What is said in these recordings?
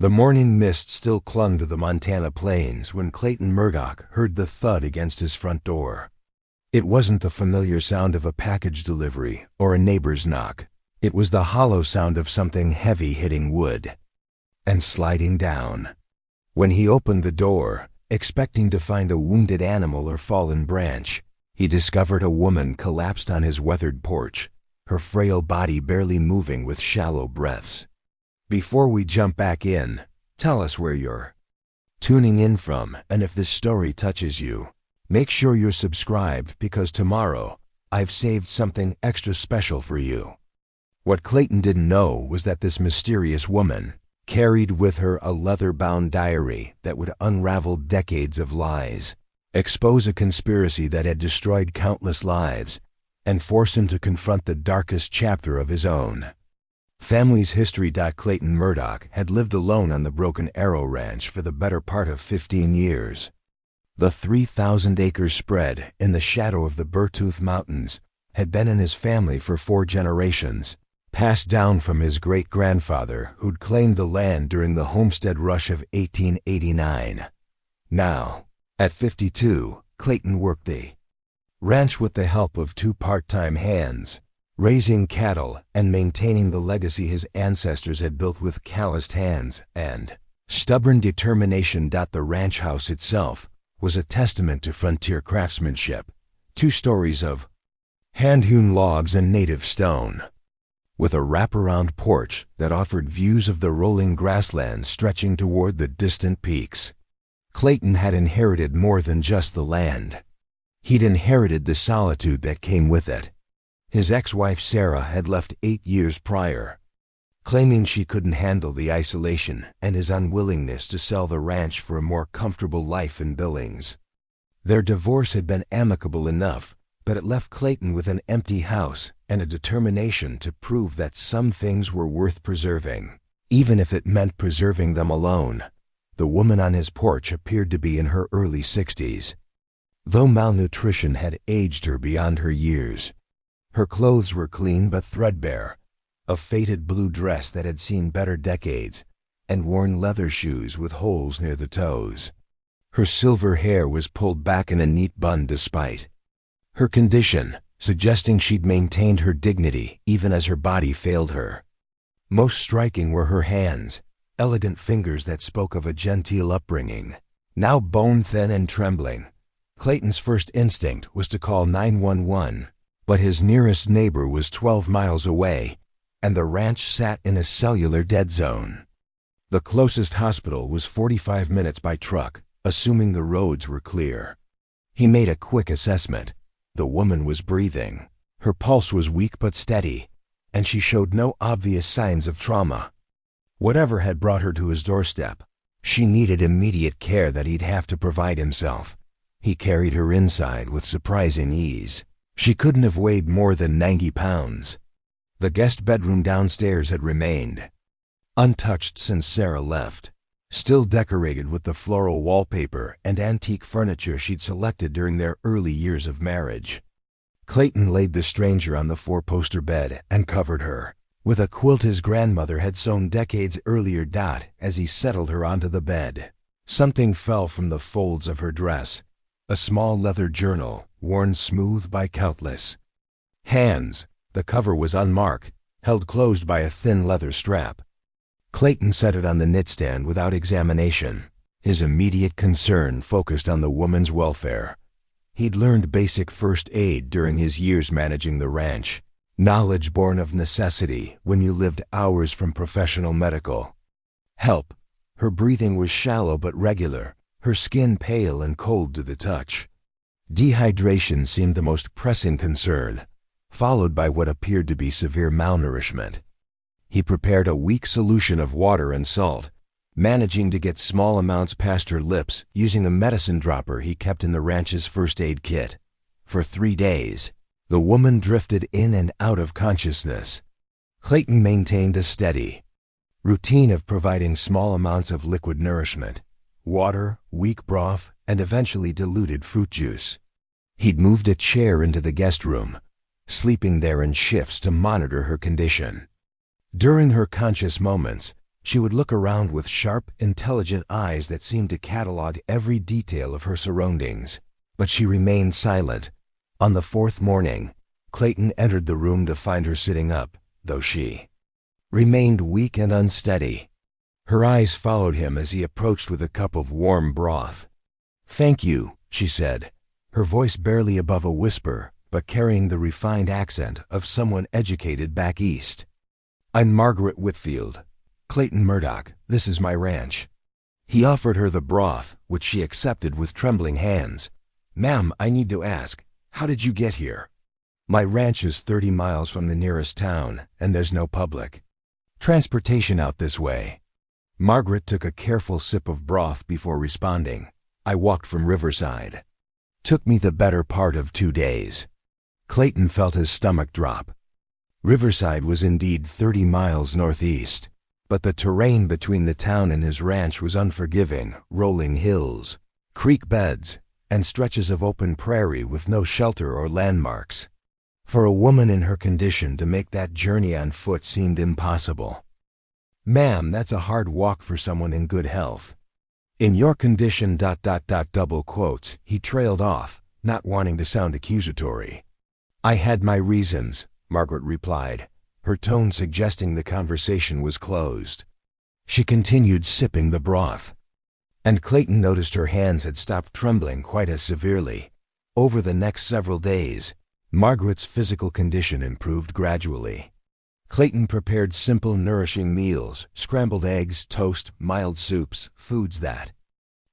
The morning mist still clung to the Montana plains when Clayton Murdoch heard the thud against his front door. It wasn't the familiar sound of a package delivery or a neighbor's knock. It was the hollow sound of something heavy hitting wood and sliding down. When he opened the door, expecting to find a wounded animal or fallen branch, he discovered a woman collapsed on his weathered porch, her frail body barely moving with shallow breaths. Before we jump back in, tell us where you're tuning in from, and if this story touches you, make sure you're subscribed because tomorrow I've saved something extra special for you. What Clayton didn't know was that this mysterious woman carried with her a leather-bound diary that would unravel decades of lies, expose a conspiracy that had destroyed countless lives, and force him to confront the darkest chapter of his own family's history. Clayton Murdoch had lived alone on the Broken Arrow Ranch for the better part of 15 years. The 3,000-acre spread in the shadow of the Beartooth Mountains had been in his family for 4 generations, passed down from his great-grandfather who'd claimed the land during the Homestead Rush of 1889. Now, at 52, Clayton worked the ranch with the help of 2 part-time hands, raising cattle and maintaining the legacy his ancestors had built with calloused hands and stubborn determination. The ranch house itself was a testament to frontier craftsmanship, 2 stories of hand-hewn logs and native stone, with a wraparound porch that offered views of the rolling grasslands stretching toward the distant peaks. Clayton had inherited more than just the land. He'd inherited the solitude that came with it. His ex-wife Sarah had left 8 years prior, claiming she couldn't handle the isolation and his unwillingness to sell the ranch for a more comfortable life in Billings. Their divorce had been amicable enough, but it left Clayton with an empty house and a determination to prove that some things were worth preserving, even if it meant preserving them alone. The woman on his porch appeared to be in her early 60s. Though malnutrition had aged her beyond her years, her clothes were clean but threadbare, a faded blue dress that had seen better decades, and worn leather shoes with holes near the toes. Her silver hair was pulled back in a neat bun despite her condition, suggesting she'd maintained her dignity even as her body failed her. Most striking were her hands, elegant fingers that spoke of a genteel upbringing. Now bone-thin and trembling, Clayton's first instinct was to call 911, but his nearest neighbor was 12 miles away, and the ranch sat in a cellular dead zone. The closest hospital was 45 minutes by truck, assuming the roads were clear. He made a quick assessment. The woman was breathing. Her pulse was weak but steady, and she showed no obvious signs of trauma. Whatever had brought her to his doorstep, she needed immediate care that he'd have to provide himself. He carried her inside with surprising ease. She couldn't have weighed more than 90 pounds. The guest bedroom downstairs had remained untouched since Sarah left, still decorated with the floral wallpaper and antique furniture she'd selected during their early years of marriage. Clayton laid the stranger on the 4-poster bed and covered her with a quilt his grandmother had sewn decades earlier. As he settled her onto the bed, something fell from the folds of her dress, a small leather journal worn smooth by countless hands. The cover was unmarked, held closed by a thin leather strap. Clayton set it on the nightstand without examination, his immediate concern focused on the woman's welfare. He'd learned basic first aid during his years managing the ranch, knowledge born of necessity when you lived hours from professional medical help. Her breathing was shallow but regular, her skin pale and cold to the touch. Dehydration seemed the most pressing concern, followed by what appeared to be severe malnourishment. He prepared a weak solution of water and salt, managing to get small amounts past her lips using a medicine dropper he kept in the ranch's first aid kit. For 3 days, the woman drifted in and out of consciousness. Clayton maintained a steady routine of providing small amounts of liquid nourishment, water, weak broth, and eventually diluted fruit juice. He'd moved a chair into the guest room, sleeping there in shifts to monitor her condition. During her conscious moments, She would look around with sharp, intelligent eyes that seemed to catalog every detail of her surroundings. But she remained silent. On the fourth morning, Clayton entered the room to find her sitting up, though she remained weak and unsteady. Her eyes followed him as he approached with a cup of warm broth. "Thank you," she said, her voice barely above a whisper, but carrying the refined accent of someone educated back east. "I'm Margaret Whitfield. Clayton Murdoch, this is my ranch." He offered her the broth, which she accepted with trembling hands. "Ma'am, I need to ask, how did you get here?" "My ranch is 30 miles from the nearest town, and there's no public transportation out this way." Margaret took a careful sip of broth before responding. "I walked from Riverside. Took me the better part of 2 days." Clayton felt his stomach drop. Riverside was indeed 30 miles northeast, but the terrain between the town and his ranch was unforgiving, rolling hills, creek beds, and stretches of open prairie with no shelter or landmarks. For a woman in her condition to make that journey on foot seemed impossible. "Ma'am, that's a hard walk for someone in good health." "In your condition, .. double quotes," he trailed off, not wanting to sound accusatory. "I had my reasons," Margaret replied, her tone suggesting the conversation was closed. She continued sipping the broth, and Clayton noticed her hands had stopped trembling quite as severely. Over the next several days, Margaret's physical condition improved gradually. Clayton prepared simple, nourishing meals, scrambled eggs, toast, mild soups, foods that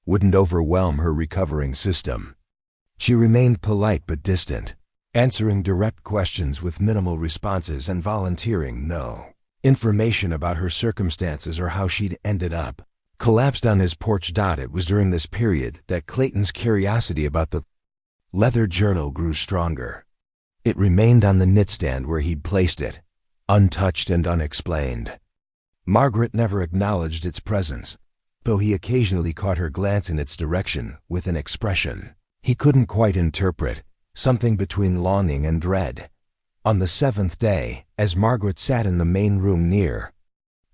wouldn't overwhelm her recovering system. She remained polite but distant, answering direct questions with minimal responses and volunteering no information about her circumstances or how she'd ended up collapsed on his porch. It was during this period that Clayton's curiosity about the leather journal grew stronger. It remained on the nightstand where he'd placed it, untouched and unexplained. Margaret never acknowledged its presence, though he occasionally caught her glance in its direction with an expression he couldn't quite interpret, something between longing and dread. On the 7th day, as Margaret sat in the main room near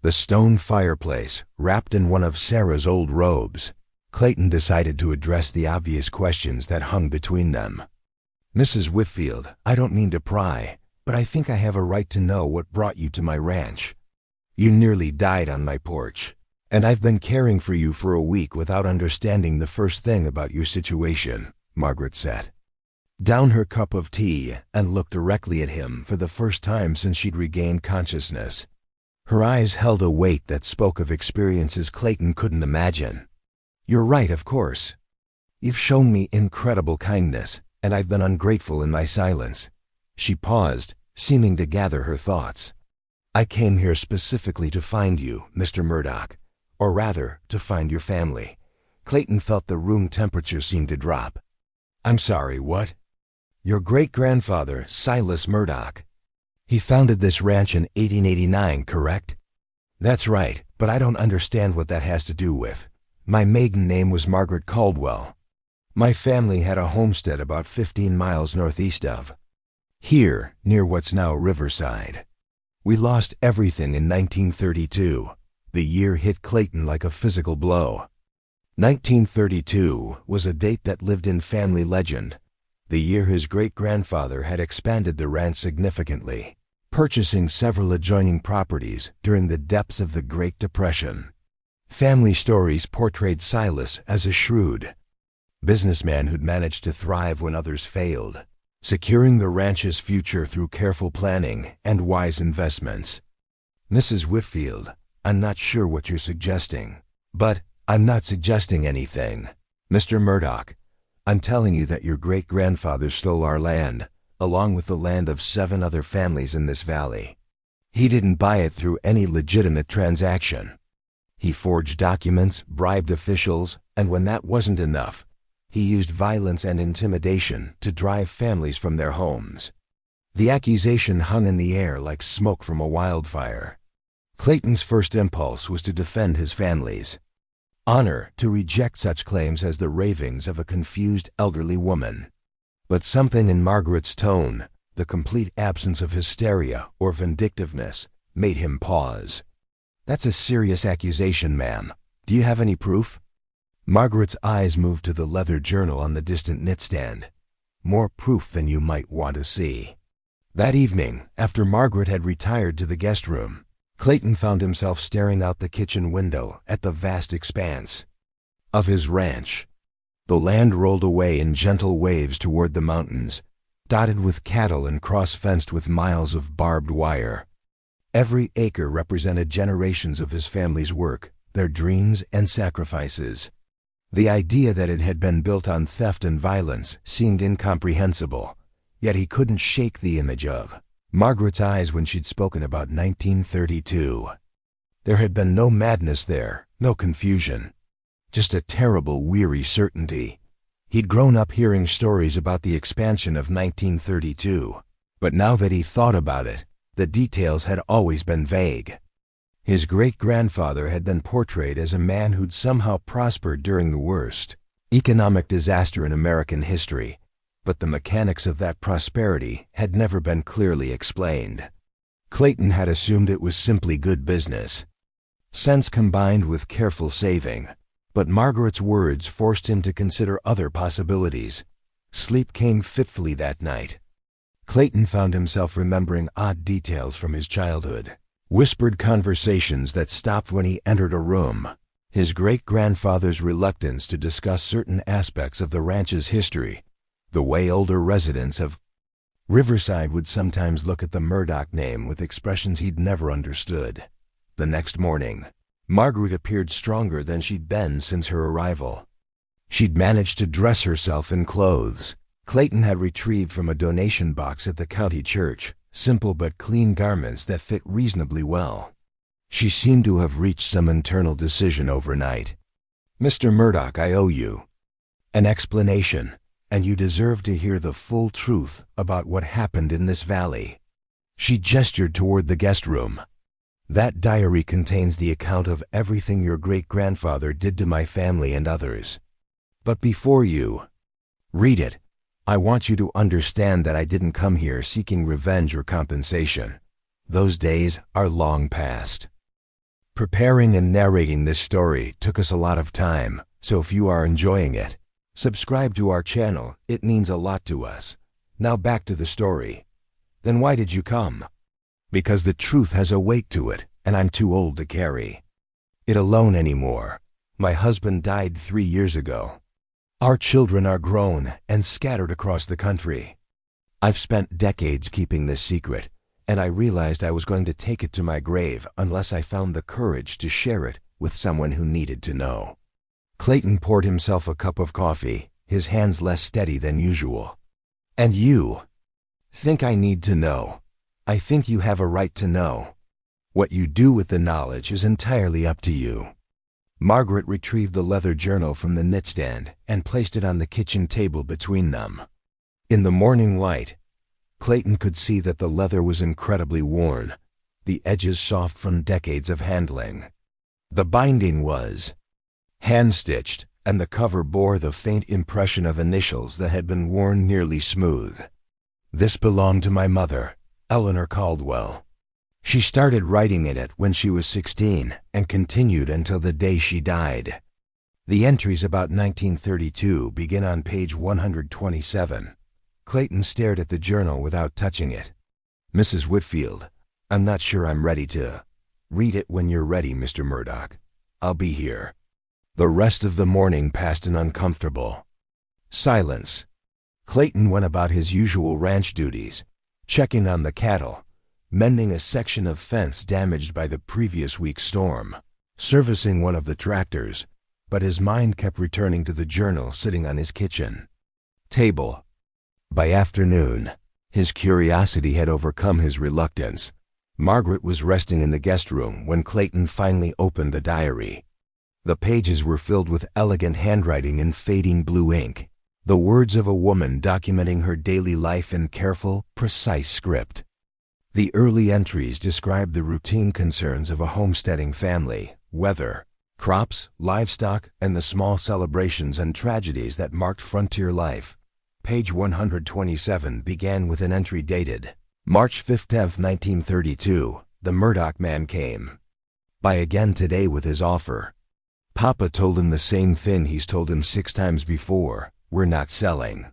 the stone fireplace, wrapped in one of Sarah's old robes, Clayton decided to address the obvious questions that hung between them. "Mrs. Whitfield, I don't mean to pry, but I think I have a right to know what brought you to my ranch. You nearly died on my porch, and I've been caring for you for a week without understanding the first thing about your situation," Margaret said down her cup of tea and looked directly at him for the first time since she'd regained consciousness. Her eyes held a weight that spoke of experiences Clayton couldn't imagine. "You're right, of course. You've shown me incredible kindness, and I've been ungrateful in my silence." She paused, seeming to gather her thoughts. "I came here specifically to find you, Mr. Murdoch, or rather, to find your family." Clayton felt the room temperature seem to drop. "I'm sorry, what?" "Your great-grandfather, Silas Murdoch. He founded this ranch in 1889, correct?" "That's right, but I don't understand what that has to do with. My maiden name was Margaret Caldwell. My family had a homestead about 15 miles northeast of here, near what's now Riverside. We lost everything in 1932. The year hit Clayton like a physical blow. 1932 was a date that lived in family legend, the year his great-grandfather had expanded the ranch significantly, purchasing several adjoining properties during the depths of the Great Depression. Family stories portrayed Silas as a shrewd businessman who'd managed to thrive when others failed, securing the ranch's future through careful planning and wise investments. "Mrs. Whitfield, I'm not sure what you're suggesting, but I'm not suggesting anything. Mr. Murdoch, I'm telling you that your great-grandfather stole our land, along with the land of 7 other families in this valley. He didn't buy it through any legitimate transaction. He forged documents, bribed officials, and when that wasn't enough, he used violence and intimidation to drive families from their homes." The accusation hung in the air like smoke from a wildfire. Clayton's first impulse was to defend his family's honor, to reject such claims as the ravings of a confused elderly woman. But something in Margaret's tone, the complete absence of hysteria or vindictiveness, made him pause. "That's a serious accusation, ma'am. Do you have any proof?" Margaret's eyes moved to the leather journal on the distant knitstand. "More proof than you might want to see." That evening, after Margaret had retired to the guest room, Clayton found himself staring out the kitchen window at the vast expanse of his ranch. The land rolled away in gentle waves toward the mountains, dotted with cattle and cross-fenced with miles of barbed wire. Every acre represented generations of his family's work, their dreams and sacrifices. The idea that it had been built on theft and violence seemed incomprehensible, yet he couldn't shake the image of Margaret's eyes when she'd spoken about 1932. There had been no madness there, no confusion, just a terrible, weary certainty. He'd grown up hearing stories about the expansion of 1932, but now that he thought about it, the details had always been vague. His great-grandfather had been portrayed as a man who'd somehow prospered during the worst economic disaster in American history, but the mechanics of that prosperity had never been clearly explained. Clayton had assumed it was simply good business, sense combined with careful saving, but Margaret's words forced him to consider other possibilities. Sleep came fitfully that night. Clayton found himself remembering odd details from his childhood. Whispered conversations that stopped when he entered a room. His great-grandfather's reluctance to discuss certain aspects of the ranch's history. The way older residents of Riverside would sometimes look at the Murdoch name with expressions he'd never understood. The next morning, Margaret appeared stronger than she'd been since her arrival. She'd managed to dress herself in clothes Clayton had retrieved from a donation box at the county church, simple but clean garments that fit reasonably well. She seemed to have reached some internal decision overnight. "Mr. Murdoch, I owe you an explanation, and you deserve to hear the full truth about what happened in this valley." She gestured toward the guest room. "That diary contains the account of everything your great-grandfather did to my family and others. But before you read it, I want you to understand that I didn't come here seeking revenge or compensation. Those days are long past. Preparing and narrating this story took us a lot of time, so if you are enjoying it, subscribe to our channel. It means a lot to us. Now back to the story. Then why did you come?" "Because the truth has a weight to it, and I'm too old to carry it alone anymore. My husband died 3 years ago. Our children are grown and scattered across the country. I've spent decades keeping this secret, and I realized I was going to take it to my grave unless I found the courage to share it with someone who needed to know." Clayton poured himself a cup of coffee, his hands less steady than usual. "And you think I need to know? I think you have a right to know. What you do with the knowledge is entirely up to you." Margaret retrieved the leather journal from the knitstand and placed it on the kitchen table between them. In the morning light, Clayton could see that the leather was incredibly worn, the edges soft from decades of handling. The binding was hand-stitched, and the cover bore the faint impression of initials that had been worn nearly smooth. "This belonged to my mother, Eleanor Caldwell. She started writing in it when she was 16 and continued until the day she died." The entries about 1932 begin on page 127. Clayton stared at the journal without touching it. "Mrs. Whitfield, I'm not sure I'm ready to read it. When you're ready, Mr. Murdoch. I'll be here." The rest of the morning passed in uncomfortable silence. Clayton went about his usual ranch duties, checking on the cattle, mending a section of fence damaged by the previous week's storm, servicing one of the tractors, but his mind kept returning to the journal sitting on his kitchen table. By afternoon, his curiosity had overcome his reluctance. Margaret was resting in the guest room when Clayton finally opened the diary. The pages were filled with elegant handwriting in fading blue ink, the words of a woman documenting her daily life in careful, precise script. The early entries described the routine concerns of a homesteading family: weather, crops, livestock, and the small celebrations and tragedies that marked frontier life. Page 127 began with an entry dated March 15, 1932. "The Murdoch man came Buy again today with his offer. Papa told him the same thing he's told him 6 times before. We're not selling.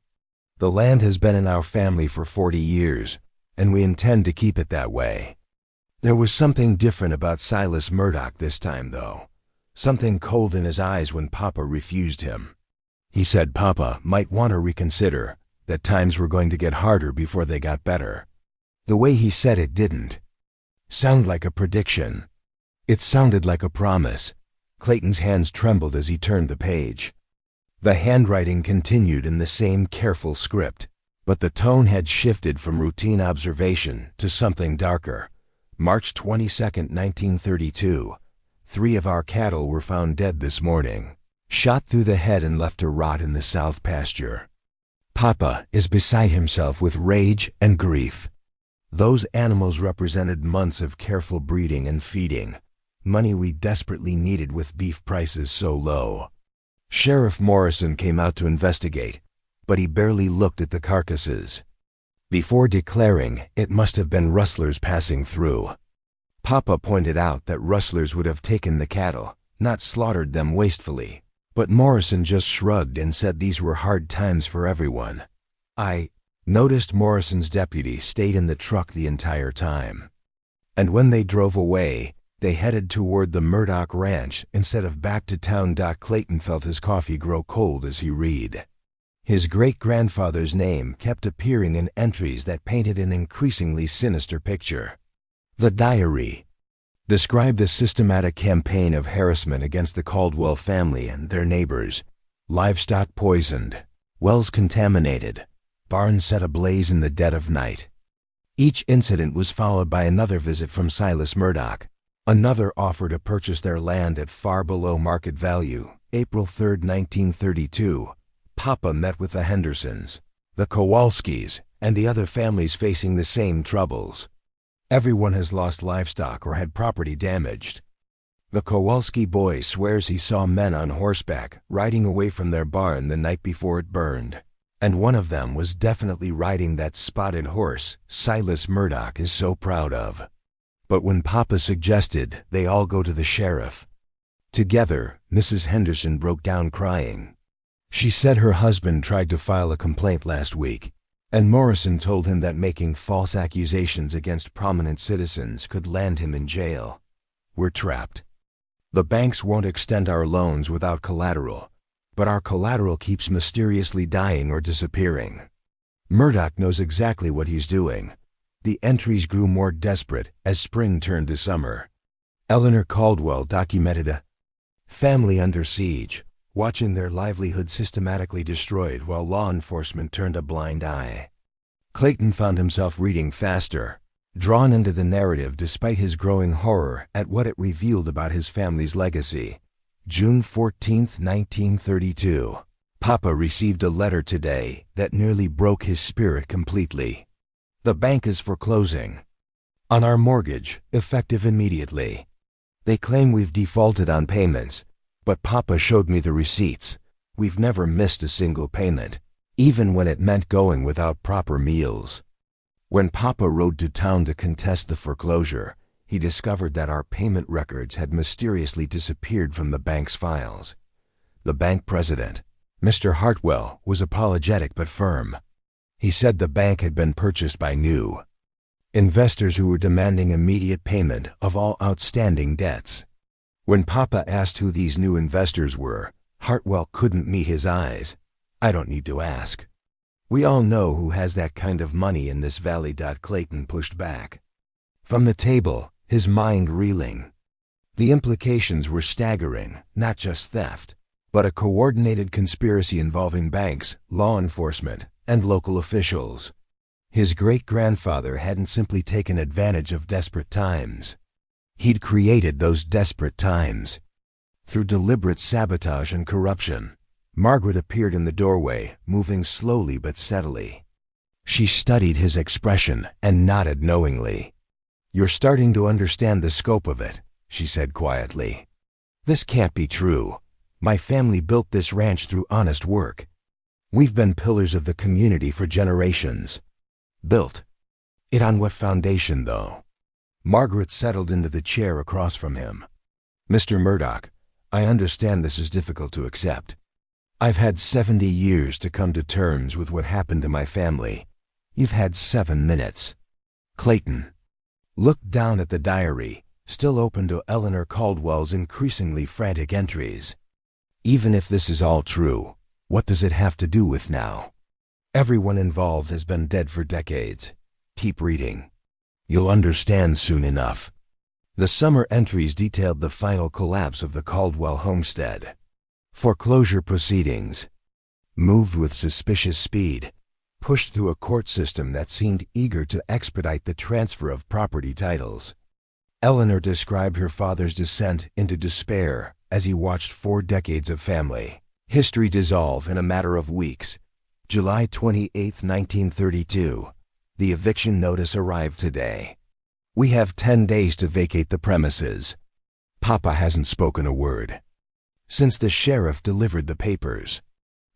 The land has been in our family for 40 years, and we intend to keep it that way. There was something different about Silas Murdoch this time, though. Something cold in his eyes when Papa refused him. He said Papa might want to reconsider, that times were going to get harder before they got better. The way he said it didn't sound like a prediction. It sounded like a promise. Clayton's hands trembled as he turned the page. The handwriting continued in the same careful script, but the tone had shifted from routine observation to something darker. March 22, 1932. 3 of our cattle were found dead this morning, shot through the head and left to rot in the south pasture. Papa is beside himself with rage and grief. Those animals represented months of careful breeding and feeding, money we desperately needed with beef prices so low. Sheriff Morrison came out to investigate, but he barely looked at the carcasses before declaring it must have been rustlers passing through. Papa pointed out that rustlers would have taken the cattle, not slaughtered them wastefully, but Morrison just shrugged and said these were hard times for everyone. I noticed Morrison's deputy stayed in the truck the entire time, and when they drove away, they headed toward the Murdoch Ranch instead of back to town. Clayton felt his coffee grow cold as he read. His great-grandfather's name kept appearing in entries that painted an increasingly sinister picture. The diary described a systematic campaign of harassment against the Caldwell family and their neighbors. Livestock poisoned, wells contaminated, barns set ablaze in the dead of night. Each incident was followed by another visit from Silas Murdoch. Another offer to purchase their land at far below market value. April 3, 1932. Papa met with the Hendersons, the Kowalskis, and the other families facing the same troubles. Everyone has lost livestock or had property damaged. The Kowalski boy swears he saw men on horseback riding away from their barn the night before it burned, and one of them was definitely riding that spotted horse Silas Murdoch is so proud of. But when Papa suggested they all go to the sheriff together, Mrs. Henderson broke down crying. She said her husband tried to file a complaint last week, and Morrison told him that making false accusations against prominent citizens could land him in jail. We're trapped. The banks won't extend our loans without collateral, but our collateral keeps mysteriously dying or disappearing. Murdoch knows exactly what he's doing. The entries grew more desperate as spring turned to summer. Eleanor Caldwell documented a family under siege, watching their livelihood systematically destroyed while law enforcement turned a blind eye. Clayton found himself reading faster, drawn into the narrative despite his growing horror at what it revealed about his family's legacy. June 14, 1932. Papa received a letter today that nearly broke his spirit completely. The bank is foreclosing on our mortgage, effective immediately. They claim we've defaulted on payments, but Papa showed me the receipts. We've never missed a single payment, even when it meant going without proper meals. When Papa rode to town to contest the foreclosure, he discovered that our payment records had mysteriously disappeared from the bank's files. The bank president, Mr. Hartwell, was apologetic but firm. He said the bank had been purchased by new investors who were demanding immediate payment of all outstanding debts. When Papa asked who these new investors were, Hartwell couldn't meet his eyes. I don't need to ask. We all know who has that kind of money in this valley. Clayton pushed back from the table, his mind reeling. The implications were staggering, not just theft, but a coordinated conspiracy involving banks, law enforcement, and local officials. His great-grandfather hadn't simply taken advantage of desperate times. He'd created those desperate times. Through deliberate sabotage and corruption, Margaret appeared in the doorway, moving slowly but steadily. She studied his expression and nodded knowingly. "You're starting to understand the scope of it," she said quietly. "This can't be true. My family built this ranch through honest work. We've been pillars of the community for generations. Built it on what foundation, though?" Margaret settled into the chair across from him, Mr. Murdoch, I understand this is difficult to accept. I've had 70 years to come to terms with what happened to my family. You've had 7 minutes. Clayton looked down at the diary, still open to Eleanor Caldwell's increasingly frantic entries. Even if this is all true, what does it have to do with now? Everyone involved has been dead for decades. Keep reading. You'll understand soon enough. The summer entries detailed the final collapse of the Caldwell homestead. Foreclosure proceedings moved with suspicious speed, pushed through a court system that seemed eager to expedite the transfer of property titles. Eleanor described her father's descent into despair as he watched 4 decades of family history dissolve in a matter of weeks. July 28, 1932. The eviction notice arrived today. We have 10 days to vacate the premises. Papa hasn't spoken a word since the sheriff delivered the papers.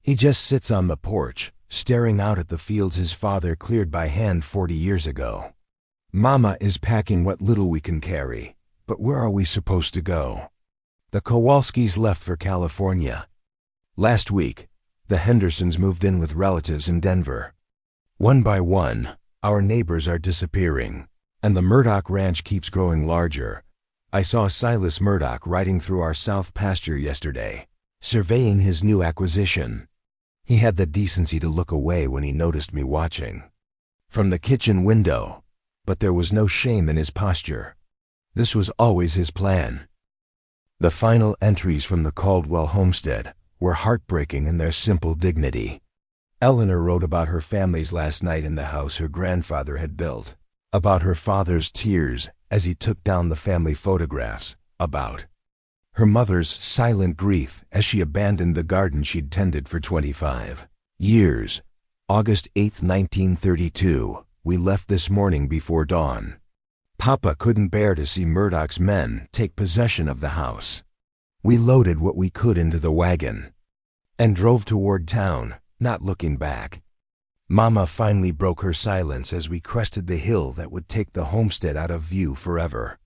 He just sits on the porch, staring out at the fields his father cleared by hand 40 years ago. Mama is packing what little we can carry, but where are we supposed to go? The Kowalskis left for California. Last week, the Hendersons moved in with relatives in Denver. One by one, our neighbors are disappearing, and the Murdoch ranch keeps growing larger. I saw Silas Murdoch riding through our south pasture yesterday, surveying his new acquisition. He had the decency to look away when he noticed me watching from the kitchen window, but there was no shame in his posture. This was always his plan. The final entries from the Caldwell homestead were heartbreaking in their simple dignity. Eleanor wrote about her family's last night in the house her grandfather had built, about her father's tears as he took down the family photographs, about her mother's silent grief as she abandoned the garden she'd tended for 25 years. August 8, 1932. We left this morning before dawn. Papa couldn't bear to see Murdoch's men take possession of the house. We loaded what we could into the wagon and drove toward town, not looking back. Mama finally broke her silence as we crested the hill that would take the homestead out of view forever.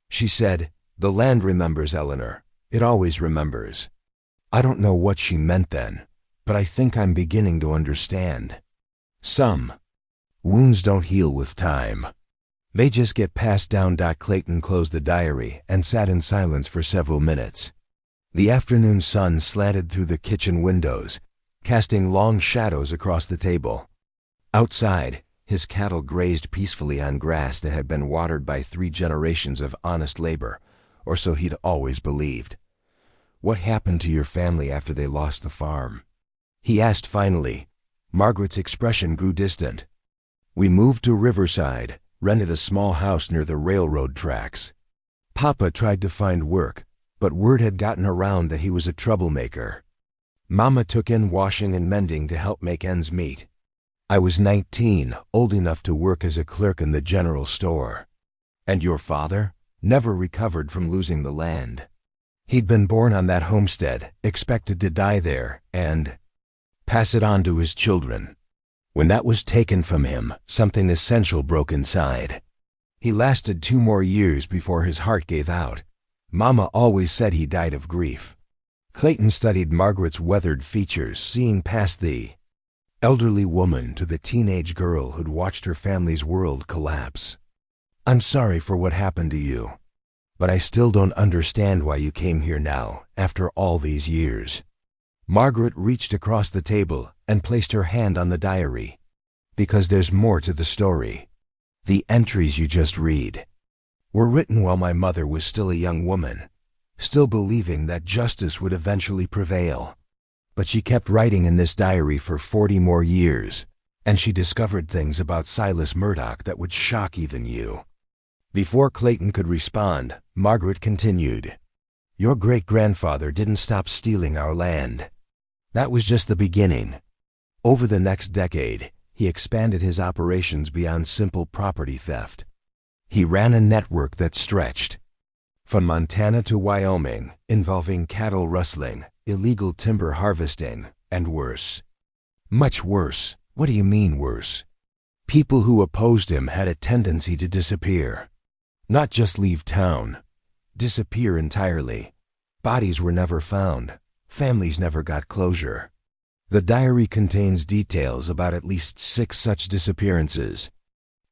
She said, "The land remembers, Eleanor. It always remembers." I don't know what she meant then, but I think I'm beginning to understand. Some wounds don't heal with time. They just get passed down. Clayton closed the diary and sat in silence for several minutes. The afternoon sun slanted through the kitchen windows, casting long shadows across the table. Outside, his cattle grazed peacefully on grass that had been watered by 3 generations of honest labor, or so he'd always believed. "What happened to your family after they lost the farm?" he asked finally. Margaret's expression grew distant. "We moved to Riverside, rented a small house near the railroad tracks. Papa tried to find work, but word had gotten around that he was a troublemaker. Mama took in washing and mending to help make ends meet. I was 19, old enough to work as a clerk in the general store." "And your father?" "Never recovered from losing the land. He'd been born on that homestead, expected to die there, and pass it on to his children. When that was taken from him, something essential broke inside. He lasted 2 more years before his heart gave out. Mama always said he died of grief." Clayton studied Margaret's weathered features, seeing past the elderly woman to the teenage girl who'd watched her family's world collapse. "I'm sorry for what happened to you, but I still don't understand why you came here now, after all these years." Margaret reached across the table and placed her hand on the diary. "Because there's more to the story. The entries you just read were written while my mother was still a young woman, still believing that justice would eventually prevail. But she kept writing in this diary for 40 more years, and she discovered things about Silas Murdoch that would shock even you." Before Clayton could respond, Margaret continued, "Your great-grandfather didn't stop stealing our land. That was just the beginning. Over the next decade, he expanded his operations beyond simple property theft. He ran a network that stretched from Montana to Wyoming, involving cattle rustling, illegal timber harvesting, and worse. Much worse. What do you mean worse? People who opposed him had a tendency to disappear. Not just leave town. disappear entirely. Bodies were never found. Families never got closure. The diary contains details about at least 6 such disappearances,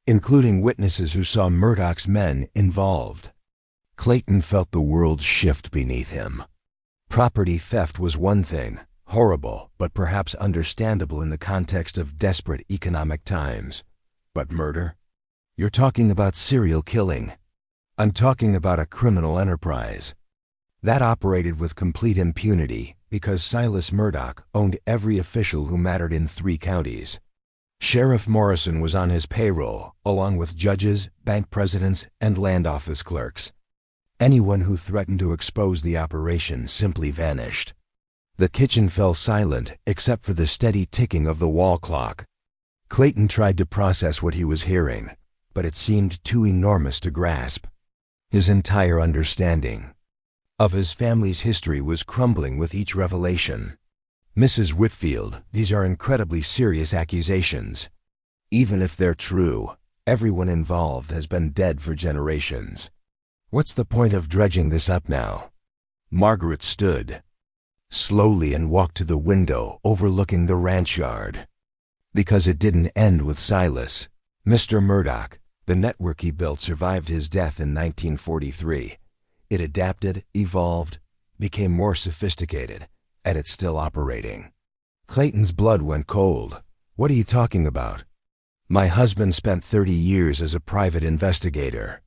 including witnesses who saw Murdoch's men involved. Clayton felt the world shift beneath him. Property theft was one thing, horrible but perhaps understandable in the context of desperate economic times. But murder? You're talking about serial killing. I'm talking about a criminal enterprise that operated with complete impunity because Silas Murdoch owned every official who mattered in 3 counties. Sheriff Morrison was on his payroll, along with judges, bank presidents, and land office clerks. Anyone who threatened to expose the operation simply vanished. The kitchen fell silent except for the steady ticking of the wall clock. Clayton tried to process what he was hearing, but it seemed too enormous to grasp. His entire understanding of his family's history was crumbling with each revelation. Mrs. Whitfield, these are incredibly serious accusations. Even if they're true, everyone involved has been dead for generations. What's the point of dredging this up now? Margaret stood slowly and walked to the window overlooking the ranch yard. Because it didn't end with Silas. Mr. Murdoch, the network he built, survived his death in 1943. It adapted, evolved, became more sophisticated, and it's still operating. Clayton's blood went cold. What are you talking about? My husband spent 30 years as a private investigator.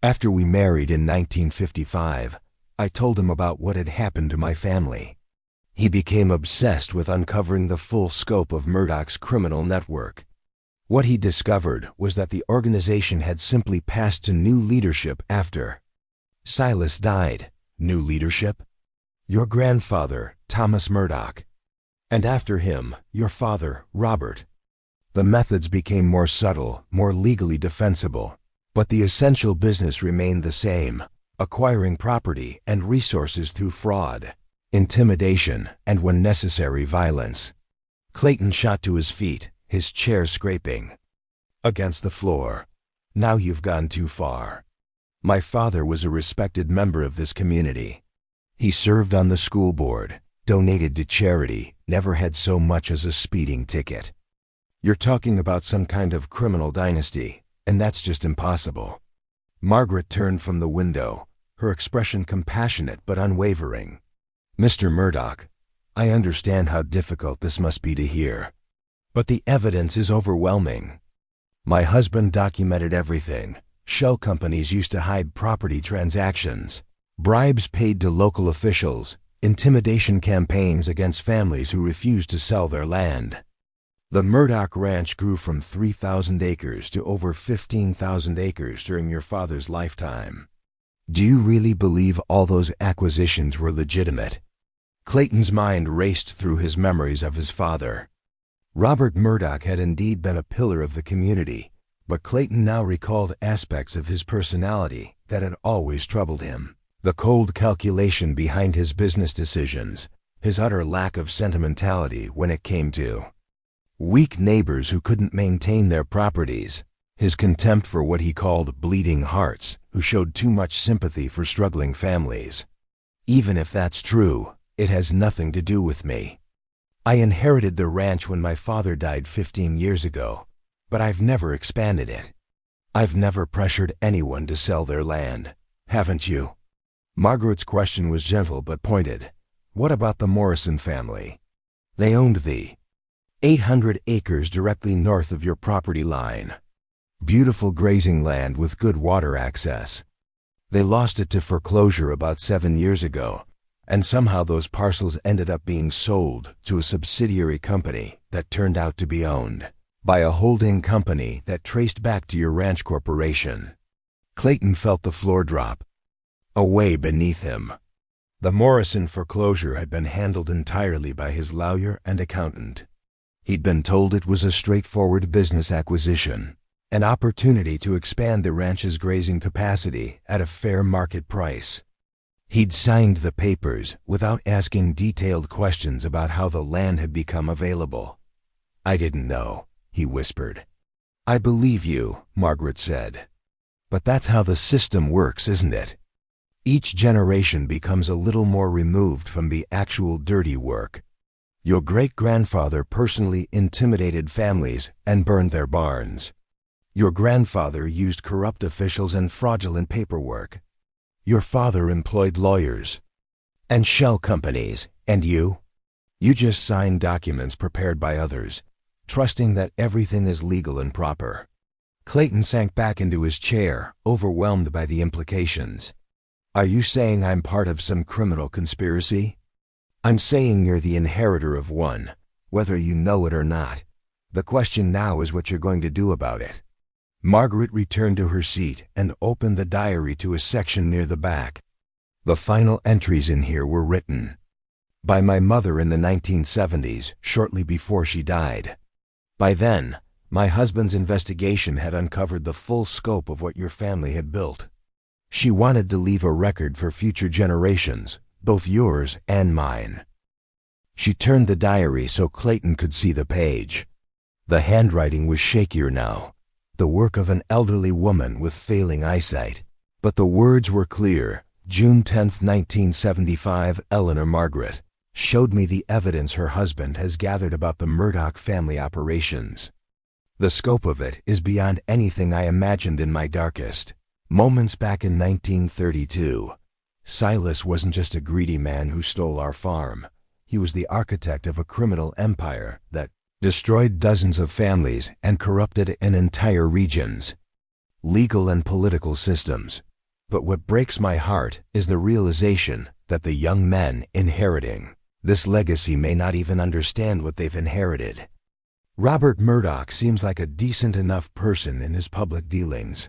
After we married in 1955, I told him about what had happened to my family. He became obsessed with uncovering the full scope of Murdoch's criminal network. What he discovered was that the organization had simply passed to new leadership after Silas died. New leadership? Your grandfather, Thomas Murdoch. And after him, your father, Robert. The methods became more subtle, more legally defensible, but the essential business remained the same: acquiring property and resources through fraud, intimidation, and when necessary, violence. Clayton shot to his feet, his chair scraping against the floor. Now you've gone too far. My father was a respected member of this community. He served on the school board, donated to charity, never had so much as a speeding ticket. You're talking about some kind of criminal dynasty, and that's just impossible. Margaret turned from the window, her expression compassionate but unwavering. Mr. Murdoch, I understand how difficult this must be to hear, but the evidence is overwhelming. My husband documented everything. Shell companies used to hide property transactions, bribes paid to local officials, intimidation campaigns against families who refused to sell their land. The Murdoch Ranch grew from 3,000 acres to over 15,000 acres during your father's lifetime. Do you really believe all those acquisitions were legitimate? Clayton's mind raced through his memories of his father. Robert Murdoch had indeed been a pillar of the community, but Clayton now recalled aspects of his personality that had always troubled him. The cold calculation behind his business decisions, his utter lack of sentimentality when it came to weak neighbors who couldn't maintain their properties, his contempt for what he called bleeding hearts who showed too much sympathy for struggling families. Even if that's true, it has nothing to do with me. I inherited the ranch when my father died 15 years ago, but I've never expanded it. I've never pressured anyone to sell their land, haven't you? Margaret's question was gentle but pointed. What about the Morrison family? They owned the 800 acres directly north of your property line. Beautiful grazing land with good water access. They lost it to foreclosure about 7 years ago, and somehow those parcels ended up being sold to a subsidiary company that turned out to be owned by a holding company that traced back to your ranch corporation. Clayton felt the floor drop away beneath him. The Morrison foreclosure had been handled entirely by his lawyer and accountant. He'd been told it was a straightforward business acquisition, an opportunity to expand the ranch's grazing capacity at a fair market price. He'd signed the papers without asking detailed questions about how the land had become available. I didn't know, he whispered. I believe you, Margaret said. But that's how the system works, isn't it? Each generation becomes a little more removed from the actual dirty work. Your great-grandfather personally intimidated families and burned their barns. Your grandfather used corrupt officials and fraudulent paperwork. Your father employed lawyers and shell companies, and you just signed documents prepared by others, trusting that everything is legal and proper. Clayton sank back into his chair, overwhelmed by the implications. Are you saying I'm part of some criminal conspiracy? I'm saying you're the inheritor of one, whether you know it or not. The question now is what you're going to do about it. Margaret returned to her seat and opened the diary to a section near the back. The final entries in here were written by my mother in the 1970s, shortly before she died. By then, my husband's investigation had uncovered the full scope of what your family had built. She wanted to leave a record for future generations, both yours and mine. She turned the diary so Clayton could see the page. The handwriting was shakier now, the work of an elderly woman with failing eyesight. But the words were clear. June 10, 1975, Eleanor Margaret showed me the evidence her husband has gathered about the Murdoch family operations. The scope of it is beyond anything I imagined in my darkest moments back in 1932. Silas wasn't just a greedy man who stole our farm. He was the architect of a criminal empire that destroyed dozens of families and corrupted entire regions, legal and political systems. But what breaks my heart is the realization that the young men inheriting this legacy may not even understand what they've inherited. Robert Murdoch seems like a decent enough person in his public dealings.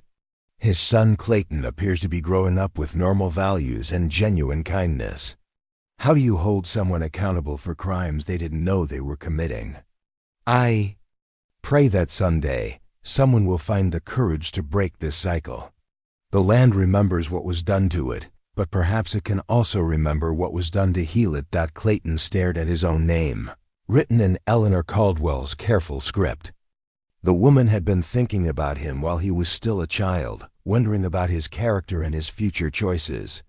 His son Clayton appears to be growing up with normal values and genuine kindness. How do you hold someone accountable for crimes they didn't know they were committing? I pray that someday someone will find the courage to break this cycle. The land remembers what was done to it, but perhaps it can also remember what was done to heal it. That Clayton stared at his own name, written in Eleanor Caldwell's careful script. The woman had been thinking about him while he was still a child, wondering about his character and his future choices.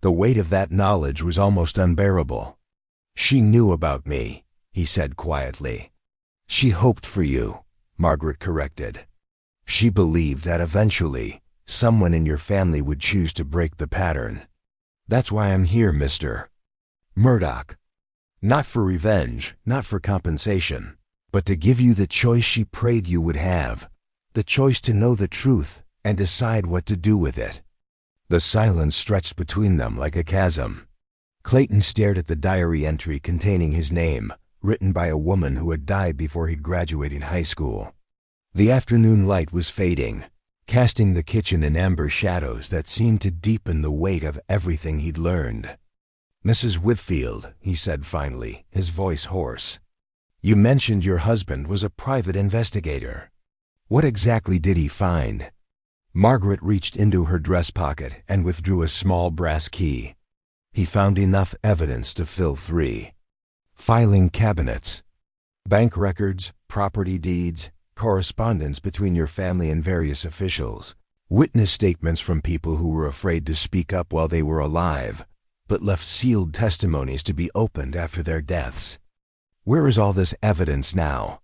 The weight of that knowledge was almost unbearable. She knew about me, he said quietly. She hoped for you, Margaret corrected. She believed that eventually, someone in your family would choose to break the pattern. That's why I'm here, Mr. Murdoch. Not for revenge, not for compensation, but to give you the choice she prayed you would have, the choice to know the truth and decide what to do with it. The silence stretched between them like a chasm. Clayton stared at the diary entry containing his name, written by a woman who had died before he'd graduated high school. The afternoon light was fading, casting the kitchen in amber shadows that seemed to deepen the weight of everything he'd learned. Mrs. Whitfield, he said finally, his voice hoarse. You mentioned your husband was a private investigator. What exactly did he find? Margaret reached into her dress pocket and withdrew a small brass key. He found enough evidence to fill 3 filing cabinets. Bank records, property deeds, correspondence between your family and various officials, witness statements from people who were afraid to speak up while they were alive, but left sealed testimonies to be opened after their deaths. Where is all this evidence now?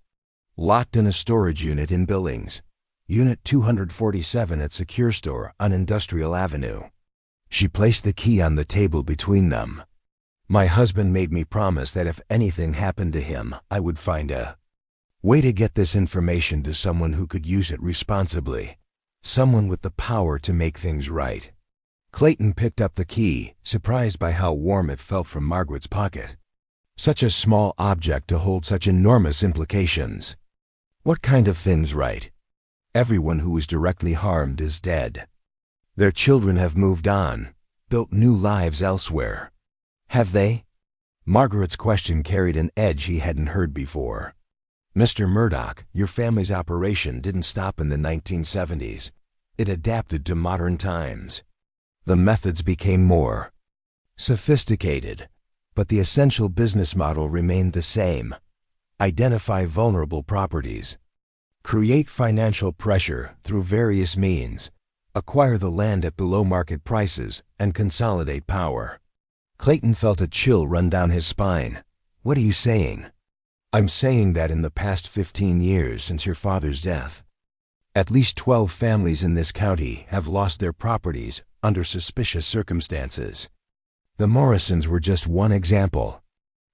Locked in a storage unit in Billings, Unit 247 at Secure Store on Industrial Avenue. She placed the key on the table between them. My husband made me promise that if anything happened to him, I would find a way to get this information to someone who could use it responsibly, someone with the power to make things right. Clayton picked up the key, surprised by how warm it felt from Margaret's pocket. Such a small object to hold such enormous implications. What kind of things right? Everyone who was directly harmed is dead. Their children have moved on, built new lives elsewhere. Have they? Margaret's question carried an edge he hadn't heard before. Mr. Murdoch, your family's operation didn't stop in the 1970s. It adapted to modern times. The methods became more sophisticated, but the essential business model remained the same. Identify vulnerable properties. Create financial pressure through various means. acquire the land at below market prices, and consolidate power. Clayton felt a chill run down his spine. What are you saying? I'm saying that in the past 15 years since your father's death, at least 12 families in this county have lost their properties under suspicious circumstances. The Morrisons were just one example.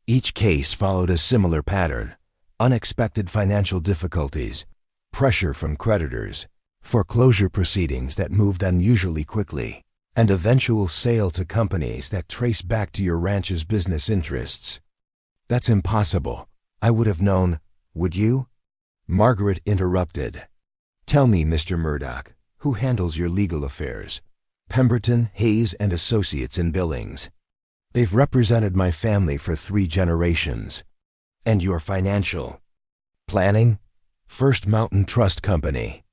Each case followed a similar pattern: unexpected financial difficulties, pressure from creditors, foreclosure proceedings that moved unusually quickly, and eventual sale to companies that trace back to your ranch's business interests. That's impossible. I would have known, would you? Margaret interrupted. Tell me, Mr. Murdoch, who handles your legal affairs? Pemberton, Hayes, and Associates in Billings. They've represented my family for 3 generations. And your financial planning? First Mountain Trust Company.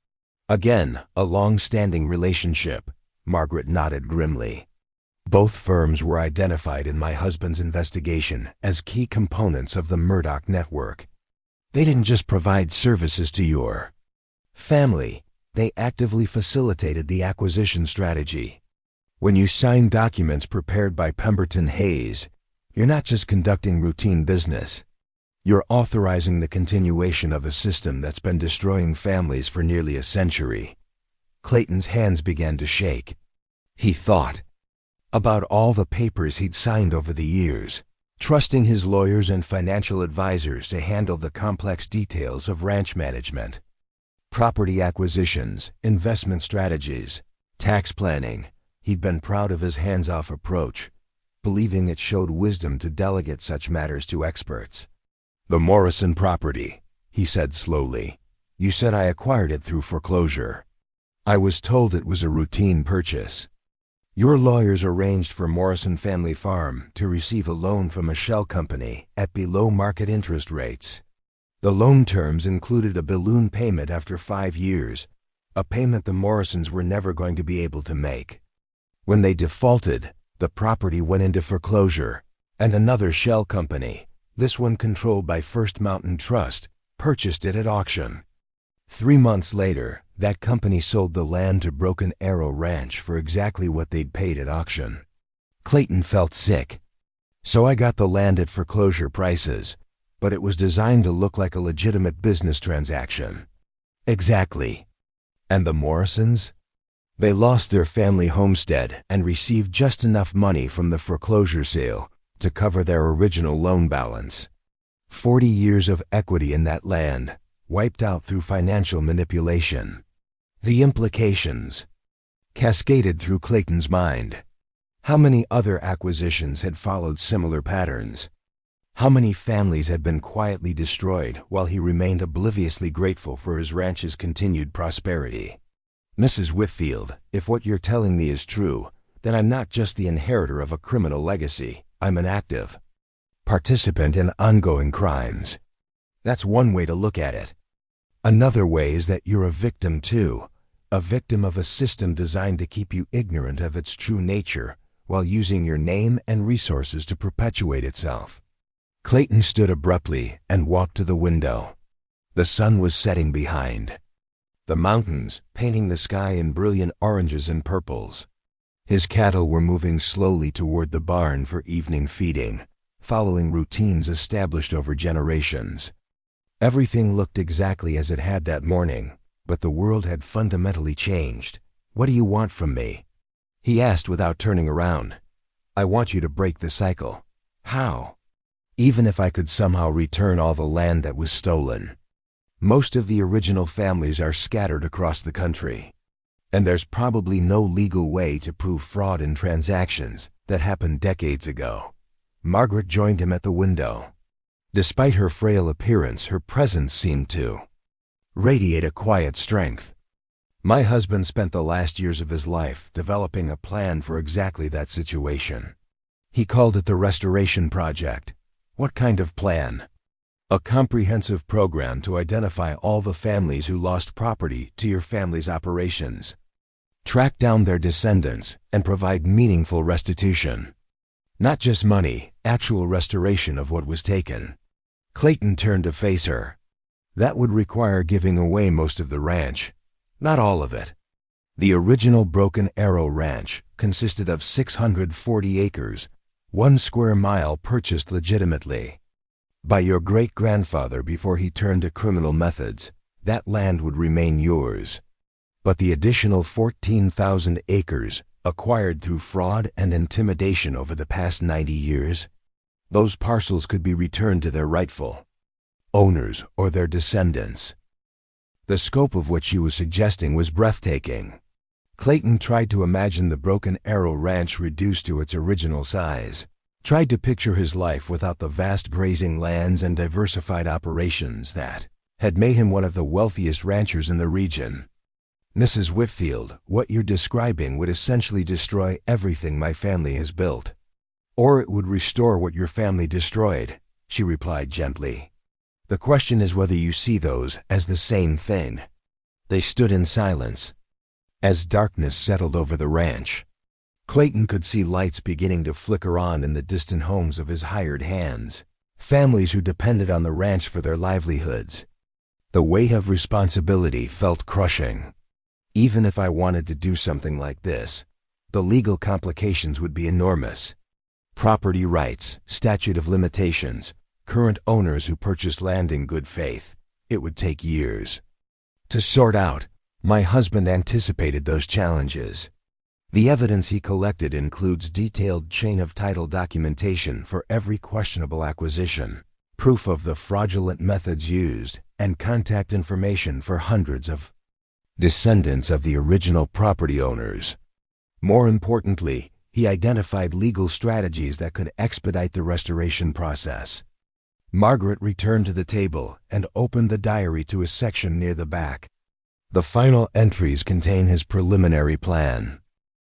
Again, a long-standing relationship. Margaret nodded grimly. Both firms were identified in my husband's investigation as key components of the Murdoch network. They didn't just provide services to your family, they actively facilitated the acquisition strategy. When you sign documents prepared by Pemberton Hayes, you're not just conducting routine business. You're authorizing the continuation of a system that's been destroying families for nearly a century. Clayton's hands began to shake. He thought about all the papers he'd signed over the years, trusting his lawyers and financial advisors to handle the complex details of ranch management. Property acquisitions, investment strategies, tax planning. He'd been proud of his hands-off approach, believing it showed wisdom to delegate such matters to experts. The Morrison property, he said slowly. You said I acquired it through foreclosure. I was told it was a routine purchase. Your lawyers arranged for Morrison Family Farm to receive a loan from a shell company at below market interest rates. The loan terms included a balloon payment after 5 years, a payment the Morrisons were never going to be able to make. When they defaulted, the property went into foreclosure, and another shell company, this one controlled by First Mountain Trust, purchased it at auction. 3 months later, that company sold the land to Broken Arrow Ranch for exactly what they'd paid at auction. Clayton felt sick. So I got the land at foreclosure prices, but it was designed to look like a legitimate business transaction. Exactly. And the Morrisons? They lost their family homestead and received just enough money from the foreclosure sale to cover their original loan balance. 40 years of equity in that land, wiped out through financial manipulation. The implications cascaded through Clayton's mind. How many other acquisitions had followed similar patterns? How many families had been quietly destroyed while he remained obliviously grateful for his ranch's continued prosperity? Mrs. Whitfield, if what you're telling me is true, then I'm not just the inheritor of a criminal legacy. I'm an active participant in ongoing crimes. That's one way to look at it. Another way is that you're a victim too, a victim of a system designed to keep you ignorant of its true nature while using your name and resources to perpetuate itself. Clayton stood abruptly and walked to the window. The sun was setting behind the mountains, painting the sky in brilliant oranges and purples. His cattle were moving slowly toward the barn for evening feeding, following routines established over generations. Everything looked exactly as it had that morning, but the world had fundamentally changed. What do you want from me? He asked without turning around. I want you to break the cycle. How? Even if I could somehow return all the land that was stolen. Most of the original families are scattered across the country, and there's probably no legal way to prove fraud in transactions that happened decades ago. Margaret joined him at the window. Despite her frail appearance, her presence seemed to radiate a quiet strength. My husband spent the last years of his life developing a plan for exactly that situation. He called it the Restoration Project. What kind of plan? A comprehensive program to identify all the families who lost property to your family's operations, track down their descendants, and provide meaningful restitution. Not just money, actual restoration of what was taken. Clayton turned to face her. That would require giving away most of the ranch. Not all of it. The original Broken Arrow Ranch consisted of 640 acres, 1 square mile purchased legitimately by your great-grandfather before he turned to criminal methods. That land would remain yours. But the additional 14,000 acres acquired through fraud and intimidation over the past 90 years, those parcels could be returned to their rightful owners or their descendants. The scope of what she was suggesting was breathtaking. Clayton tried to imagine the Broken Arrow Ranch reduced to its original size, tried to picture his life without the vast grazing lands and diversified operations that had made him one of the wealthiest ranchers in the region. Mrs. Whitfield, what you're describing would essentially destroy everything my family has built. Or it would restore what your family destroyed, she replied gently. The question is whether you see those as the same thing. They stood in silence. As darkness settled over the ranch, Clayton could see lights beginning to flicker on in the distant homes of his hired hands, families who depended on the ranch for their livelihoods. The weight of responsibility felt crushing. Even if I wanted to do something like this, the legal complications would be enormous. Property rights, statute of limitations, current owners who purchased land in good faith. It would take years to sort out. My husband anticipated those challenges. The evidence he collected includes detailed chain of title documentation for every questionable acquisition, proof of the fraudulent methods used, and contact information for hundreds of descendants of the original property owners. More importantly, he identified legal strategies that could expedite the restoration process. Margaret returned to the table and opened the diary to a section near the back. The final entries contain his preliminary plan.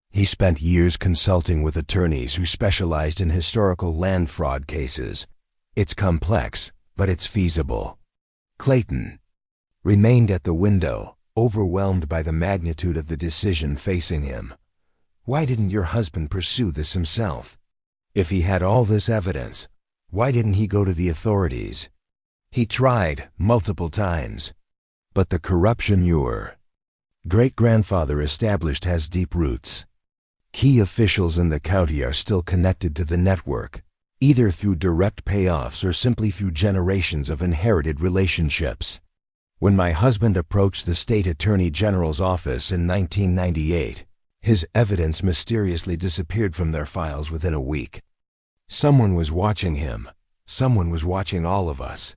He spent years consulting with attorneys who specialized in historical land fraud cases. It's complex, but it's feasible. Clayton remained at the window, overwhelmed by the magnitude of the decision facing him. Why didn't your husband pursue this himself? If he had all this evidence, why didn't he go to the authorities? He tried multiple times. But the corruption your great-grandfather established has deep roots. Key officials in the county are still connected to the network, either through direct payoffs or simply through generations of inherited relationships. When my husband approached the state attorney general's office in 1998, his evidence mysteriously disappeared from their files within a week. Someone was watching him. Someone was watching all of us.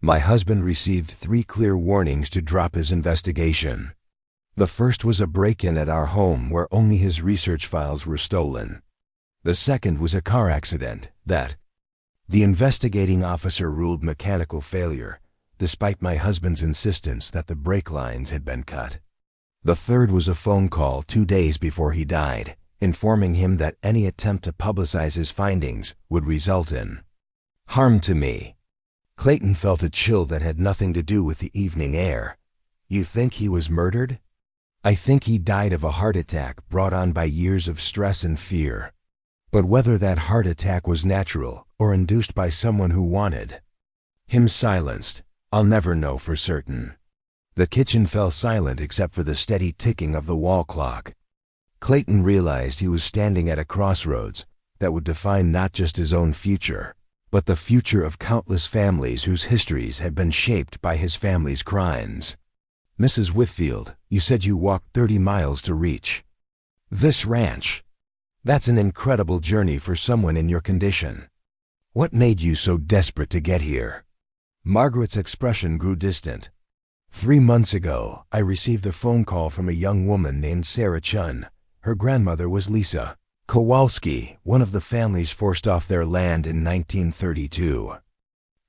My husband received 3 clear warnings to drop his investigation. The first was a break-in at our home where only his research files were stolen. The second was a car accident that the investigating officer ruled mechanical failure, despite my husband's insistence that the brake lines had been cut. The third was a phone call 2 days before he died, informing him that any attempt to publicize his findings would result in harm to me. Clayton felt a chill that had nothing to do with the evening air. You think he was murdered? I think he died of a heart attack brought on by years of stress and fear. But whether that heart attack was natural or induced by someone who wanted him silenced, I'll never know for certain. The kitchen fell silent except for the steady ticking of the wall clock. Clayton realized he was standing at a crossroads that would define not just his own future, but the future of countless families whose histories had been shaped by his family's crimes. Mrs. Whitfield, you said you walked 30 miles to reach this ranch. That's an incredible journey for someone in your condition. What made you so desperate to get here? Margaret's expression grew distant. 3 months ago, I received a phone call from a young woman named Sarah Chun. Her grandmother was Lisa Kowalski, one of the families forced off their land in 1932.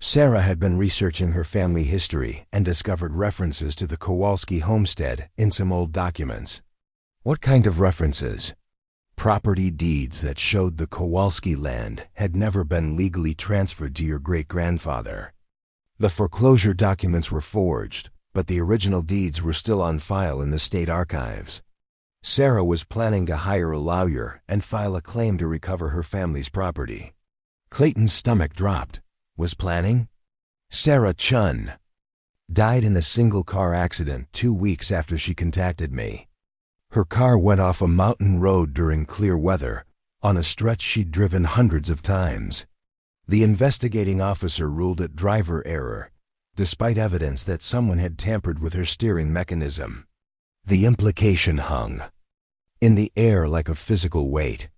Sarah had been researching her family history and discovered references to the Kowalski homestead in some old documents. What kind of references? Property deeds that showed the Kowalski land had never been legally transferred to your great-grandfather. The foreclosure documents were forged, but the original deeds were still on file in the state archives. Sarah was planning to hire a lawyer and file a claim to recover her family's property. Clayton's stomach dropped. Was planning? Sarah Chun died in a single-car accident 2 weeks after she contacted me. Her car went off a mountain road during clear weather, on a stretch she'd driven hundreds of times. The investigating officer ruled it driver error, despite evidence that someone had tampered with her steering mechanism. The implication hung in the air like a physical weight.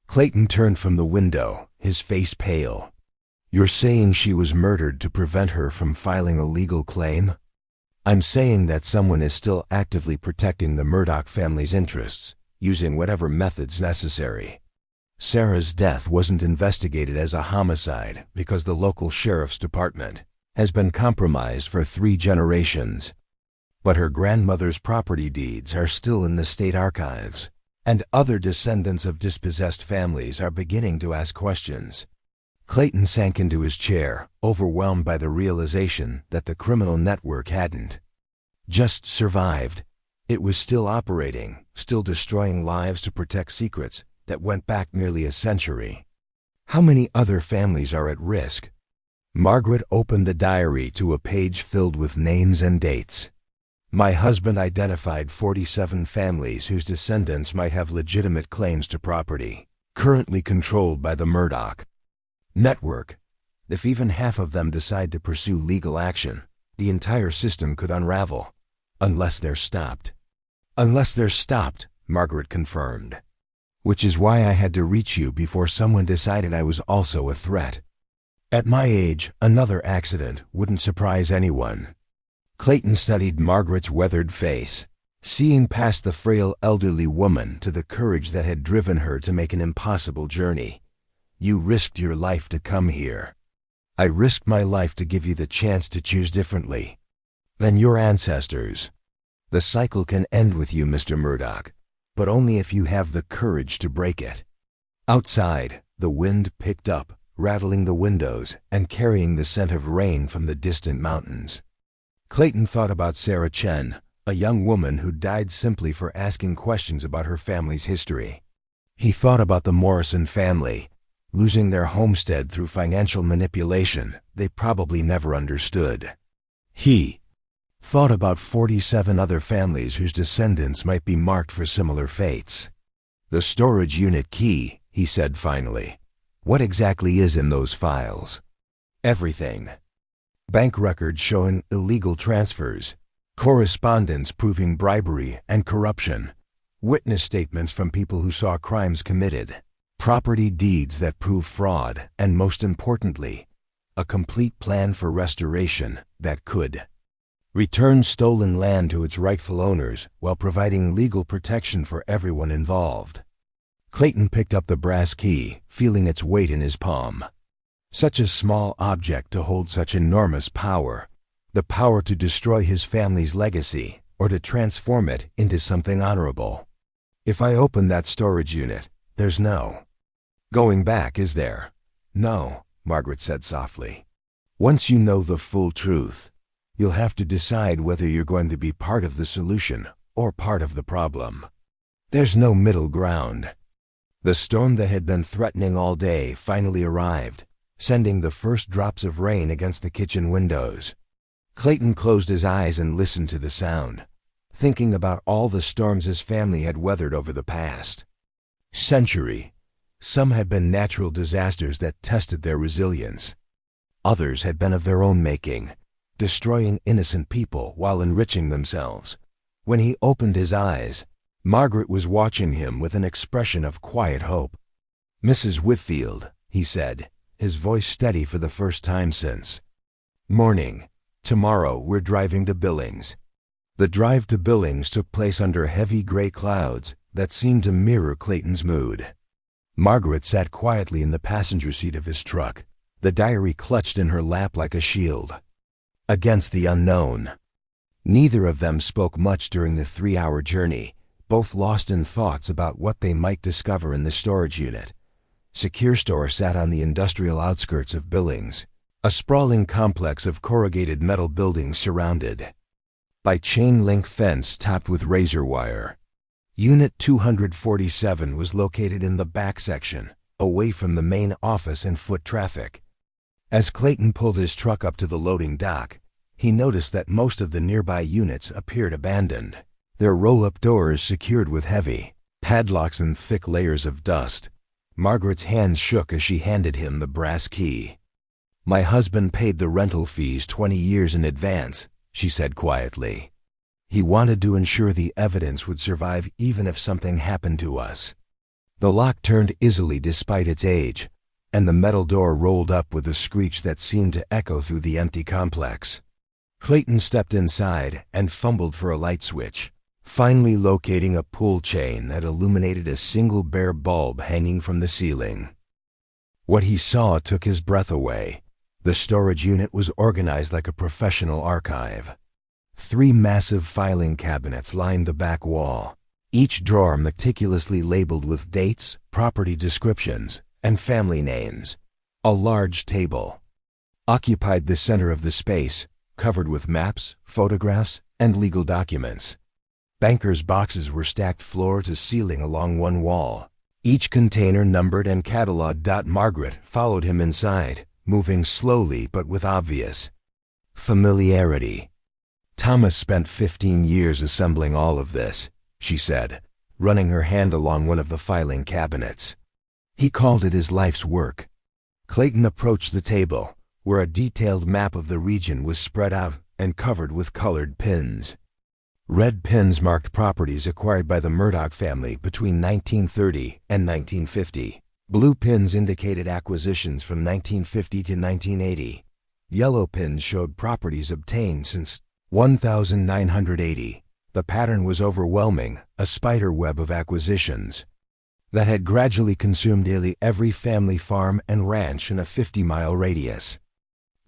Clayton turned from the window, his face pale. "You're saying she was murdered to prevent her from filing a legal claim?" "I'm saying that someone is still actively protecting the Murdoch family's interests, using whatever methods necessary. Sarah's death wasn't investigated as a homicide because the local sheriff's department has been compromised for 3 generations. But her grandmother's property deeds are still in the state archives, and other descendants of dispossessed families are beginning to ask questions." Clayton sank into his chair, overwhelmed by the realization that the criminal network hadn't just survived. It was still operating, still destroying lives to protect secrets that went back nearly a century. How many other families are at risk? Margaret opened the diary to a page filled with names and dates. "My husband identified 47 families whose descendants might have legitimate claims to property, currently controlled by the Murdoch network. If even half of them decide to pursue legal action, the entire system could unravel. Unless they're stopped." "Unless they're stopped," Margaret confirmed. "Which is why I had to reach you before someone decided I was also a threat. At my age, another accident wouldn't surprise anyone." Clayton studied Margaret's weathered face, seeing past the frail elderly woman to the courage that had driven her to make an impossible journey. "You risked your life to come here. I risked my life to give you the chance to choose differently than your ancestors. The cycle can end with you, Mr. Murdoch, but only if you have the courage to break it." Outside, the wind picked up, rattling the windows and carrying the scent of rain from the distant mountains. Clayton thought about Sarah Chen, a young woman who died simply for asking questions about her family's history. He thought about the Morrison family, losing their homestead through financial manipulation they probably never understood. He thought about 47 other families whose descendants might be marked for similar fates. "The storage unit key," he said finally. "What exactly is in those files?" "Everything. Bank records showing illegal transfers, correspondence proving bribery and corruption, witness statements from people who saw crimes committed, property deeds that prove fraud, and most importantly, a complete plan for restoration that could return stolen land to its rightful owners while providing legal protection for everyone involved." Clayton picked up the brass key, feeling its weight in his palm. Such a small object to hold such enormous power, the power to destroy his family's legacy or to transform it into something honorable. "If I open that storage unit, there's no going back, is there?" "No," Margaret said softly. "Once you know the full truth, you'll have to decide whether you're going to be part of the solution or part of the problem. There's no middle ground." The storm that had been threatening all day finally arrived, sending the first drops of rain against the kitchen windows. Clayton closed his eyes and listened to the sound, thinking about all the storms his family had weathered over the past century. Some had been natural disasters that tested their resilience. Others had been of their own making, destroying innocent people while enriching themselves. When he opened his eyes, Margaret was watching him with an expression of quiet hope. "Mrs. Whitfield," he said, his voice steady for the first time since morning. "Tomorrow we're driving to Billings." The drive to Billings took place under heavy gray clouds that seemed to mirror Clayton's mood. Margaret sat quietly in the passenger seat of his truck, the diary clutched in her lap like a shield against the unknown. Neither of them spoke much during the 3-hour journey, both lost in thoughts about what they might discover in the storage unit. Secure Store sat on the industrial outskirts of Billings, a sprawling complex of corrugated metal buildings surrounded by chain-link fence topped with razor wire. Unit 247 was located in the back section, away from the main office and foot traffic. As Clayton pulled his truck up to the loading dock, he noticed that most of the nearby units appeared abandoned. their roll-up doors secured with heavy padlocks and thick layers of dust. Margaret's hand shook as she handed him the brass key. "My husband paid the rental fees 20 years in advance," she said quietly. "He wanted to ensure the evidence would survive even if something happened to us." The lock turned easily despite its age, and the metal door rolled up with a screech that seemed to echo through the empty complex. Clayton stepped inside and fumbled for a light switch, finally locating a pull chain that illuminated a single bare bulb hanging from the ceiling. What he saw took his breath away. The storage unit was organized like a professional archive. 3 massive filing cabinets lined the back wall, each drawer meticulously labeled with dates, property descriptions, and family names. A large table occupied the center of the space, covered with maps, photographs, and legal documents. Bankers' boxes were stacked floor to ceiling along one wall, each container numbered and cataloged. Margaret followed him inside, moving slowly but with obvious familiarity. "Thomas spent 15 years assembling all of this," she said, running her hand along one of the filing cabinets. "He called it his life's work." Clayton approached the table, where a detailed map of the region was spread out and covered with colored pins. Red pins marked properties acquired by the Murdoch family between 1930 and 1950. Blue pins indicated acquisitions from 1950 to 1980. Yellow pins showed properties obtained since 1980. The pattern was overwhelming, a spider web of acquisitions that had gradually consumed nearly every family farm and ranch in a 50-mile radius.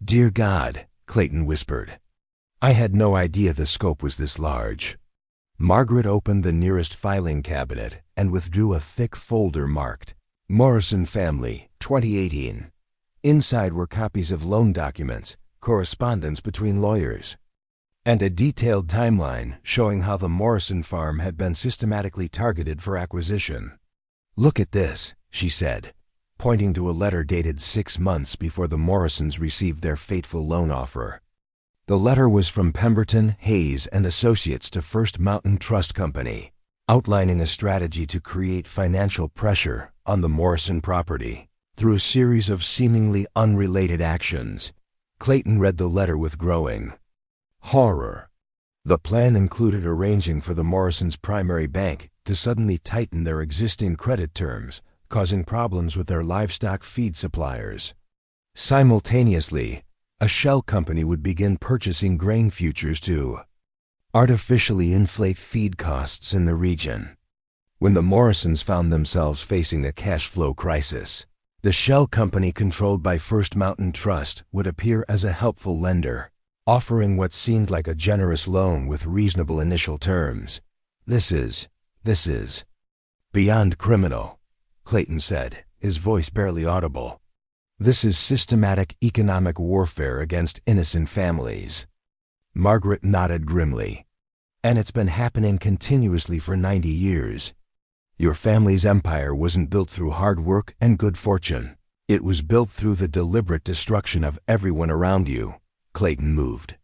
"Dear God," Clayton whispered. "I had no idea the scope was this large." Margaret opened the nearest filing cabinet and withdrew a thick folder marked Morrison Family, 2018. Inside were copies of loan documents, correspondence between lawyers, and a detailed timeline showing how the Morrison farm had been systematically targeted for acquisition. "Look at this," she said, pointing to a letter dated 6 months before the Morrisons received their fateful loan offer. The letter was from Pemberton, Hayes and Associates to First Mountain Trust Company, outlining a strategy to create financial pressure on the Morrison property through a series of seemingly unrelated actions. Clayton read the letter with growing horror. The plan included arranging for the Morrisons' primary bank to suddenly tighten their existing credit terms, causing problems with their livestock feed suppliers. Simultaneously, a shell company would begin purchasing grain futures to artificially inflate feed costs in the region. When the Morrisons found themselves facing a cash flow crisis, the shell company controlled by First Mountain Trust would appear as a helpful lender, offering what seemed like a generous loan with reasonable initial terms. This is beyond criminal," Clayton said, his voice barely audible. "This is systematic economic warfare against innocent families." Margaret nodded grimly. "And it's been happening continuously for 90 years. Your family's empire wasn't built through hard work and good fortune. It was built through the deliberate destruction of everyone around you." Clayton moved.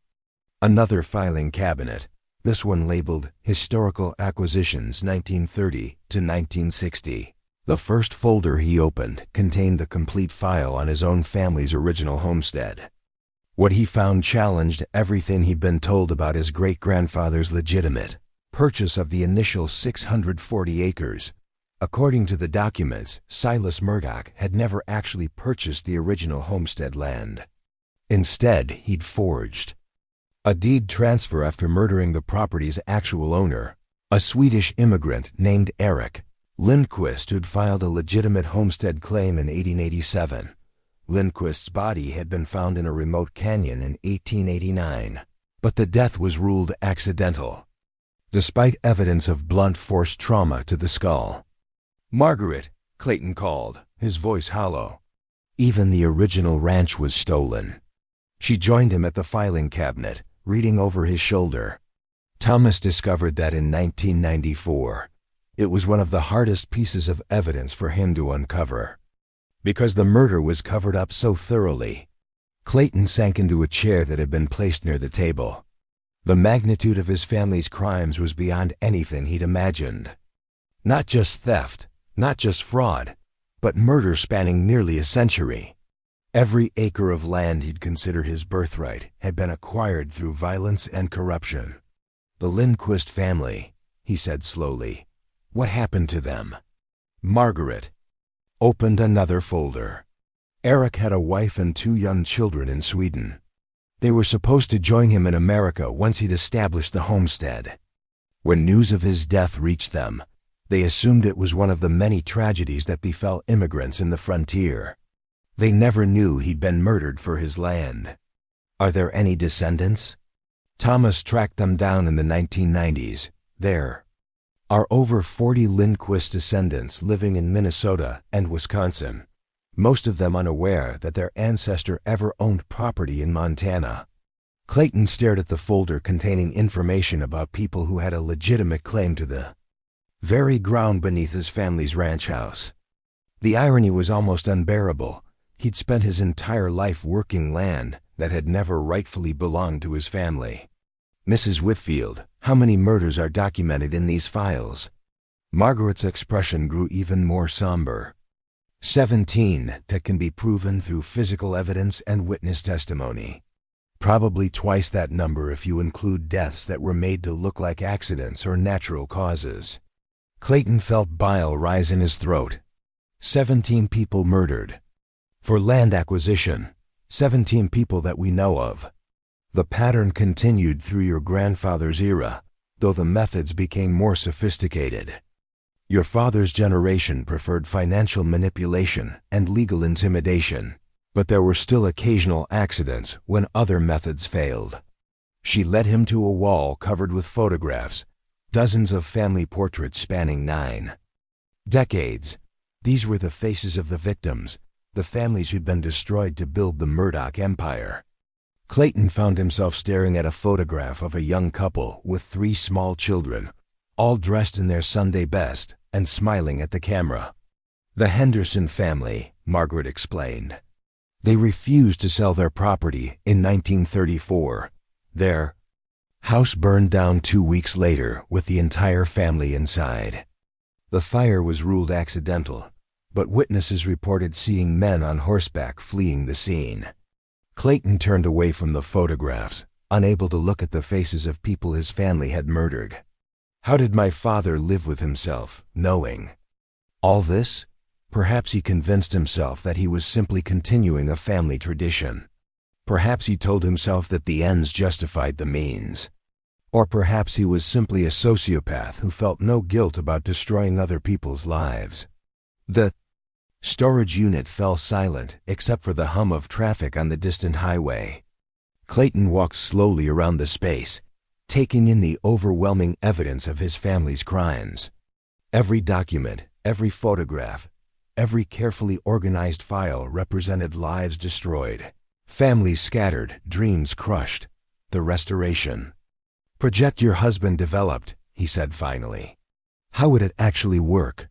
Another filing cabinet, this one labeled Historical Acquisitions 1930 to 1960. The first folder he opened contained the complete file on his own family's original homestead. What he found challenged everything he'd been told about his great-grandfather's legitimate purchase of the initial 640 acres. According to the documents, Silas Murdoch had never actually purchased the original homestead land. Instead, he'd forged a deed transfer after murdering the property's actual owner, a Swedish immigrant named Eric Lindquist, who'd filed a legitimate homestead claim in 1887. Lindquist's body had been found in a remote canyon in 1889, but the death was ruled accidental, despite evidence of blunt force trauma to the skull. "Margaret," Clayton called, his voice hollow. Even the original ranch was stolen. She joined him at the filing cabinet, reading over his shoulder. Thomas discovered that in 1994. It was one of the hardest pieces of evidence for him to uncover, because the murder was covered up so thoroughly. Clayton sank into a chair that had been placed near the table. The magnitude of his family's crimes was beyond anything he'd imagined. Not just theft, not just fraud, but murder spanning nearly a century. Every acre of land he'd considered his birthright had been acquired through violence and corruption. The Lindquist family, he said slowly. What happened to them? Margaret opened another folder. Eric had a wife and 2 young children in Sweden. They were supposed to join him in America once he'd established the homestead. When news of his death reached them, they assumed it was one of the many tragedies that befell immigrants in the frontier. They never knew he'd been murdered for his land. Are there any descendants? Thomas tracked them down in the 1990s. There are over 40 Lindquist descendants living in Minnesota and Wisconsin, most of them unaware that their ancestor ever owned property in Montana. Clayton stared at the folder containing information about people who had a legitimate claim to the very ground beneath his family's ranch house. The irony was almost unbearable. He'd spent his entire life working land that had never rightfully belonged to his family. Mrs. Whitfield, how many murders are documented in these files? Margaret's expression grew even more somber. 17 that can be proven through physical evidence and witness testimony. Probably twice that number if you include deaths that were made to look like accidents or natural causes. Clayton felt bile rise in his throat. 17 people murdered. For land acquisition, 17 people that we know of. The pattern continued through your grandfather's era, though the methods became more sophisticated. Your father's generation preferred financial manipulation and legal intimidation, but there were still occasional accidents when other methods failed. She led him to a wall covered with photographs, dozens of family portraits spanning 9 decades. These were the faces of the victims, the families who'd been destroyed to build the Murdoch empire. Clayton found himself staring at a photograph of a young couple with 3 small children, all dressed in their Sunday best and smiling at the camera. The Henderson family, Margaret explained. They refused to sell their property in 1934. Their house burned down 2 weeks later with the entire family inside. The fire was ruled accidental, but witnesses reported seeing men on horseback fleeing the scene. Clayton turned away from the photographs, unable to look at the faces of people his family had murdered. How did my father live with himself, knowing all this? Perhaps he convinced himself that he was simply continuing a family tradition. Perhaps he told himself that the ends justified the means. Or perhaps he was simply a sociopath who felt no guilt about destroying other people's lives. The storage unit fell silent except for the hum of traffic on the distant highway. Clayton walked slowly around the space, taking in the overwhelming evidence of his family's crimes. Every document, every photograph, every carefully organized file represented lives destroyed, families scattered, dreams crushed. The restoration project your husband developed, he said finally. How would it actually work?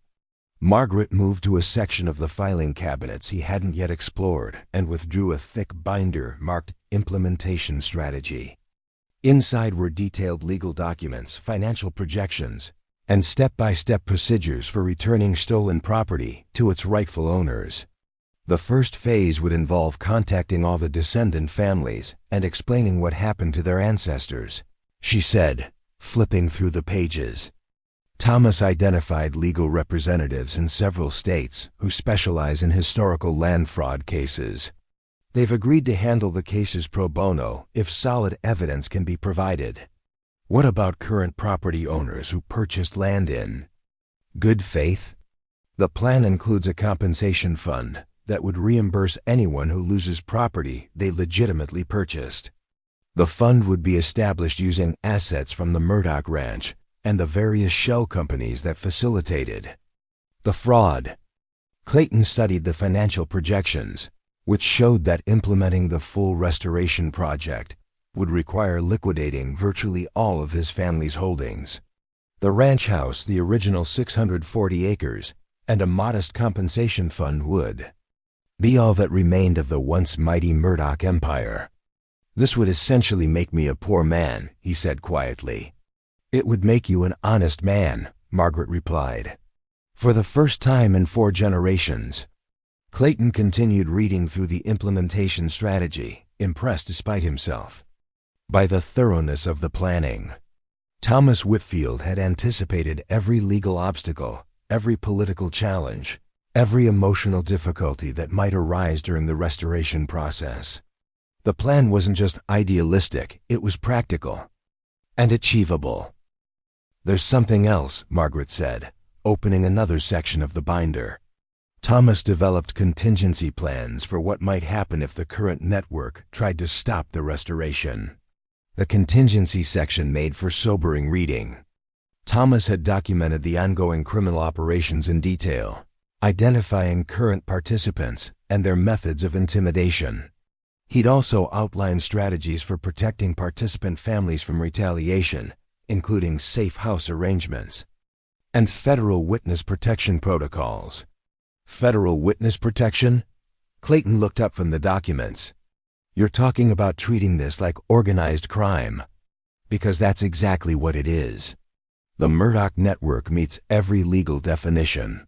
Margaret moved to a section of the filing cabinets he hadn't yet explored and withdrew a thick binder marked Implementation Strategy. Inside were detailed legal documents, financial projections, and step-by-step procedures for returning stolen property to its rightful owners. The first phase would involve contacting all the descendant families and explaining what happened to their ancestors, she said, flipping through the pages. Thomas identified legal representatives in several states who specialize in historical land fraud cases. They've agreed to handle the cases pro bono if solid evidence can be provided. What about current property owners who purchased land in good faith? The plan includes a compensation fund that would reimburse anyone who loses property they legitimately purchased. The fund would be established using assets from the Murdoch Ranch and the various shell companies that facilitated the fraud. Clayton studied the financial projections, which showed that implementing the full restoration project would require liquidating virtually all of his family's holdings. The ranch house, the original 640 acres, and a modest compensation fund would be all that remained of the once mighty Murdoch empire. This would essentially make me a poor man, he said quietly. It would make you an honest man, Margaret replied. For the first time in 4 generations. Clayton continued reading through the implementation strategy, impressed despite himself by the thoroughness of the planning. Thomas Whitfield had anticipated every legal obstacle, every political challenge, every emotional difficulty that might arise during the restoration process. The plan wasn't just idealistic, it was practical and achievable. There's something else, Margaret said, opening another section of the binder. Thomas developed contingency plans for what might happen if the current network tried to stop the restoration. The contingency section made for sobering reading. Thomas had documented the ongoing criminal operations in detail, identifying current participants and their methods of intimidation. He'd also outlined strategies for protecting participant families from retaliation, including safe house arrangements and federal witness protection protocols. Federal witness protection? Clayton looked up from the documents. You're talking about treating this like organized crime. Because that's exactly what it is. The Murdoch Network meets every legal definition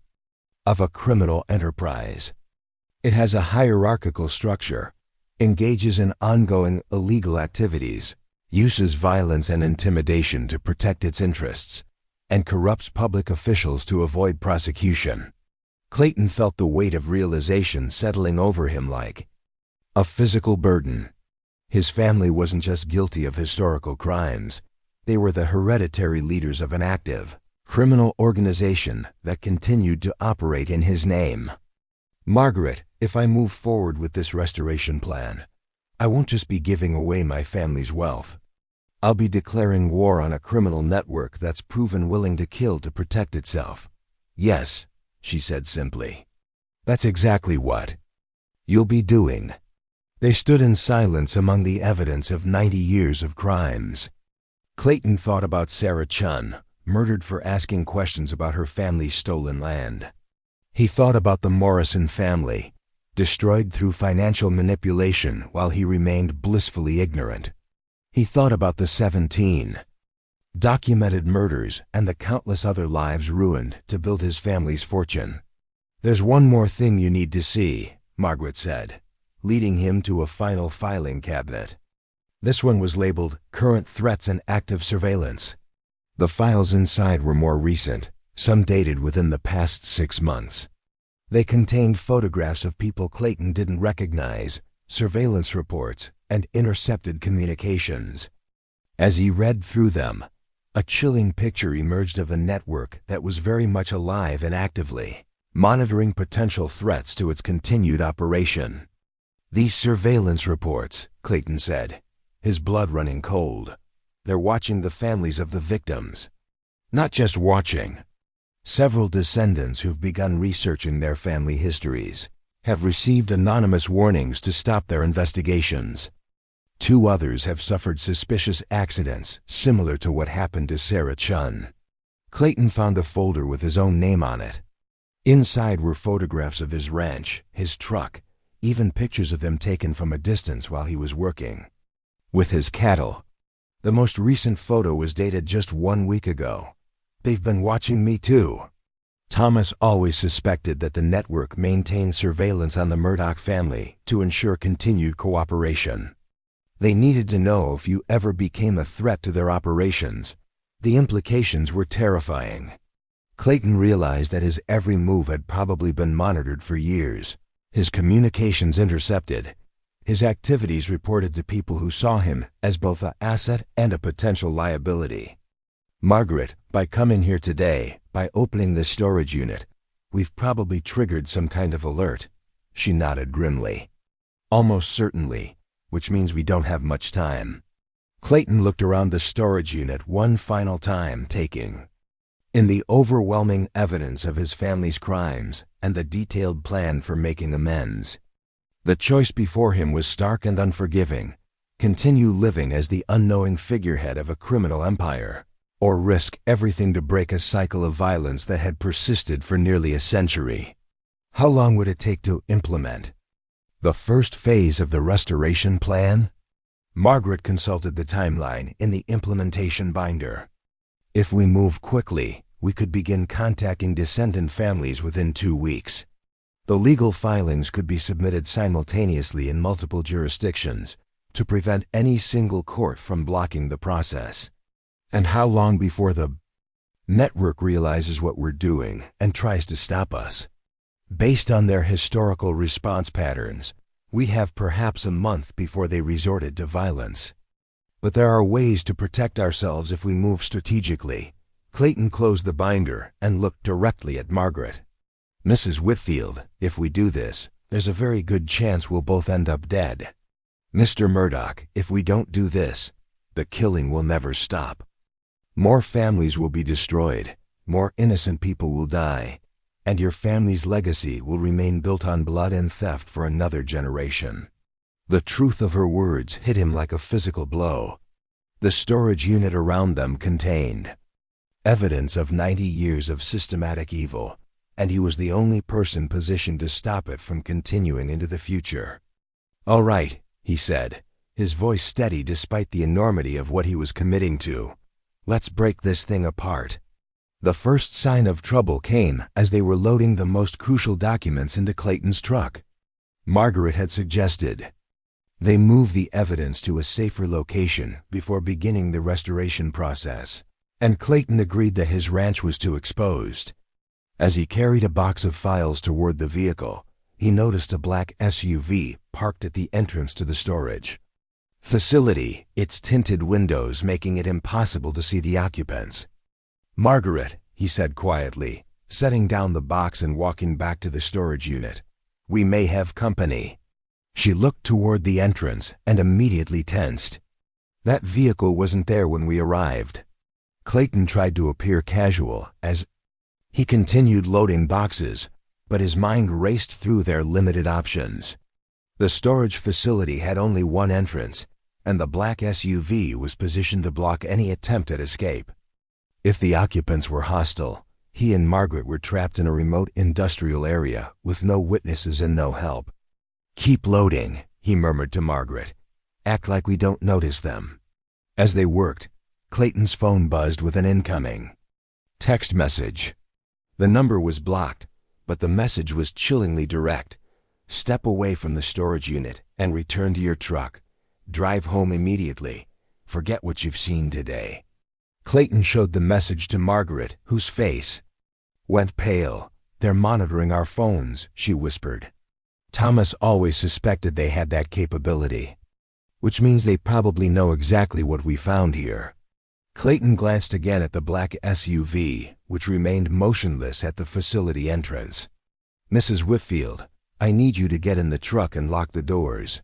of a criminal enterprise. It has a hierarchical structure, engages in ongoing illegal activities, uses violence and intimidation to protect its interests, and corrupts public officials to avoid prosecution. Clayton felt the weight of realization settling over him like a physical burden. His family wasn't just guilty of historical crimes. They were the hereditary leaders of an active, criminal organization that continued to operate in his name. Margaret, if I move forward with this restoration plan, I won't just be giving away my family's wealth. I'll be declaring war on a criminal network that's proven willing to kill to protect itself. Yes, she said simply. That's exactly what you'll be doing. They stood in silence among the evidence of 90 years of crimes. Clayton thought about Sarah Chun, murdered for asking questions about her family's stolen land. He thought about the Morrison family, destroyed through financial manipulation while he remained blissfully ignorant. He thought about the 17 documented murders and the countless other lives ruined to build his family's fortune. There's one more thing you need to see, Margaret said, leading him to a final filing cabinet. This one was labeled Current Threats and Active Surveillance. The files inside were more recent, some dated within the past 6 months. They contained photographs of people Clayton didn't recognize, surveillance reports, and intercepted communications. As he read through them, a chilling picture emerged of a network that was very much alive and actively monitoring potential threats to its continued operation. These surveillance reports, Clayton said, his blood running cold. They're watching the families of the victims. Not just watching. Several descendants who've begun researching their family histories have received anonymous warnings to stop their investigations. 2 others have suffered suspicious accidents similar to what happened to Sarah Chun. Clayton found a folder with his own name on it. Inside were photographs of his ranch, his truck, even pictures of them taken from a distance while he was working with his cattle. The most recent photo was dated just 1 week ago. They've been watching me too. Thomas always suspected that the network maintained surveillance on the Murdoch family to ensure continued cooperation. They needed to know if you ever became a threat to their operations. The implications were terrifying. Clayton realized that his every move had probably been monitored for years, his communications intercepted, his activities reported to people who saw him as both an asset and a potential liability. Margaret, by coming here today, by opening this storage unit, we've probably triggered some kind of alert. She nodded grimly. Almost certainly, which means we don't have much time. Clayton looked around the storage unit one final time, taking in the overwhelming evidence of his family's crimes and the detailed plan for making amends. The choice before him was stark and unforgiving: continue living as the unknowing figurehead of a criminal empire, or risk everything to break a cycle of violence that had persisted for nearly a century. How long would it take to implement the first phase of the restoration plan? Margaret consulted the timeline in the implementation binder. If we move quickly, we could begin contacting descendant families within 2 weeks. The legal filings could be submitted simultaneously in multiple jurisdictions to prevent any single court from blocking the process. And how long before the network realizes what we're doing and tries to stop us? Based on their historical response patterns, we have perhaps a month before they resorted to violence. But there are ways to protect ourselves if we move strategically. Clayton closed the binder and looked directly at Margaret. Mrs. Whitfield, if we do this, there's a very good chance we'll both end up dead. Mr. Murdoch, if we don't do this, the killing will never stop. More families will be destroyed, more innocent people will die, and your family's legacy will remain built on blood and theft for another generation. The truth of her words hit him like a physical blow. The storage unit around them contained evidence of 90 years of systematic evil, and he was the only person positioned to stop it from continuing into the future. "All right," he said, his voice steady despite the enormity of what he was committing to. "Let's break this thing apart." The first sign of trouble came as they were loading the most crucial documents into Clayton's truck. Margaret had suggested they move the evidence to a safer location before beginning the restoration process, and Clayton agreed that his ranch was too exposed. As he carried a box of files toward the vehicle, he noticed a black SUV parked at the entrance to the storage facility, its tinted windows making it impossible to see the occupants. "Margaret," he said quietly, setting down the box and walking back to the storage unit, "we may have company." She looked toward the entrance and immediately tensed. That vehicle wasn't there when we arrived. Clayton tried to appear casual as he continued loading boxes, but his mind raced through their limited options. The storage facility had only one entrance, and the black SUV was positioned to block any attempt at escape. If the occupants were hostile, he and Margaret were trapped in a remote industrial area with no witnesses and no help. "Keep loading," he murmured to Margaret. "Act like we don't notice them." As they worked, Clayton's phone buzzed with an incoming text message. The number was blocked, but the message was chillingly direct. "Step away from the storage unit and return to your truck. Drive home immediately. Forget what you've seen today." Clayton showed the message to Margaret, whose face went pale. "They're monitoring our phones," she whispered. "Thomas always suspected they had that capability, which means they probably know exactly what we found here." Clayton glanced again at the black SUV, which remained motionless at the facility entrance. "Mrs. Whitfield, I need you to get in the truck and lock the doors.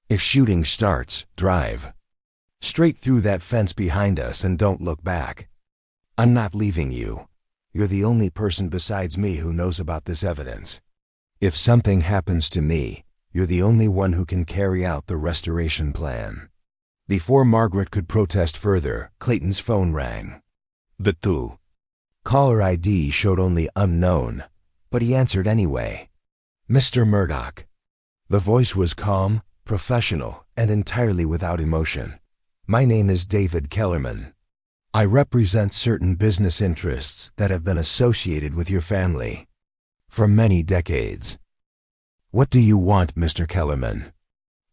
If shooting starts, drive straight through that fence behind us and don't look back. I'm not leaving you. You're the only person besides me who knows about this evidence. If something happens to me, you're the only one who can carry out the restoration plan." Before Margaret could protest further, Clayton's phone rang. The caller ID showed only unknown, but he answered anyway. "Mr. Murdoch." The voice was calm, professional, and entirely without emotion. "My name is David Kellerman. I represent certain business interests that have been associated with your family for many decades." "What do you want, Mr. Kellerman?"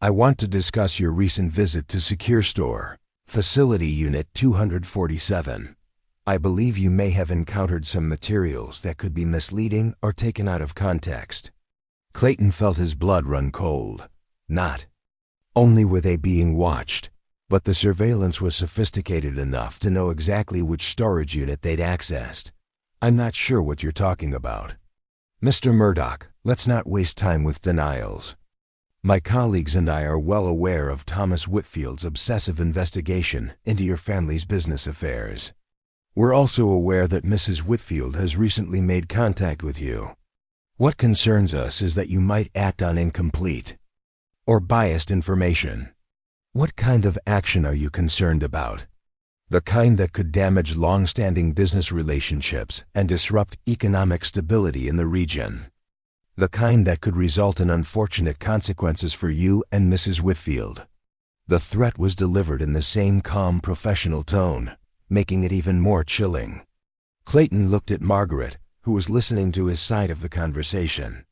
"I want to discuss your recent visit to Secure Store, Facility Unit 247. I believe you may have encountered some materials that could be misleading or taken out of context." Clayton felt his blood run cold. Not only were they being watched, but the surveillance was sophisticated enough to know exactly which storage unit they'd accessed. "I'm not sure what you're talking about." "Mr. Murdoch, let's not waste time with denials. My colleagues and I are well aware of Thomas Whitfield's obsessive investigation into your family's business affairs. We're also aware that Mrs. Whitfield has recently made contact with you. What concerns us is that you might act on incomplete or biased information." "What kind of action are you concerned about?" "The kind that could damage long-standing business relationships and disrupt economic stability in the region. The kind that could result in unfortunate consequences for you and Mrs. Whitfield." The threat was delivered in the same calm, professional tone, making it even more chilling. Clayton looked at Margaret, who was listening to his side of the conversation.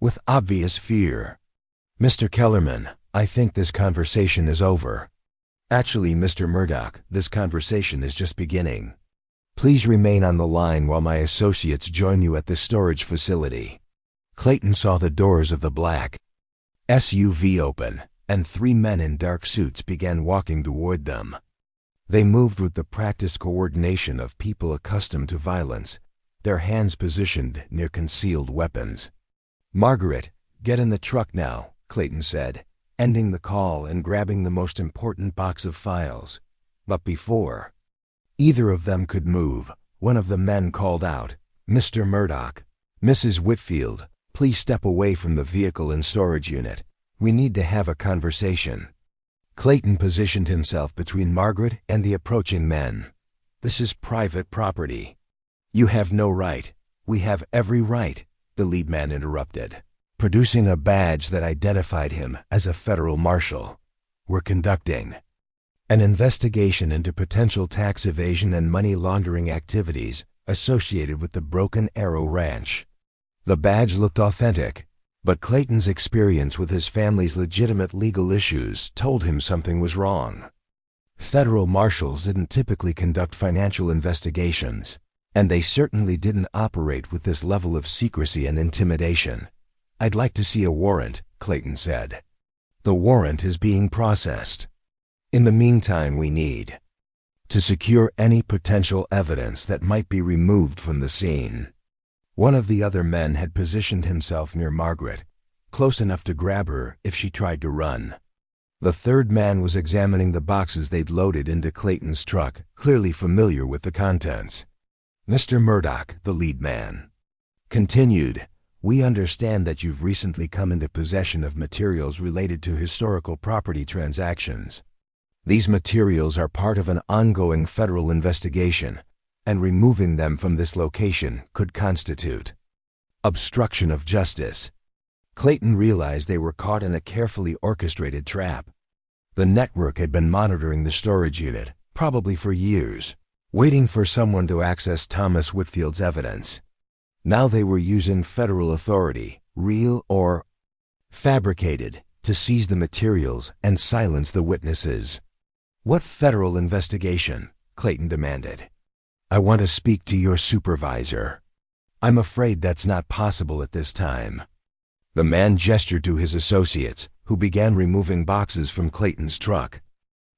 With obvious fear. "Mr. Kellerman, I think this conversation is over." "Actually, Mr. Murdoch, this conversation is just beginning. Please remain on the line while my associates join you at the storage facility." Clayton saw the doors of the black SUV open, and 3 men in dark suits began walking toward them. They moved with the practiced coordination of people accustomed to violence, their hands positioned near concealed weapons. "Margaret, get in the truck now," Clayton said, ending the call and grabbing the most important box of files. But before either of them could move, one of the men called out, "Mr. Murdoch, Mrs. Whitfield, please step away from the vehicle and storage unit. We need to have a conversation." Clayton positioned himself between Margaret and the approaching men. "This is private property." "You have no right." "We have every right," the lead man interrupted, producing a badge that identified him as a federal marshal. "We're conducting an investigation into potential tax evasion and money laundering activities associated with the Broken Arrow Ranch." The badge looked authentic, but Clayton's experience with his family's legitimate legal issues told him something was wrong. Federal marshals didn't typically conduct financial investigations, and they certainly didn't operate with this level of secrecy and intimidation. "I'd like to see a warrant," Clayton said. "The warrant is being processed. In the meantime, we need to secure any potential evidence that might be removed from the scene." One of the other men had positioned himself near Margaret, close enough to grab her if she tried to run. The third man was examining the boxes they'd loaded into Clayton's truck, clearly familiar with the contents. "Mr. Murdoch," the lead man continued, "we understand that you've recently come into possession of materials related to historical property transactions. These materials are part of an ongoing federal investigation, and removing them from this location could constitute obstruction of justice." Clayton realized they were caught in a carefully orchestrated trap. The network had been monitoring the storage unit, probably for years, waiting for someone to access Thomas Whitfield's evidence. Now they were using federal authority, real or fabricated, to seize the materials and silence the witnesses. "What federal investigation?" Clayton demanded. "I want to speak to your supervisor." "I'm afraid that's not possible at this time." The man gestured to his associates, who began removing boxes from Clayton's truck.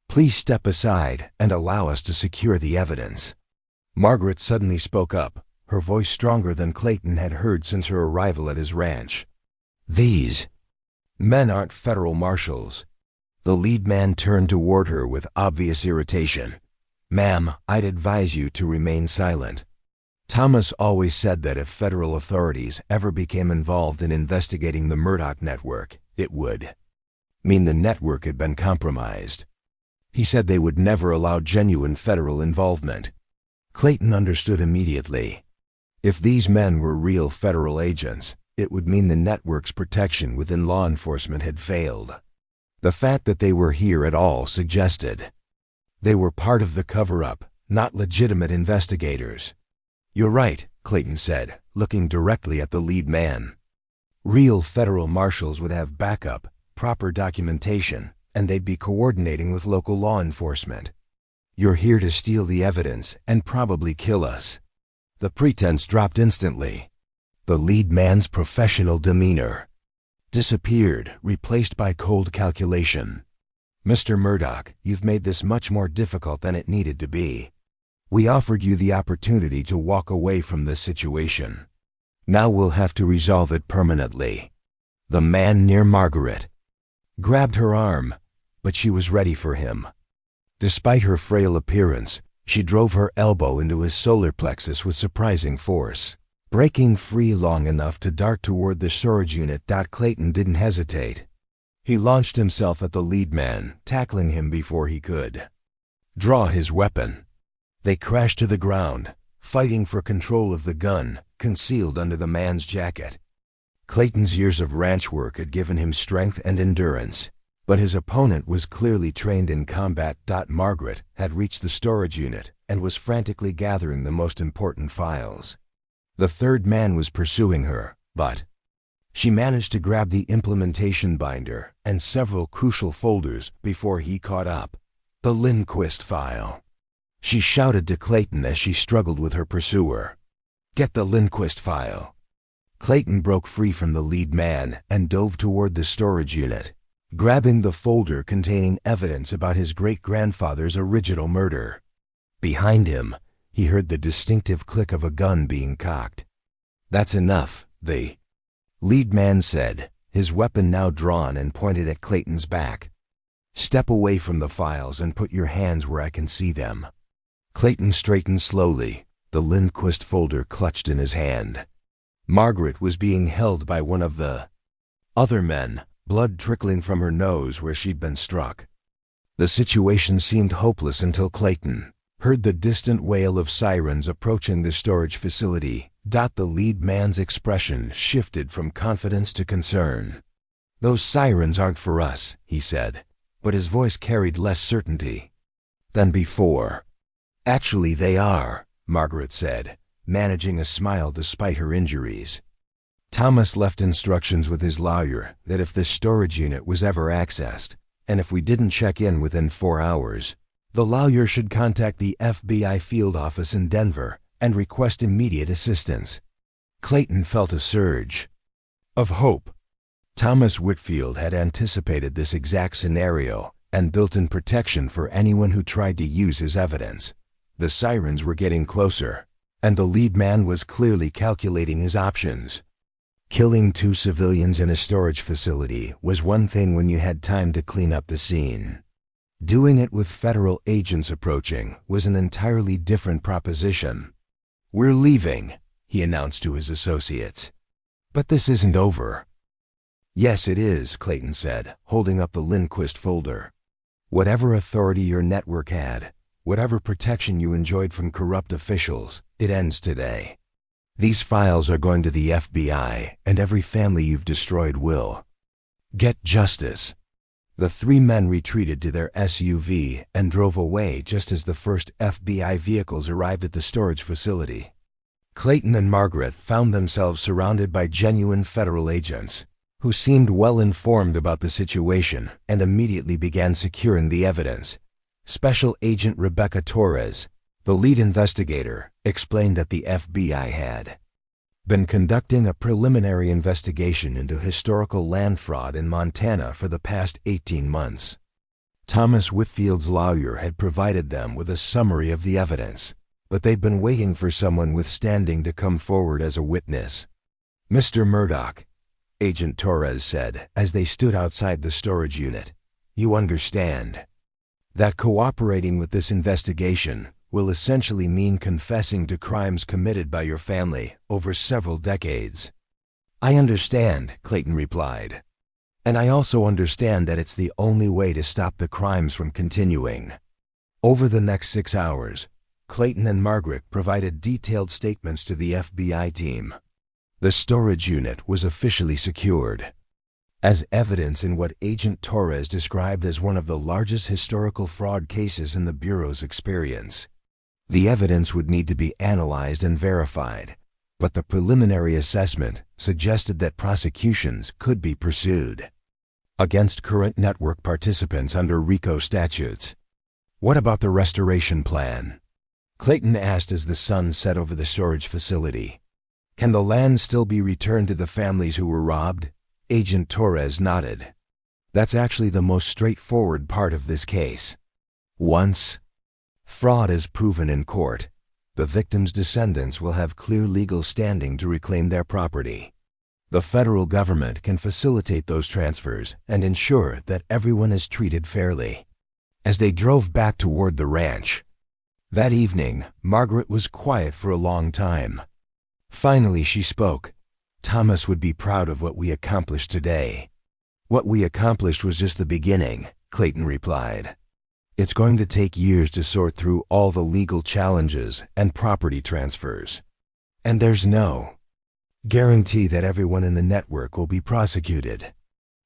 "Please step aside and allow us to secure the evidence." Margaret suddenly spoke up, her voice stronger than Clayton had heard since her arrival at his ranch. "These men aren't federal marshals." The lead man turned toward her with obvious irritation. "Ma'am, I'd advise you to remain silent. Thomas always said that if federal authorities ever became involved in investigating the Murdoch network, it would mean the network had been compromised. He said they would never allow genuine federal involvement." Clayton understood immediately. If these men were real federal agents, it would mean the network's protection within law enforcement had failed. The fact that they were here at all suggested they were part of the cover-up, not legitimate investigators. "You're right," Clayton said, looking directly at the lead man. "Real federal marshals would have backup, proper documentation, and they'd be coordinating with local law enforcement. You're here to steal the evidence and probably kill us." The pretense dropped instantly. The lead man's professional demeanor disappeared, replaced by cold calculation. "Mr. Murdoch, you've made this much more difficult than it needed to be. We offered you the opportunity to walk away from this situation. Now we'll have to resolve it permanently." The man near Margaret grabbed her arm, but she was ready for him. Despite her frail appearance, she drove her elbow into his solar plexus with surprising force. Breaking free long enough to dart toward the storage unit, Clayton didn't hesitate. He launched himself at the lead man, tackling him before he could draw his weapon. They crashed to the ground, fighting for control of the gun, concealed under the man's jacket. Clayton's years of ranch work had given him strength and endurance. But his opponent was clearly trained in combat. Margaret had reached the storage unit and was frantically gathering the most important files. The third man was pursuing her, but she managed to grab the implementation binder and several crucial folders before he caught up. The Lindquist file. She shouted to Clayton as she struggled with her pursuer. "Get the Lindquist file." Clayton broke free from the lead man and dove toward the storage unit, grabbing the folder containing evidence about his great-grandfather's original murder. Behind him, he heard the distinctive click of a gun being cocked. "That's enough," the lead man said, his weapon now drawn and pointed at Clayton's back. "Step away from the files and put your hands where I can see them." Clayton straightened slowly, the Lindquist folder clutched in his hand. Margaret was being held by one of the other men, blood trickling from her nose where she'd been struck. The situation seemed hopeless until Clayton heard the distant wail of sirens approaching the storage facility. The lead man's expression shifted from confidence to concern. "Those sirens aren't for us," he said, but his voice carried less certainty than before. "Actually, they are," Margaret said, managing a smile despite her injuries. "Thomas left instructions with his lawyer that if this storage unit was ever accessed, and if we didn't check in within 4 hours, the lawyer should contact the FBI field office in Denver and request immediate assistance." Clayton felt a surge of hope. Thomas Whitfield had anticipated this exact scenario and built in protection for anyone who tried to use his evidence. The sirens were getting closer, and the lead man was clearly calculating his options. Killing 2 civilians in a storage facility was one thing when you had time to clean up the scene. Doing it with federal agents approaching was an entirely different proposition. "We're leaving," he announced to his associates. "But this isn't over." "Yes, it is," Clayton said, holding up the Lindquist folder. "Whatever authority your network had, whatever protection you enjoyed from corrupt officials, it ends today. These files are going to the FBI, and every family you've destroyed will get justice." The 3 men retreated to their SUV and drove away just as the first FBI vehicles arrived at the storage facility. Clayton and Margaret found themselves surrounded by genuine federal agents, who seemed well informed about the situation and immediately began securing the evidence. Special Agent Rebecca Torres, the lead investigator, explained that the FBI had been conducting a preliminary investigation into historical land fraud in Montana for the past 18 months. Thomas Whitfield's lawyer had provided them with a summary of the evidence, but they'd been waiting for someone with standing to come forward as a witness. "Mr. Murdoch," Agent Torres said as they stood outside the storage unit, "you understand that cooperating with this investigation will essentially mean confessing to crimes committed by your family over several decades." "I understand," Clayton replied. "And I also understand that it's the only way to stop the crimes from continuing." Over the next 6 hours, Clayton and Margaret provided detailed statements to the FBI team. The storage unit was officially secured as evidence in what Agent Torres described as one of the largest historical fraud cases in the Bureau's experience. The evidence would need to be analyzed and verified, but the preliminary assessment suggested that prosecutions could be pursued against current network participants under RICO statutes. "What about the restoration plan?" Clayton asked as the sun set over the storage facility. "Can the land still be returned to the families who were robbed?" Agent Torres nodded. "That's actually the most straightforward part of this case. Once fraud is proven in court, the victims' descendants will have clear legal standing to reclaim their property. The federal government can facilitate those transfers and ensure that everyone is treated fairly." As they drove back toward the ranch that evening, Margaret was quiet for a long time. Finally, she spoke. "Thomas would be proud of what we accomplished today." "What we accomplished was just the beginning," Clayton replied. "It's going to take years to sort through all the legal challenges and property transfers. And there's no guarantee that everyone in the network will be prosecuted.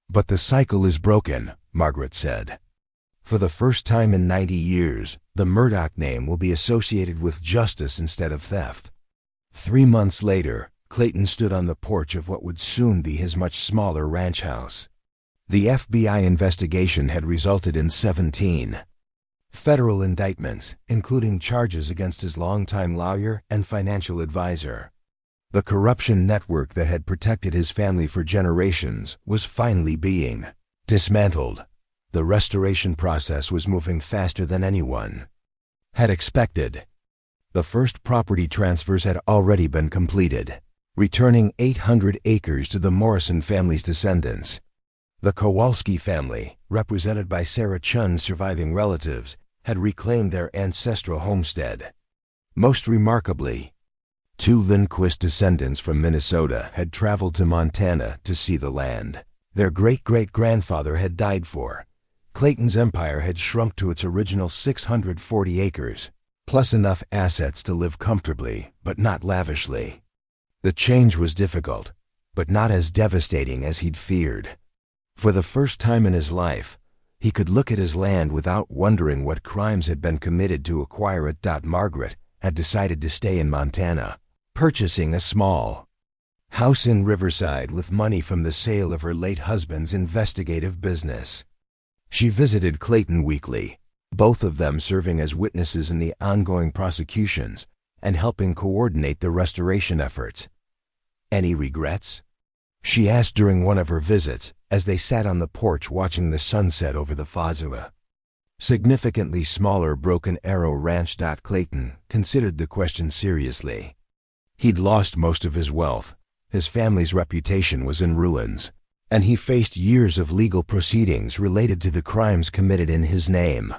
But the cycle is broken. Margaret said. For the first time in 90 years, the Murdoch name will be associated with justice instead of theft. 3 months later, Clayton stood on the porch of what would soon be his much smaller ranch house. The FBI investigation had resulted in 17 federal indictments, including charges against his longtime lawyer and financial advisor. The corruption network that had protected his family for generations was finally being dismantled. The restoration process was moving faster than anyone had expected. The first property transfers had already been completed, returning 800 acres to the Morrison family's descendants. The Kowalski family, represented by Sarah Chun's surviving relatives, had reclaimed their ancestral homestead. Most remarkably, 2 Lindquist descendants from Minnesota had traveled to Montana to see the land their great-great-grandfather had died for. Clayton's empire had shrunk to its original 640 acres, plus enough assets to live comfortably, but not lavishly. The change was difficult, but not as devastating as he'd feared. For the first time in his life, he could look at his land without wondering what crimes had been committed to acquire it. Margaret had decided to stay in Montana, purchasing a small house in Riverside with money from the sale of her late husband's investigative business. She visited Clayton weekly, both of them serving as witnesses in the ongoing prosecutions and helping coordinate the restoration efforts. "Any regrets?" she asked during one of her visits as they sat on the porch watching the sunset over the Fazua. Significantly smaller Broken Arrow Ranch. Clayton considered the question seriously. He'd lost most of his wealth, his family's reputation was in ruins, and he faced years of legal proceedings related to the crimes committed in his name.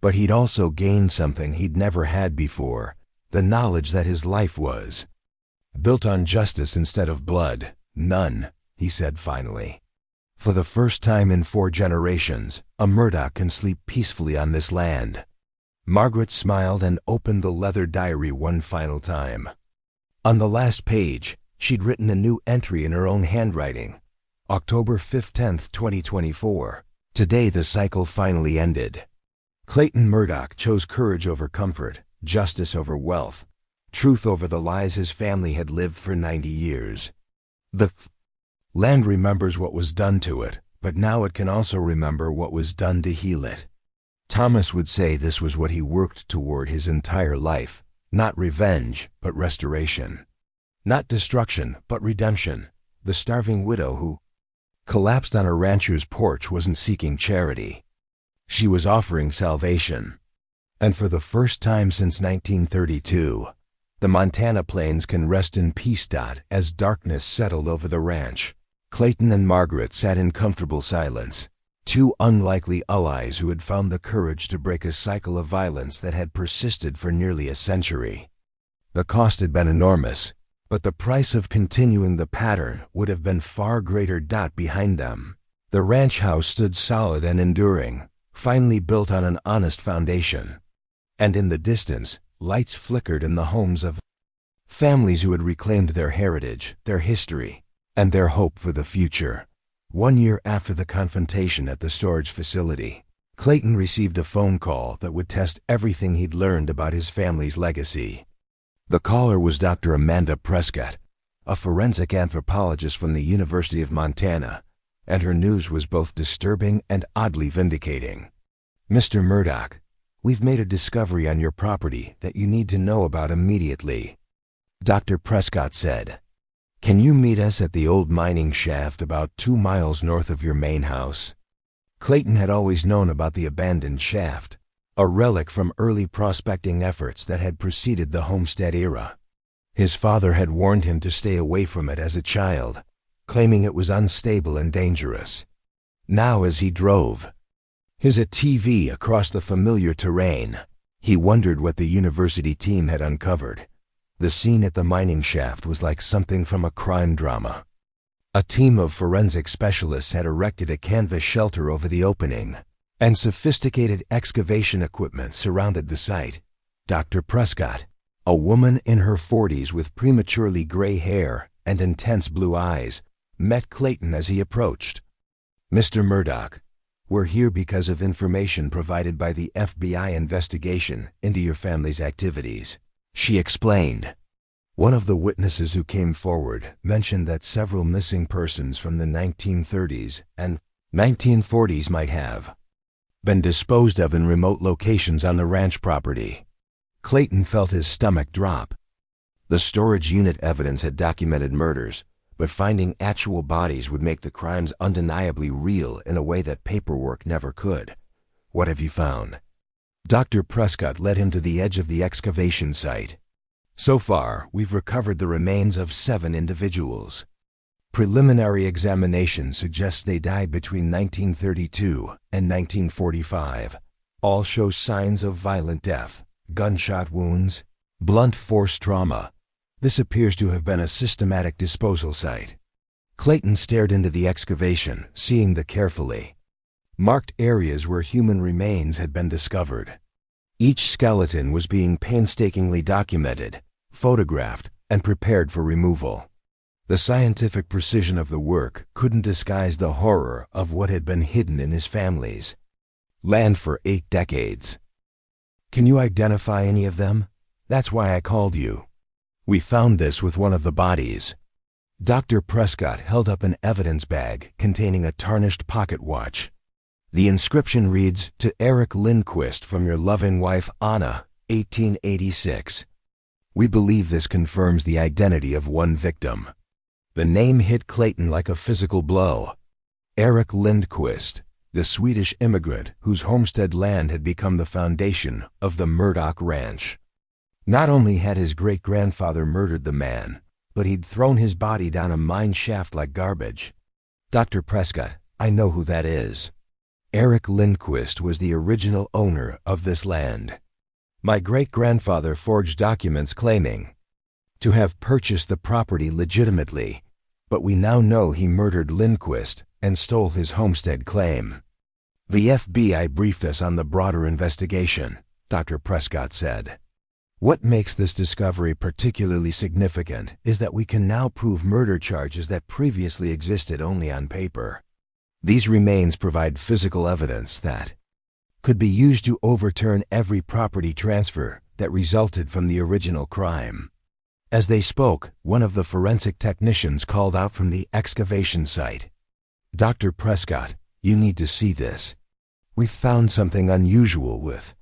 But he'd also gained something he'd never had before, the knowledge that his life was built on justice instead of blood. "None," he said finally. "For the first time in 4 generations, a Murdoch can sleep peacefully on this land." Margaret smiled and opened the leather diary one final time. On the last page, she'd written a new entry in her own handwriting. October 15, 2024. Today the cycle finally ended. Clayton Murdoch chose courage over comfort, justice over wealth, truth over the lies his family had lived for 90 years. The land remembers what was done to it, but now it can also remember what was done to heal it. Thomas would say this was what he worked toward his entire life, not revenge, but restoration. Not destruction, but redemption. The starving widow who collapsed on a rancher's porch wasn't seeking charity. She was offering salvation. And for the first time since 1932, the Montana plains can rest in peace. As darkness settled over the ranch, Clayton and Margaret sat in comfortable silence, 2 unlikely allies who had found the courage to break a cycle of violence that had persisted for nearly a century. The cost had been enormous, but the price of continuing the pattern would have been far greater. Behind them, the ranch house stood solid and enduring, finally built on an honest foundation. And in the distance, lights flickered in the homes of families who had reclaimed their heritage, their history, and their hope for the future. 1 year after the confrontation at the storage facility, Clayton received a phone call that would test everything he'd learned about his family's legacy. The caller was Dr. Amanda Prescott, a forensic anthropologist from the University of Montana, and her news was both disturbing and oddly vindicating. "Mr. Murdoch, we've made a discovery on your property that you need to know about immediately," Dr. Prescott said. "Can you meet us at the old mining shaft about 2 miles north of your main house?" Clayton had always known about the abandoned shaft, a relic from early prospecting efforts that had preceded the homestead era. His father had warned him to stay away from it as a child, claiming it was unstable and dangerous. Now as he drove his ATV across the familiar terrain, he wondered what the university team had uncovered. The scene at the mining shaft was like something from a crime drama. A team of forensic specialists had erected a canvas shelter over the opening, and sophisticated excavation equipment surrounded the site. Dr. Prescott, a woman in her 40s with prematurely gray hair and intense blue eyes, met Clayton as he approached. "Mr. Murdoch, We're here because of information provided by the FBI investigation into your family's activities," she explained. One of the witnesses who came forward mentioned that several missing persons from the 1930s and 1940s might have been disposed of in remote locations on the ranch property. Clayton felt his stomach drop. The storage unit evidence had documented murders, but finding actual bodies would make the crimes undeniably real in a way that paperwork never could. "What have you found?" Dr. Prescott led him to the edge of the excavation site. "So far, we've recovered the remains of 7 individuals. Preliminary examination suggests they died between 1932 and 1945. All show signs of violent death, gunshot wounds, blunt force trauma. This appears to have been a systematic disposal site." Clayton stared into the excavation, seeing the carefully marked areas where human remains had been discovered. Each skeleton was being painstakingly documented, photographed, and prepared for removal. The scientific precision of the work couldn't disguise the horror of what had been hidden in his family's land for 8 decades. "Can you identify any of them? That's why I called you. We found this with one of the bodies." Dr. Prescott held up an evidence bag containing a tarnished pocket watch. The inscription reads, "To Eric Lindquist from your loving wife Anna, 1886. We believe this confirms the identity of one victim." The name hit Clayton like a physical blow. Eric Lindquist, the Swedish immigrant whose homestead land had become the foundation of the Murdoch Ranch. Not only had his great-grandfather murdered the man, but he'd thrown his body down a mine shaft like garbage. "Dr. Prescott, I know who that is. Eric Lindquist was the original owner of this land. My great-grandfather forged documents claiming to have purchased the property legitimately, but we now know he murdered Lindquist and stole his homestead claim." "The FBI briefed us on the broader investigation," Dr. Prescott said. "What makes this discovery particularly significant is that we can now prove murder charges that previously existed only on paper. These remains provide physical evidence that could be used to overturn every property transfer that resulted from the original crime." As they spoke, one of the forensic technicians called out from the excavation site, "Dr. Prescott, you need to see this. We've found something unusual with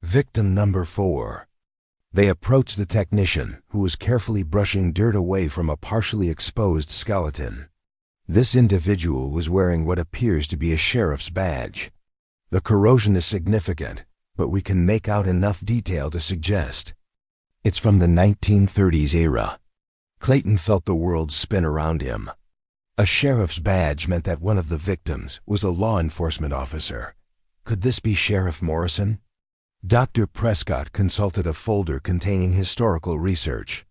victim number 4. They approached the technician, who was carefully brushing dirt away from a partially exposed skeleton. This individual was wearing what appears to be a sheriff's badge. The corrosion is significant, but we can make out enough detail to suggest it's from the 1930s era. Clayton felt the world spin around him. A sheriff's badge meant that one of the victims was a law enforcement officer. Could this be Sheriff Morrison? Dr. Prescott consulted a folder containing historical research.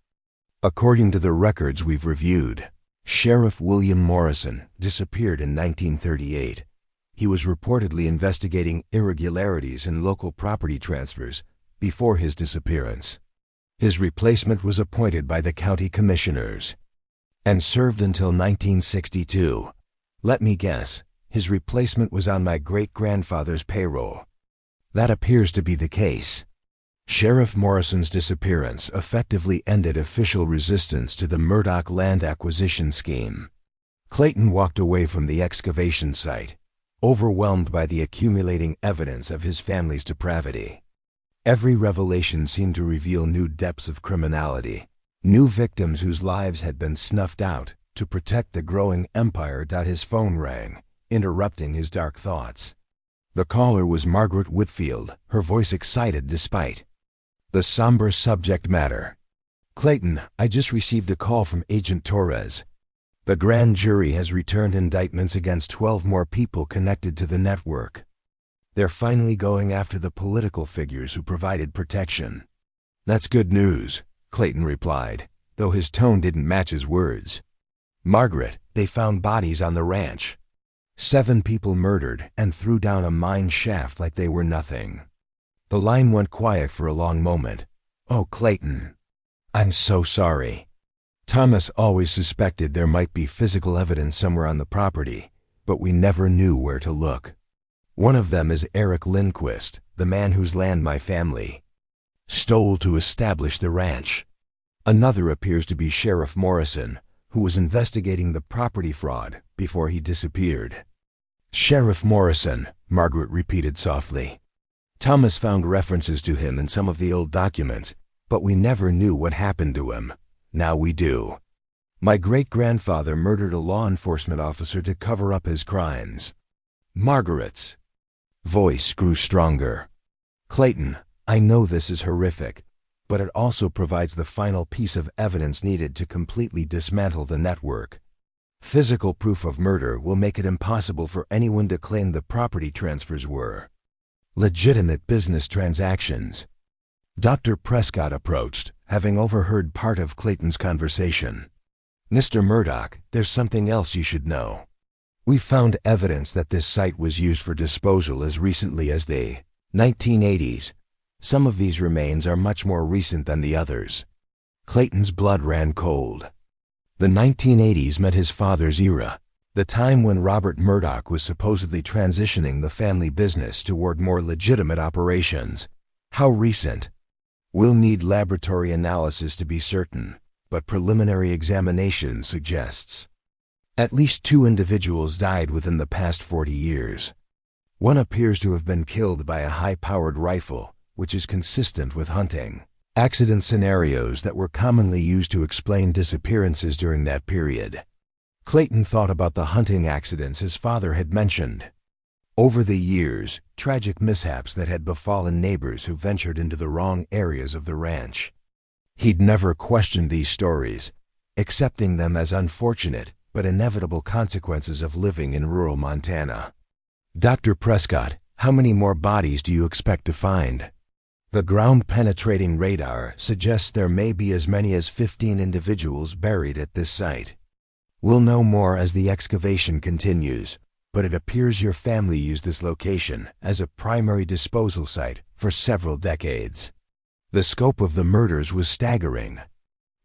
According to the records we've reviewed, Sheriff William Morrison disappeared in 1938. He was reportedly investigating irregularities in local property transfers before his disappearance. His replacement was appointed by the county commissioners and served until 1962. Let me guess, his replacement was on my great-grandfather's payroll. That appears to be the case. Sheriff Morrison's disappearance effectively ended official resistance to the Murdoch land acquisition scheme. Clayton walked away from the excavation site, overwhelmed by the accumulating evidence of his family's depravity. Every revelation seemed to reveal new depths of criminality, new victims whose lives had been snuffed out to protect the growing empire. His phone rang, interrupting his dark thoughts. The caller was Margaret Whitfield, her voice excited despite the somber subject matter. "Clayton, I just received a call from Agent Torres. The grand jury has returned indictments against 12 more people connected to the network. They're finally going after the political figures who provided protection." "That's good news," Clayton replied, though his tone didn't match his words. "Margaret, they found bodies on the ranch. 7 people murdered and threw down a mine shaft like they were nothing." The line went quiet for a long moment. "Oh, Clayton, I'm so sorry. Thomas always suspected there might be physical evidence somewhere on the property, but we never knew where to look." One of them is Eric Lindquist, the man whose land my family stole to establish the ranch. Another appears to be Sheriff Morrison, who was investigating the property fraud before he disappeared. Sheriff Morrison, Margaret repeated softly. Thomas found references to him in some of the old documents, but we never knew what happened to him. Now we do. My great-grandfather murdered a law enforcement officer to cover up his crimes. Margaret's voice grew stronger. Clayton, I know this is horrific, but it also provides the final piece of evidence needed to completely dismantle the network. Physical proof of murder will make it impossible for anyone to claim the property transfers were legitimate business transactions. Dr. Prescott approached, having overheard part of Clayton's conversation. Mr. Murdoch, there's something else you should know. We found evidence that this site was used for disposal as recently as the 1980s. Some of these remains are much more recent than the others. Clayton's blood ran cold. The 1980s meant his father's era, the time when Robert Murdoch was supposedly transitioning the family business toward more legitimate operations. How recent? We'll need laboratory analysis to be certain, but preliminary examination suggests at least 2 individuals died within the past 40 years. One appears to have been killed by a high-powered rifle, which is consistent with hunting accident scenarios that were commonly used to explain disappearances during that period. Clayton thought about the hunting accidents his father had mentioned. Over the years, tragic mishaps that had befallen neighbors who ventured into the wrong areas of the ranch. He'd never questioned these stories, accepting them as unfortunate but inevitable consequences of living in rural Montana. Dr. Prescott, how many more bodies do you expect to find? The ground-penetrating radar suggests there may be as many as 15 individuals buried at this site. We'll know more as the excavation continues, but it appears your family used this location as a primary disposal site for several decades. The scope of the murders was staggering.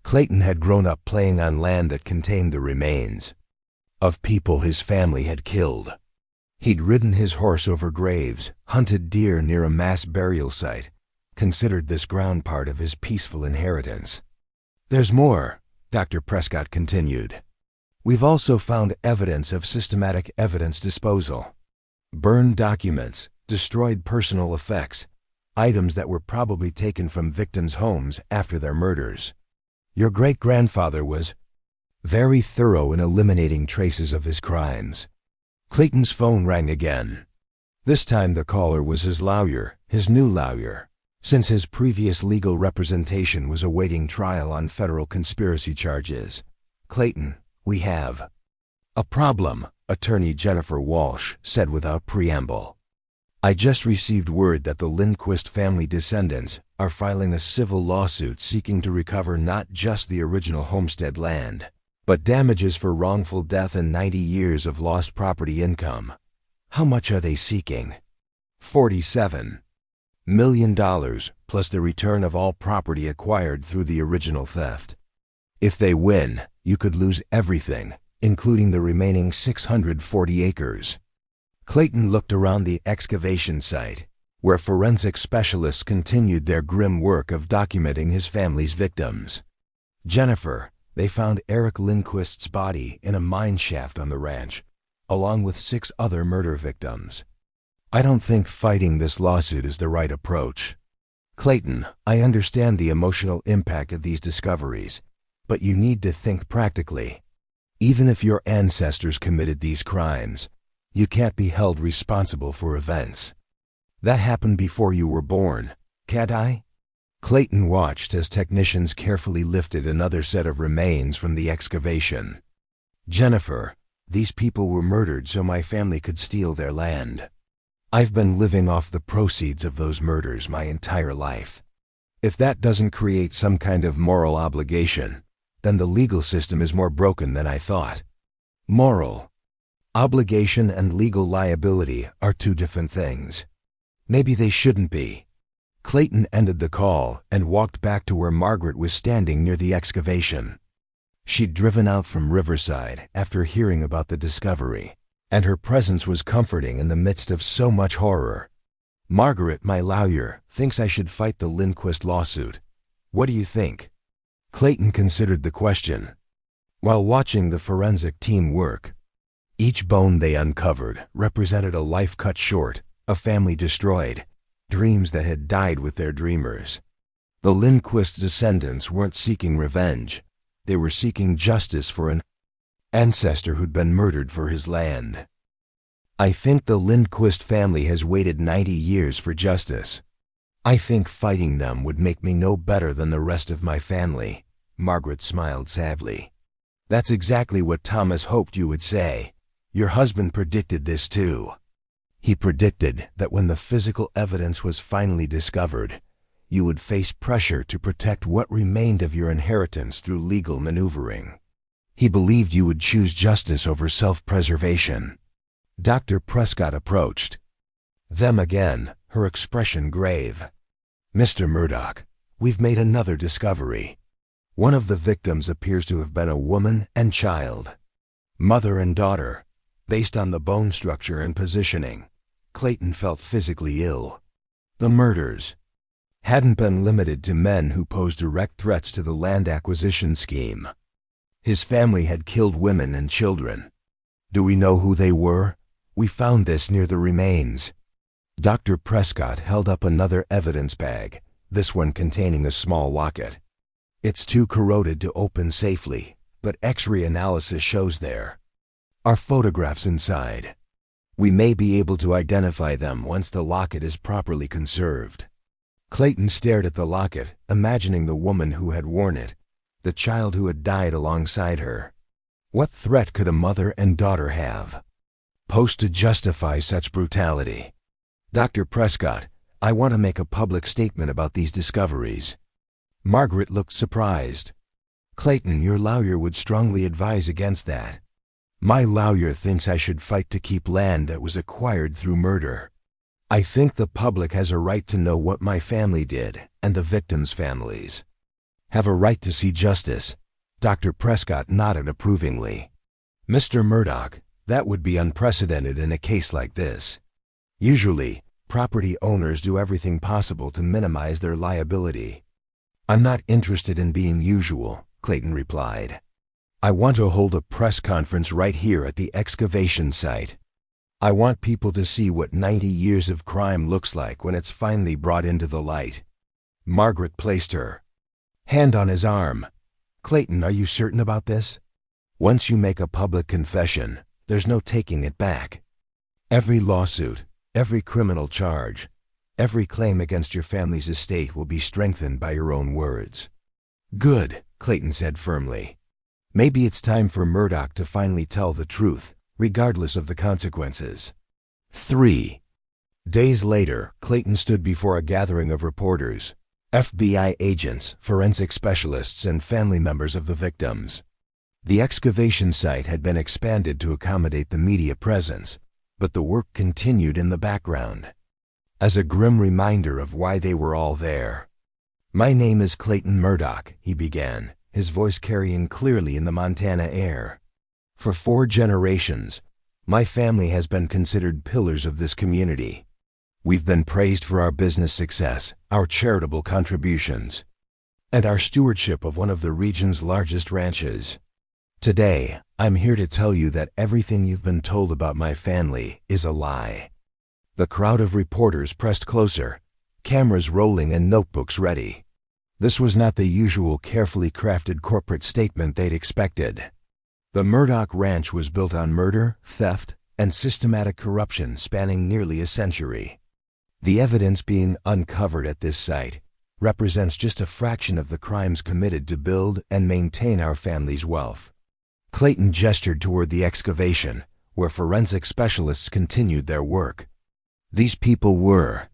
Clayton had grown up playing on land that contained the remains of people his family had killed. He'd ridden his horse over graves, hunted deer near a mass burial site, considered this ground part of his peaceful inheritance. There's more, Dr. Prescott continued. We've also found evidence of systematic evidence disposal. Burned documents, destroyed personal effects, items that were probably taken from victims' homes after their murders. Your great-grandfather was very thorough in eliminating traces of his crimes. Clayton's phone rang again. This time the caller was his lawyer, his new lawyer, since his previous legal representation was awaiting trial on federal conspiracy charges. Clayton, we have a problem, Attorney Jennifer Walsh said without preamble. I just received word that the Lindquist family descendants are filing a civil lawsuit seeking to recover not just the original homestead land, but damages for wrongful death and 90 years of lost property income. How much are they seeking? $47 million, plus the return of all property acquired through the original theft. If they win, you could lose everything, including the remaining 640 acres. Clayton looked around the excavation site, where forensic specialists continued their grim work of documenting his family's victims. Jennifer, they found Eric Lindquist's body in a mine shaft on the ranch, along with 6 other murder victims. I don't think fighting this lawsuit is the right approach. Clayton, I understand the emotional impact of these discoveries, but you need to think practically. Even if your ancestors committed these crimes, you can't be held responsible for events that happened before you were born, can't I? Clayton watched as technicians carefully lifted another set of remains from the excavation. Jennifer, these people were murdered so my family could steal their land. I've been living off the proceeds of those murders my entire life. If that doesn't create some kind of moral obligation, then the legal system is more broken than I thought. Moral obligation and legal liability are 2 different things. Maybe they shouldn't be. Clayton ended the call and walked back to where Margaret was standing near the excavation. She'd driven out from Riverside after hearing about the discovery, and her presence was comforting in the midst of so much horror. "Margaret, my lawyer, thinks I should fight the Lindquist lawsuit. What do you think?" Clayton considered the question. While watching the forensic team work, each bone they uncovered represented a life cut short, a family destroyed, dreams that had died with their dreamers. The Lindquist descendants weren't seeking revenge. They were seeking justice for an ancestor who'd been murdered for his land. "I think the Lindquist family has waited 90 years for justice. I think fighting them would make me no better than the rest of my family." Margaret smiled sadly. "That's exactly what Thomas hoped you would say. Your husband predicted this too. He predicted that when the physical evidence was finally discovered, you would face pressure to protect what remained of your inheritance through legal maneuvering. He believed you would choose justice over self-preservation." Dr. Prescott approached them again, her expression grave. "Mr. Murdoch, we've made another discovery. One of the victims appears to have been a woman and child, mother and daughter. Based on the bone structure and positioning, Clayton felt physically ill. The murders hadn't been limited to men who posed direct threats to the land acquisition scheme. His family had killed women and children. Do we know who they were? We found this near the remains." Dr. Prescott held up another evidence bag, this one containing a small locket. "It's too corroded to open safely, but X-ray analysis shows there are photographs inside. We may be able to identify them once the locket is properly conserved." Clayton stared at the locket, imagining the woman who had worn it, the child who had died alongside her. What threat could a mother and daughter have posed to justify such brutality? "Dr. Prescott, I want to make a public statement about these discoveries." Margaret looked surprised. "Clayton, your lawyer would strongly advise against that. My lawyer thinks I should fight to keep land that was acquired through murder. I think the public has a right to know what my family did, and the victims' families have a right to see justice." Dr. Prescott nodded approvingly. "Mr. Murdoch, that would be unprecedented in a case like this. Usually, property owners do everything possible to minimize their liability." "I'm not interested in being usual," Clayton replied. "I want to hold a press conference right here at the excavation site. I want people to see what 90 years of crime looks like when it's finally brought into the light." Margaret placed her hand on his arm. "Clayton, are you certain about this? Once you make a public confession, there's no taking it back. Every lawsuit, every criminal charge, every claim against your family's estate will be strengthened by your own words." "Good," Clayton said firmly. "Maybe it's time for Murdoch to finally tell the truth, regardless of the consequences." 3 days later, Clayton stood before a gathering of reporters, FBI agents, forensic specialists, and family members of the victims. The excavation site had been expanded to accommodate the media presence, but the work continued in the background, as a grim reminder of why they were all there. "My name is Clayton Murdoch," he began, his voice carrying clearly in the Montana air. "For 4 generations, my family has been considered pillars of this community. We've been praised for our business success, our charitable contributions, and our stewardship of one of the region's largest ranches. Today, I'm here to tell you that everything you've been told about my family is a lie." The crowd of reporters pressed closer, cameras rolling and notebooks ready. This was not the usual carefully crafted corporate statement they'd expected. The Murdoch Ranch was built on murder, theft, and systematic corruption spanning nearly a century. The evidence being uncovered at this site represents just a fraction of the crimes committed to build and maintain our family's wealth. Clayton gestured toward the excavation, where forensic specialists continued their work. "These people were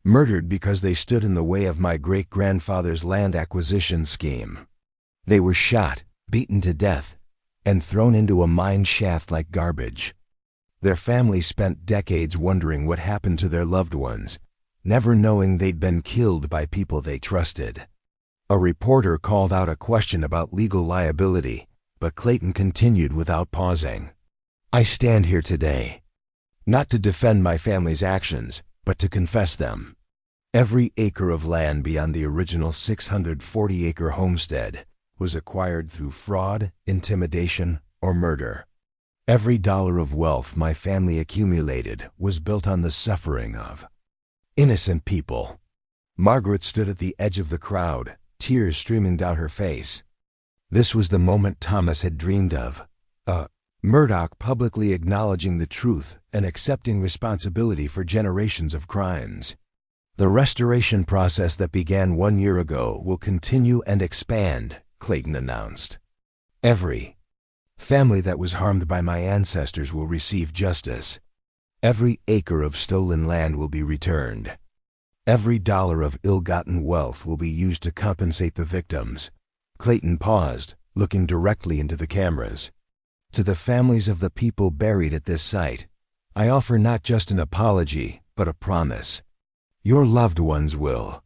murdered because they stood in the way of my great-grandfather's land acquisition scheme. They were shot, beaten to death, and thrown into a mine shaft like garbage. Their families spent decades wondering what happened to their loved ones, never knowing they'd been killed by people they trusted." A reporter called out a question about legal liability, but Clayton continued without pausing. I stand here today, not to defend my family's actions, but to confess them. Every acre of land beyond the original 640-acre homestead was acquired through fraud, intimidation, or murder. Every dollar of wealth my family accumulated was built on the suffering of innocent people. Margaret stood at the edge of the crowd, tears streaming down her face. This was the moment Thomas had dreamed of. Murdoch publicly acknowledging the truth and accepting responsibility for generations of crimes. The restoration process that began 1 year ago will continue and expand, Clayton announced. Every family that was harmed by my ancestors will receive justice. Every acre of stolen land will be returned. Every dollar of ill-gotten wealth will be used to compensate the victims. Clayton paused, looking directly into the cameras. To the families of the people buried at this site, I offer not just an apology, but a promise. Your loved ones will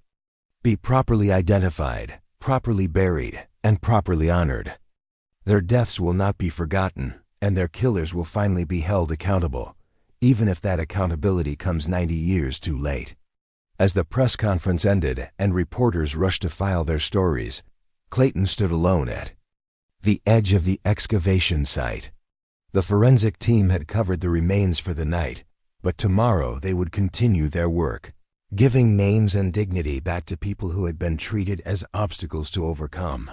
be properly identified, properly buried, and properly honored. Their deaths will not be forgotten, and their killers will finally be held accountable, even if that accountability comes 90 years too late. As the press conference ended and reporters rushed to file their stories, Clayton stood alone at the edge of the excavation site. The forensic team had covered the remains for the night, but tomorrow they would continue their work, giving names and dignity back to people who had been treated as obstacles to overcome.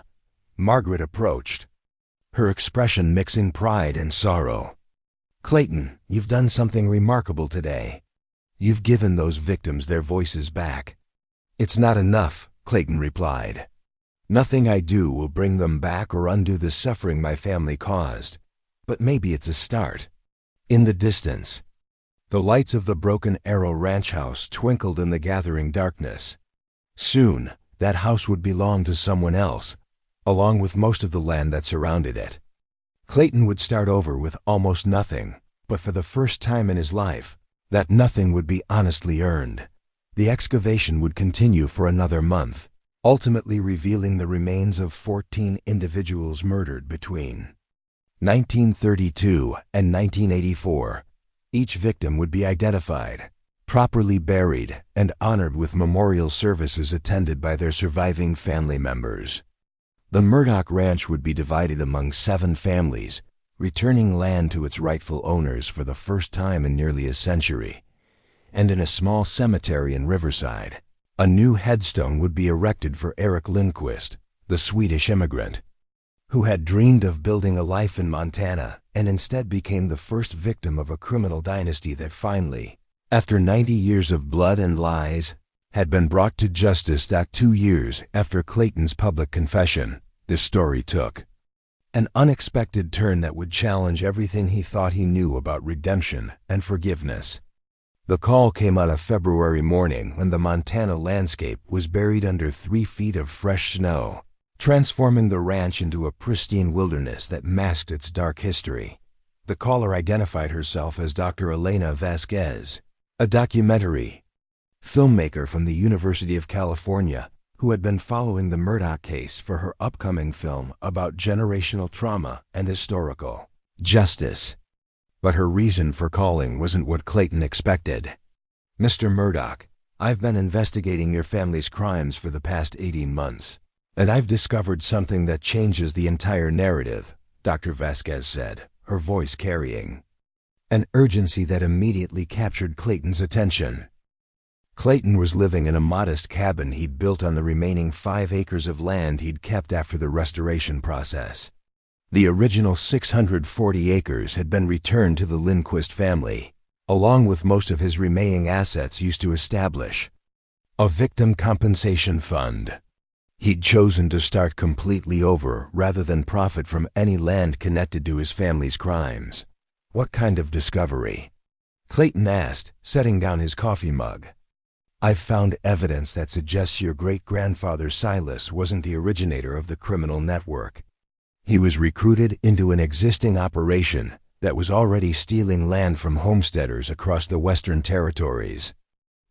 Margaret approached, her expression mixing pride and sorrow. Clayton, you've done something remarkable today. You've given those victims their voices back. It's not enough, Clayton replied. Nothing I do will bring them back or undo the suffering my family caused. But maybe it's a start. In the distance, the lights of the Broken Arrow ranch house twinkled in the gathering darkness. Soon, that house would belong to someone else, along with most of the land that surrounded it. Clayton would start over with almost nothing, but for the first time in his life, that nothing would be honestly earned. The excavation would continue for another month, ultimately revealing the remains of 14 individuals murdered between 1932 and 1984. Each victim would be identified, properly buried, and honored with memorial services attended by their surviving family members. The Murdoch Ranch would be divided among 7 families, returning land to its rightful owners for the first time in nearly a century. And in a small cemetery in Riverside, a new headstone would be erected for Eric Lindquist, the Swedish immigrant, who had dreamed of building a life in Montana and instead became the first victim of a criminal dynasty that finally, after 90 years of blood and lies, had been brought to justice. 2 years after Clayton's public confession, this story took an unexpected turn that would challenge everything he thought he knew about redemption and forgiveness. The call came on a February morning when the Montana landscape was buried under 3 feet of fresh snow, transforming the ranch into a pristine wilderness that masked its dark history. The caller identified herself as Dr. Elena Vasquez, a documentary filmmaker from the University of California who had been following the Murdoch case for her upcoming film about generational trauma and historical justice. But her reason for calling wasn't what Clayton expected. "Mr. Murdoch, I've been investigating your family's crimes for the past 18 months, and I've discovered something that changes the entire narrative," Dr. Vasquez said, her voice carrying an urgency that immediately captured Clayton's attention. Clayton was living in a modest cabin he'd built on the remaining 5 acres of land he'd kept after the restoration process. The original 640 acres had been returned to the Lindquist family, along with most of his remaining assets used to establish a victim compensation fund. He'd chosen to start completely over rather than profit from any land connected to his family's crimes. "What kind of discovery?" Clayton asked, setting down his coffee mug. "I've found evidence that suggests your great-grandfather Silas wasn't the originator of the criminal network. He was recruited into an existing operation that was already stealing land from homesteaders across the Western Territories."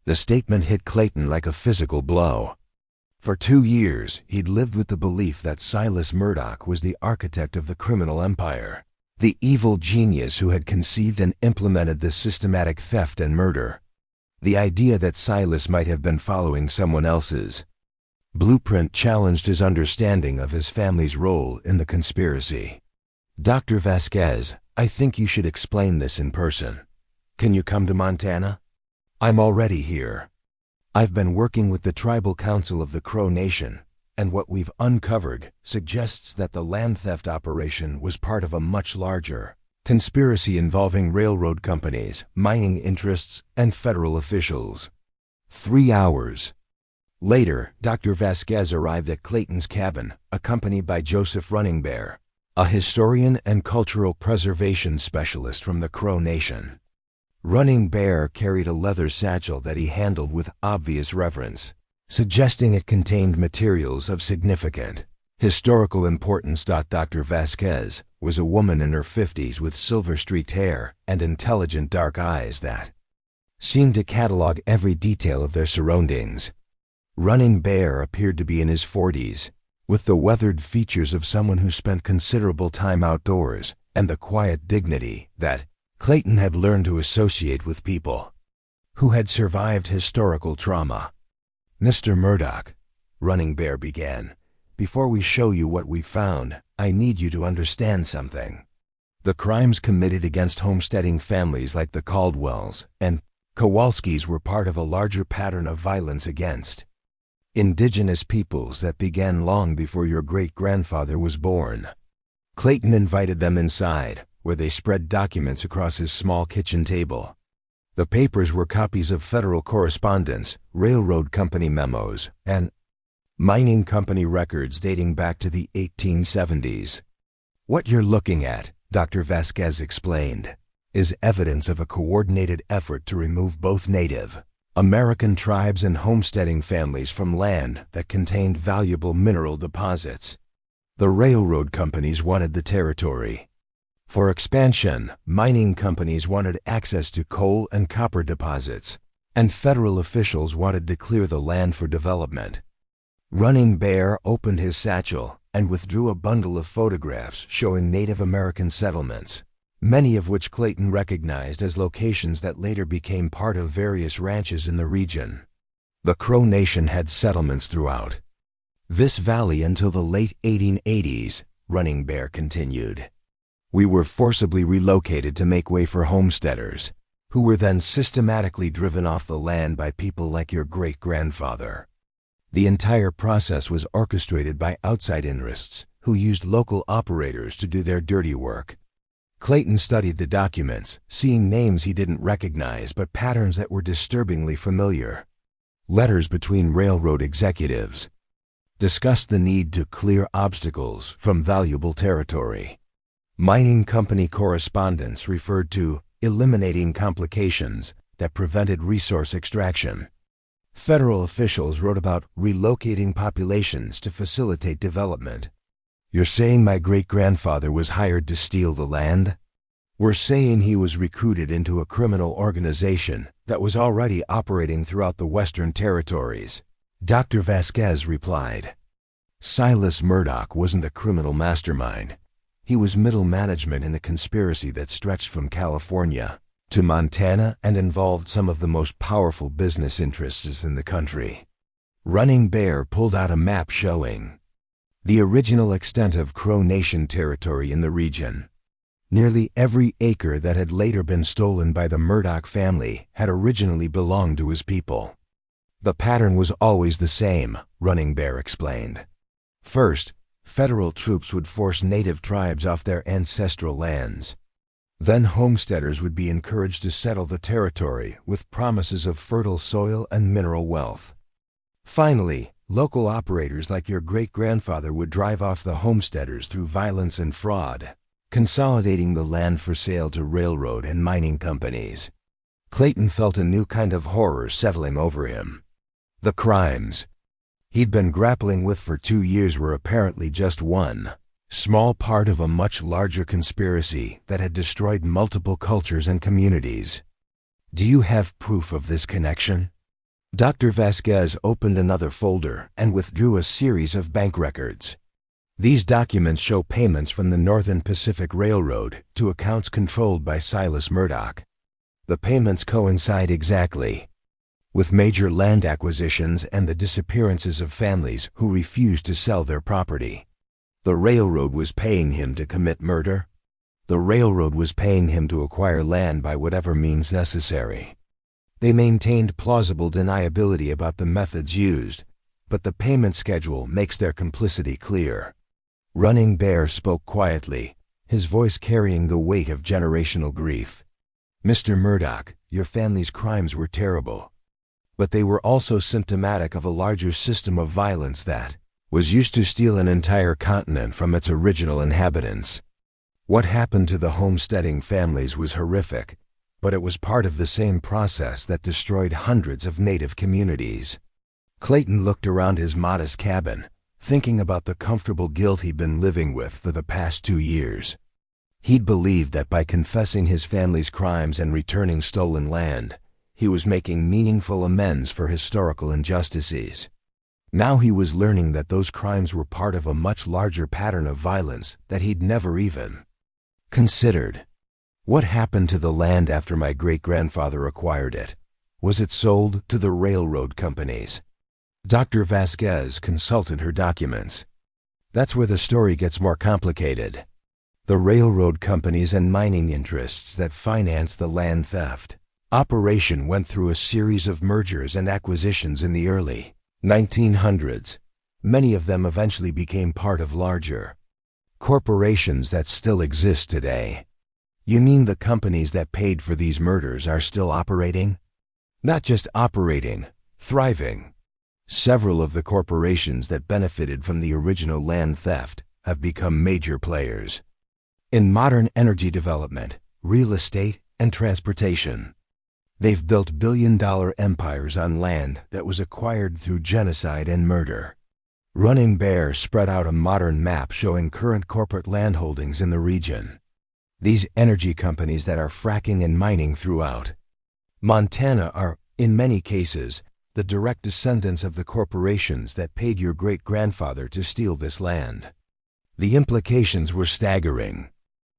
The statement hit Clayton like a physical blow. For 2 years, he'd lived with the belief that Silas Murdoch was the architect of the criminal empire. the evil genius who had conceived and implemented this systematic theft and murder. The idea that Silas might have been following someone else's blueprint challenged his understanding of his family's role in the conspiracy. "Dr. Vasquez, I think you should explain this in person. Can you come to Montana?" "I'm already here. I've been working with the tribal council of the Crow Nation, and what we've uncovered suggests that the land theft operation was part of a much larger conspiracy involving railroad companies, mining interests, and federal officials." 3 hours later, Dr. Vasquez arrived at Clayton's cabin, accompanied by Joseph Running Bear, a historian and cultural preservation specialist from the Crow Nation. Running Bear carried a leather satchel that he handled with obvious reverence, suggesting it contained materials of significant historical importance. Dr. Vasquez was a woman in her 50s with silver-streaked hair and intelligent dark eyes that seemed to catalog every detail of their surroundings. Running Bear appeared to be in his 40s, with the weathered features of someone who spent considerable time outdoors and the quiet dignity that Clayton had learned to associate with people who had survived historical trauma. "Mr. Murdoch," Running Bear began, "before we show you what we found, I need you to understand something. The crimes committed against homesteading families like the Caldwells and Kowalskis were part of a larger pattern of violence against indigenous peoples that began long before your great-grandfather was born." Clayton invited them inside, where they spread documents across his small kitchen table. The papers were copies of federal correspondence, railroad company memos, and mining company records dating back to the 1870s. "What you're looking at," Dr. Vasquez explained, "is evidence of a coordinated effort to remove both Native American tribes and homesteading families from land that contained valuable mineral deposits. The railroad companies wanted the territory for expansion, mining companies wanted access to coal and copper deposits, and federal officials wanted to clear the land for development." Running Bear opened his satchel and withdrew a bundle of photographs showing Native American settlements, many of which Clayton recognized as locations that later became part of various ranches in the region. The Crow Nation had settlements throughout this valley until the late 1880s, Running Bear continued. "We were forcibly relocated to make way for homesteaders, who were then systematically driven off the land by people like your great-grandfather. The entire process was orchestrated by outside interests who used local operators to do their dirty work." Clayton studied the documents, seeing names he didn't recognize but patterns that were disturbingly familiar. Letters between railroad executives discussed the need to clear obstacles from valuable territory. Mining company correspondence referred to eliminating complications that prevented resource extraction. Federal officials wrote about relocating populations to facilitate development. "You're saying my great-grandfather was hired to steal the land?" "We're saying he was recruited into a criminal organization that was already operating throughout the Western Territories," Dr. Vasquez replied. Silas Murdoch wasn't a criminal mastermind. He was middle management in a conspiracy that stretched from California to Montana and involved some of the most powerful business interests in the country. Running Bear pulled out a map showing the original extent of Crow Nation territory in the region. Nearly every acre that had later been stolen by the Murdoch family had originally belonged to his people. "The pattern was always the same," Running Bear explained. "First, federal troops would force native tribes off their ancestral lands. Then homesteaders would be encouraged to settle the territory with promises of fertile soil and mineral wealth. Finally, local operators like your great-grandfather would drive off the homesteaders through violence and fraud, consolidating the land for sale to railroad and mining companies." Clayton felt a new kind of horror settling over him. The crimes he'd been grappling with for 2 years were apparently just one small part of a much larger conspiracy that had destroyed multiple cultures and communities. "Do you have proof of this connection?" Dr. Vasquez opened another folder and withdrew a series of bank records. These documents show payments from the Northern Pacific Railroad to accounts controlled by Silas Murdoch. The payments coincide exactly with major land acquisitions and the disappearances of families who refused to sell their property. The railroad was paying him to commit murder. The railroad was paying him to acquire land by whatever means necessary. They maintained plausible deniability about the methods used, but the payment schedule makes their complicity clear. Running Bear spoke quietly, his voice carrying the weight of generational grief. Mr. Murdoch, your family's crimes were terrible, but they were also symptomatic of a larger system of violence that was used to steal an entire continent from its original inhabitants. What happened to the homesteading families was horrific, but it was part of the same process that destroyed hundreds of native communities. Clayton looked around his modest cabin, thinking about the comfortable guilt he'd been living with for the past 2 years. He'd believed that by confessing his family's crimes and returning stolen land, he was making meaningful amends for historical injustices. Now he was learning that those crimes were part of a much larger pattern of violence that he'd never even considered. What happened to the land after my great-grandfather acquired it? Was it sold to the railroad companies? Dr. Vasquez consulted her documents. That's where the story gets more complicated. The railroad companies and mining interests that financed the land theft operation went through a series of mergers and acquisitions in the early 1900s. Many of them eventually became part of larger corporations that still exist today. You mean the companies that paid for these murders are still operating? Not just operating, thriving. Several of the corporations that benefited from the original land theft have become major players in modern energy development, real estate, and transportation. They've built billion-dollar empires on land that was acquired through genocide and murder. Running Bear spread out a modern map showing current corporate landholdings in the region. These energy companies that are fracking and mining throughout Montana are, in many cases, the direct descendants of the corporations that paid your great-grandfather to steal this land. The implications were staggering.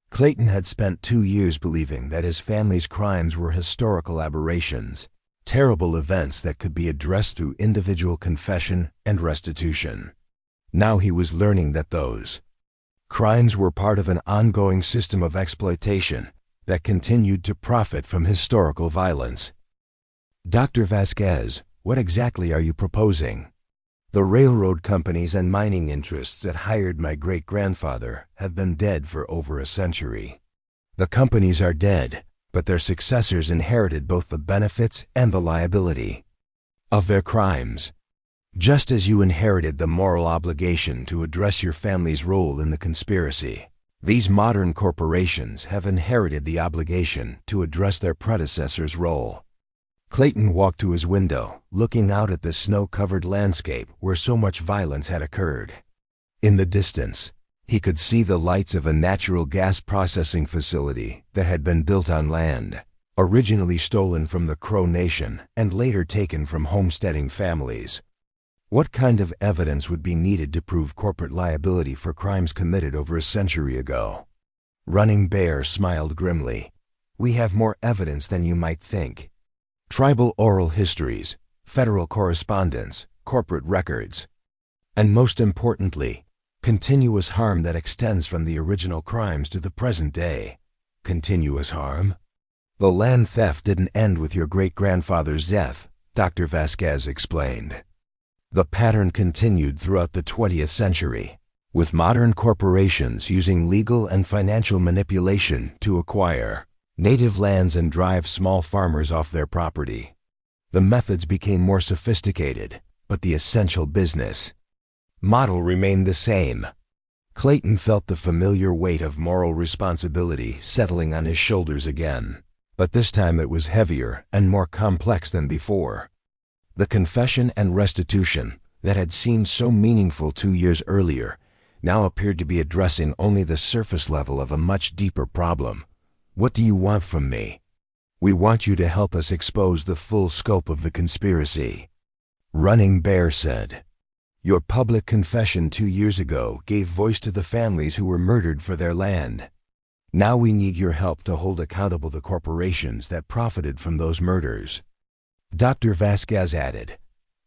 Clayton had spent 2 years believing that his family's crimes were historical aberrations, terrible events that could be addressed through individual confession and restitution. Now he was learning that those crimes were part of an ongoing system of exploitation that continued to profit from historical violence. Dr. Vasquez, what exactly are you proposing? The railroad companies and mining interests that hired my great-grandfather have been dead for over a century. The companies are dead, but their successors inherited both the benefits and the liability of their crimes. Just as you inherited the moral obligation to address your family's role in the conspiracy, these modern corporations have inherited the obligation to address their predecessors' role. Clayton walked to his window, looking out at the snow-covered landscape where so much violence had occurred. In the distance, he could see the lights of a natural gas processing facility that had been built on land, originally stolen from the Crow Nation and later taken from homesteading families. What kind of evidence would be needed to prove corporate liability for crimes committed over a century ago? Running Bear smiled grimly. We have more evidence than you might think. Tribal oral histories, federal correspondence, corporate records, and most importantly, continuous harm that extends from the original crimes to the present day. Continuous harm? The land theft didn't end with your great-grandfather's death, Dr. Vasquez explained. The pattern continued throughout the 20th century, with modern corporations using legal and financial manipulation to acquire native lands and drive small farmers off their property. The methods became more sophisticated, but the essential business model remained the same. Clayton felt the familiar weight of moral responsibility settling on his shoulders again, but this time it was heavier and more complex than before. The confession and restitution that had seemed so meaningful 2 years earlier now appeared to be addressing only the surface level of a much deeper problem. What do you want from me? We want you to help us expose the full scope of the conspiracy, Running Bear said. Your public confession 2 years ago gave voice to the families who were murdered for their land. Now we need your help to hold accountable the corporations that profited from those murders. Dr. Vasquez added,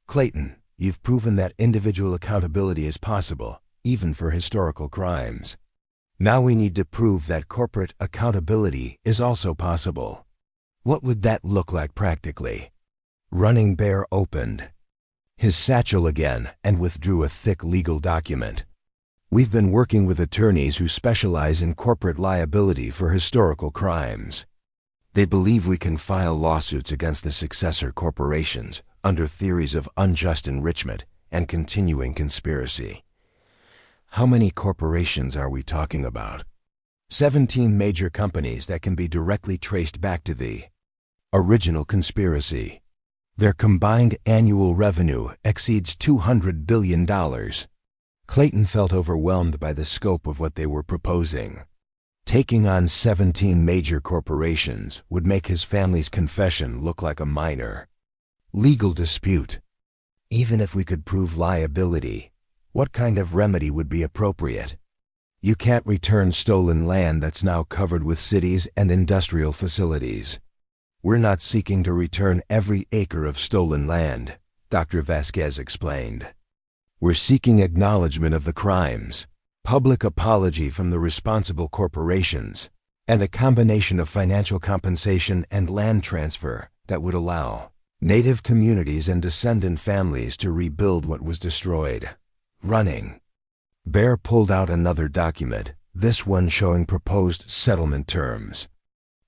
Clayton, you've proven that individual accountability is possible, even for historical crimes. Now we need to prove that corporate accountability is also possible. What would that look like practically? Running Bear opened his satchel again and withdrew a thick legal document. We've been working with attorneys who specialize in corporate liability for historical crimes. They believe we can file lawsuits against the successor corporations under theories of unjust enrichment and continuing conspiracy. How many corporations are we talking about? 17 major companies that can be directly traced back to the original conspiracy. Their combined annual revenue exceeds $200 billion. Clayton felt overwhelmed by the scope of what they were proposing. Taking on 17 major corporations would make his family's confession look like a minor legal dispute. Even if we could prove liability, what kind of remedy would be appropriate? You can't return stolen land that's now covered with cities and industrial facilities. We're not seeking to return every acre of stolen land, Dr. Vasquez explained. We're seeking acknowledgement of the crimes, public apology from the responsible corporations, and a combination of financial compensation and land transfer that would allow Native communities and descendant families to rebuild what was destroyed. Running Bear pulled out another document, this one showing proposed settlement terms.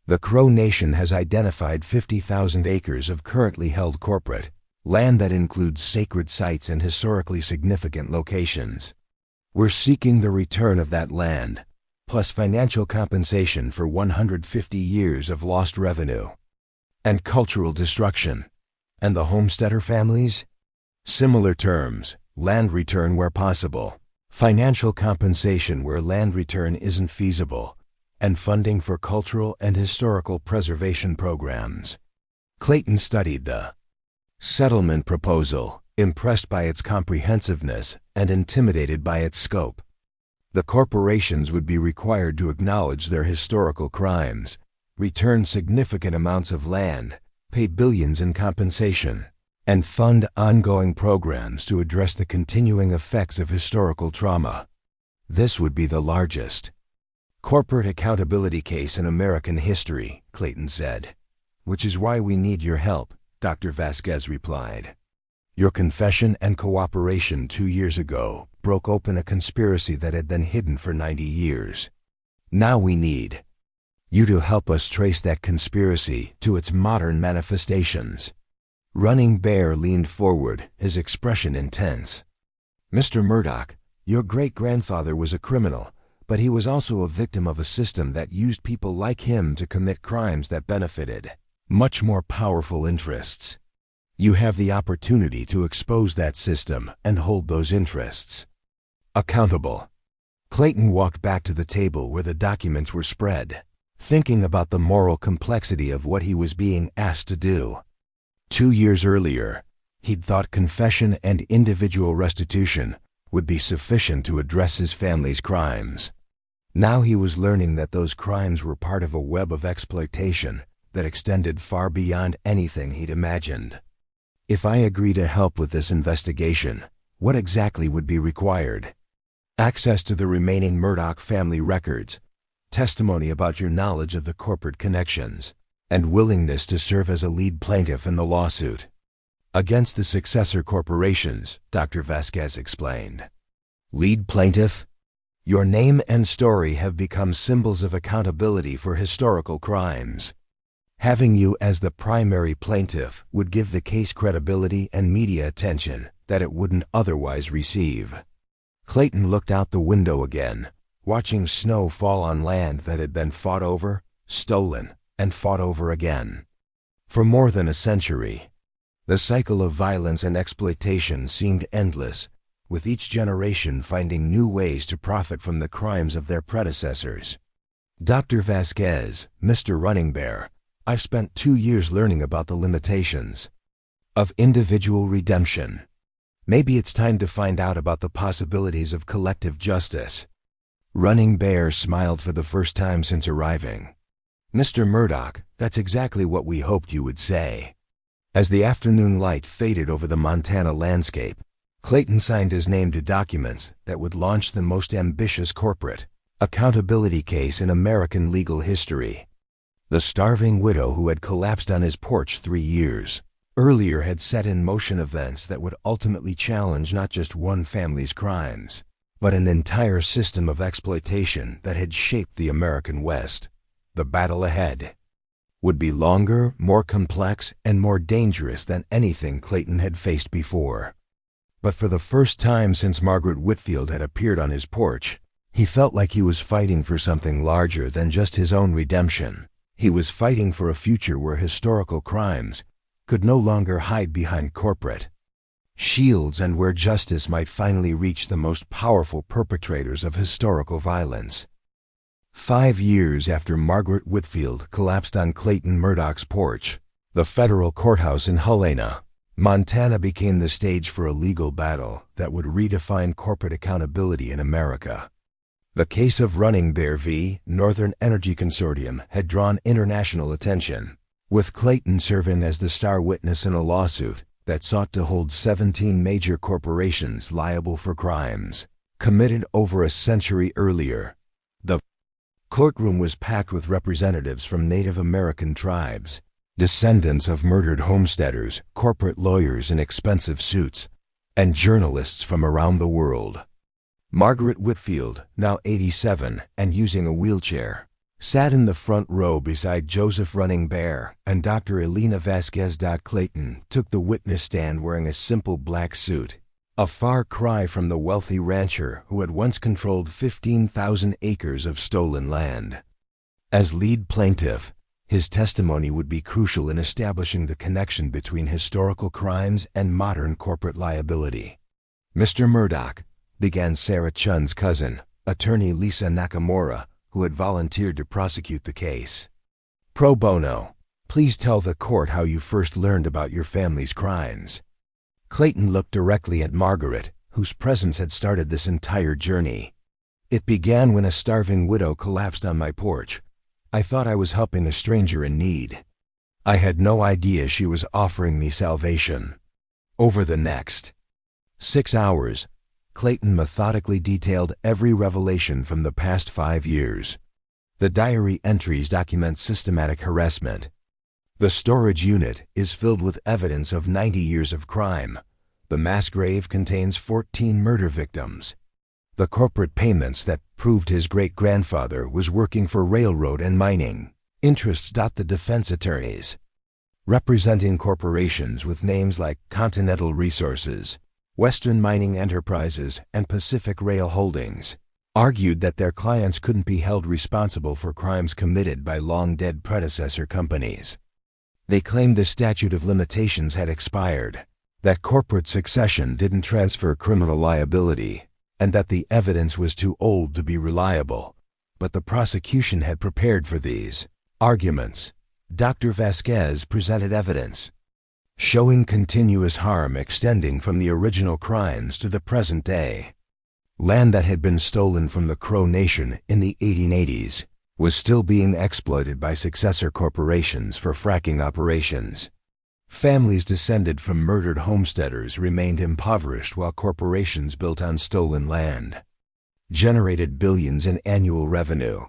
The Crow Nation has identified 50,000 acres of currently held corporate land that includes sacred sites and historically significant locations. We're seeking the return of that land, plus financial compensation for 150 years of lost revenue and cultural destruction. And the homesteader families? Similar terms, land return where possible, financial compensation where land return isn't feasible, and funding for cultural and historical preservation programs. Clayton studied the settlement proposal, impressed by its comprehensiveness and intimidated by its scope. The corporations would be required to acknowledge their historical crimes, return significant amounts of land, pay billions in compensation, and fund ongoing programs to address the continuing effects of historical trauma. This would be the largest corporate accountability case in American history, Clayton said. Which is why we need your help, Dr. Vasquez replied. Your confession and cooperation 2 years ago broke open a conspiracy that had been hidden for 90 years. Now we need you to help us trace that conspiracy to its modern manifestations. Running Bear leaned forward, his expression intense. Mr. Murdoch, your great-grandfather was a criminal, but he was also a victim of a system that used people like him to commit crimes that benefited much more powerful interests. You have the opportunity to expose that system and hold those interests accountable. Clayton walked back to the table where the documents were spread, thinking about the moral complexity of what he was being asked to do. 2 years earlier, he'd thought confession and individual restitution would be sufficient to address his family's crimes. Now he was learning that those crimes were part of a web of exploitation that extended far beyond anything he'd imagined. If I agree to help with this investigation, what exactly would be required? Access to the remaining Murdoch family records, testimony about your knowledge of the corporate connections, and willingness to serve as a lead plaintiff in the lawsuit against the successor corporations, Dr. Vasquez explained. Lead plaintiff? Your name and story have become symbols of accountability for historical crimes. Having you as the primary plaintiff would give the case credibility and media attention that it wouldn't otherwise receive. Clayton looked out the window again, watching snow fall on land that had been fought over, stolen, and fought over again. For more than a century, the cycle of violence and exploitation seemed endless, with each generation finding new ways to profit from the crimes of their predecessors. Dr. Vasquez, Mr. Running Bear, I've spent 2 years learning about the limitations of individual redemption. Maybe it's time to find out about the possibilities of collective justice. Running Bear smiled for the first time since arriving. Mr. Murdoch, that's exactly what we hoped you would say. As the afternoon light faded over the Montana landscape, Clayton signed his name to documents that would launch the most ambitious corporate accountability case in American legal history. The starving widow who had collapsed on his porch 3 years earlier had set in motion events that would ultimately challenge not just one family's crimes, but an entire system of exploitation that had shaped the American West. The battle ahead would be longer, more complex, and more dangerous than anything Clayton had faced before. But for the first time since Margaret Whitfield had appeared on his porch, he felt like he was fighting for something larger than just his own redemption. He was fighting for a future where historical crimes could no longer hide behind corporate shields and where justice might finally reach the most powerful perpetrators of historical violence. 5 years after Margaret Whitfield collapsed on Clayton Murdoch's porch, the federal courthouse in Helena, Montana became the stage for a legal battle that would redefine corporate accountability in America. The case of Running Bear v. Northern Energy Consortium had drawn international attention, with Clayton serving as the star witness in a lawsuit that sought to hold 17 major corporations liable for crimes committed over a century earlier. The courtroom was packed with representatives from Native American tribes, descendants of murdered homesteaders, corporate lawyers in expensive suits, and journalists from around the world. Margaret Whitfield, now 87 and using a wheelchair, sat in the front row beside Joseph Running Bear, and Dr. Elena Vasquez. Clayton took the witness stand wearing a simple black suit, a far cry from the wealthy rancher who had once controlled 15,000 acres of stolen land. As lead plaintiff, his testimony would be crucial in establishing the connection between historical crimes and modern corporate liability. "Mr. Murdoch," began Sarah Chun's cousin, attorney Lisa Nakamura, who had volunteered to prosecute the case. "Pro bono, please tell the court how you first learned about your family's crimes." Clayton looked directly at Margaret, whose presence had started this entire journey. "It began when a starving widow collapsed on my porch. I thought I was helping a stranger in need. I had no idea she was offering me salvation." Over the next 6 hours, Clayton methodically detailed every revelation from the past 5 years. The diary entries document systematic harassment. The storage unit is filled with evidence of 90 years of crime. The mass grave contains 14 murder victims. The corporate payments that proved his great-grandfather was working for railroad and mining interests. The defense attorneys, representing corporations with names like Continental Resources, Western Mining Enterprises, and Pacific Rail Holdings, argued that their clients couldn't be held responsible for crimes committed by long-dead predecessor companies. They claimed the statute of limitations had expired, that corporate succession didn't transfer criminal liability, and that the evidence was too old to be reliable. But the prosecution had prepared for these arguments. Dr. Vasquez presented evidence showing continuous harm extending from the original crimes to the present day. Land that had been stolen from the Crow Nation in the 1880s was still being exploited by successor corporations for fracking operations. Families descended from murdered homesteaders remained impoverished while corporations built on stolen land generated billions in annual revenue.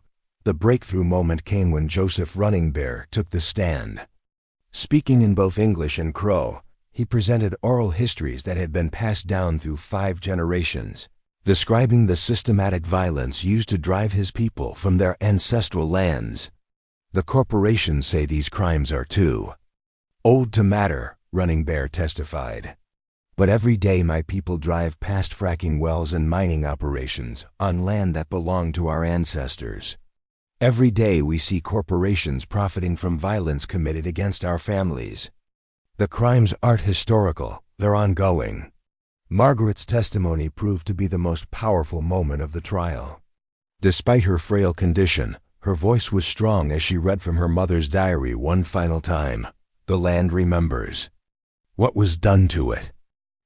The breakthrough moment came when Joseph Running Bear took the stand. Speaking in both English and Crow, he presented oral histories that had been passed down through 5 generations, describing the systematic violence used to drive his people from their ancestral lands. "The corporations say these crimes are too old to matter," Running Bear testified. "But every day my people drive past fracking wells and mining operations on land that belonged to our ancestors. Every day we see corporations profiting from violence committed against our families. The crimes aren't historical, they're ongoing." Margaret's testimony proved to be the most powerful moment of the trial. Despite her frail condition, her voice was strong as she read from her mother's diary one final time. "The land remembers what was done to it.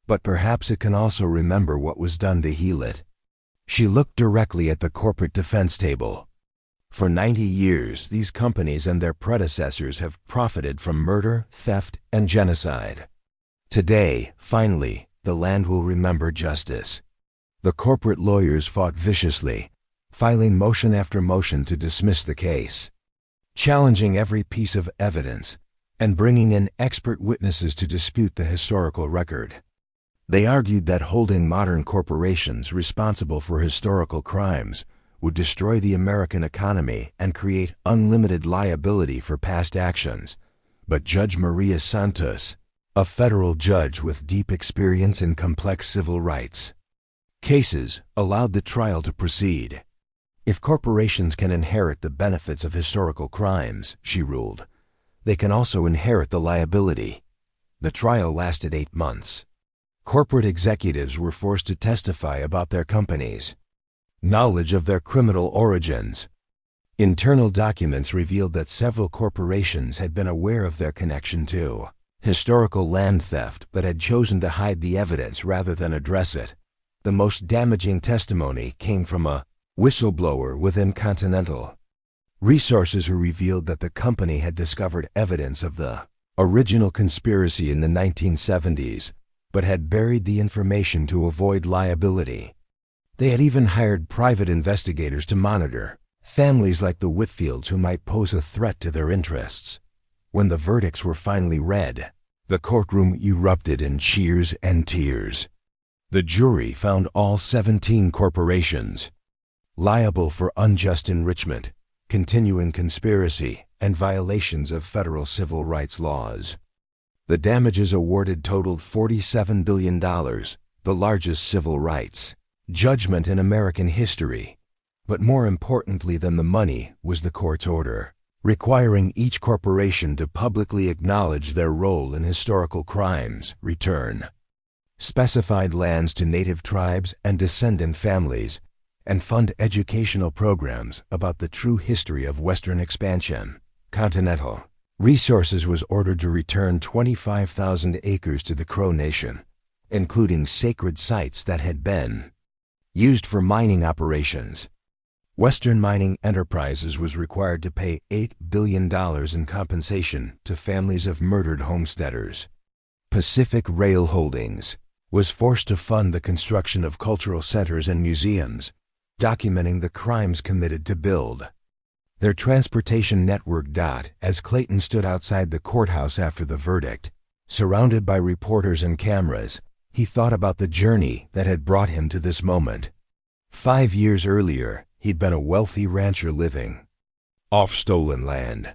but perhaps it can also remember what was done to heal it. She looked directly at the corporate defense table. For 90 years, these companies and their predecessors have profited from murder, theft, and genocide. Today, finally, the land will remember justice. The corporate lawyers fought viciously, filing motion after motion to dismiss the case, challenging every piece of evidence, and bringing in expert witnesses to dispute the historical record. They argued that holding modern corporations responsible for historical crimes would destroy the American economy and create unlimited liability for past actions. But Judge Maria Santos, a federal judge with deep experience in complex civil rights cases, allowed the trial to proceed. If corporations can inherit the benefits of historical crimes, she ruled, they can also inherit the liability. The trial lasted 8 months. Corporate executives were forced to testify about their companies' knowledge of their criminal origins. Internal documents revealed that several corporations had been aware of their connection to historical land theft but had chosen to hide the evidence rather than address it. The most damaging testimony came from a whistleblower within Continental Resources who revealed that the company had discovered evidence of the original conspiracy in the 1970s, but had buried the information to avoid liability. They had even hired private investigators to monitor families like the Whitfields who might pose a threat to their interests. When the verdicts were finally read, the courtroom erupted in cheers and tears. The jury found all 17 corporations liable for unjust enrichment, continuing conspiracy, and violations of federal civil rights laws. The damages awarded totaled $47 billion, the largest civil rights judgment in American history. But more importantly than the money was the court's order, requiring each corporation to publicly acknowledge their role in historical crimes, return specified lands to native tribes and descendant families, and fund educational programs about the true history of Western expansion. Continental Resources was ordered to return 25,000 acres to the Crow Nation, including sacred sites that had been used for mining operations. Western Mining Enterprises was required to pay $8 billion in compensation to families of murdered homesteaders. Pacific Rail Holdings was forced to fund the construction of cultural centers and museums, documenting the crimes committed to build their transportation network. As Clayton stood outside the courthouse after the verdict, surrounded by reporters and cameras, he thought about the journey that had brought him to this moment. 5 years earlier, he'd been a wealthy rancher living off stolen land.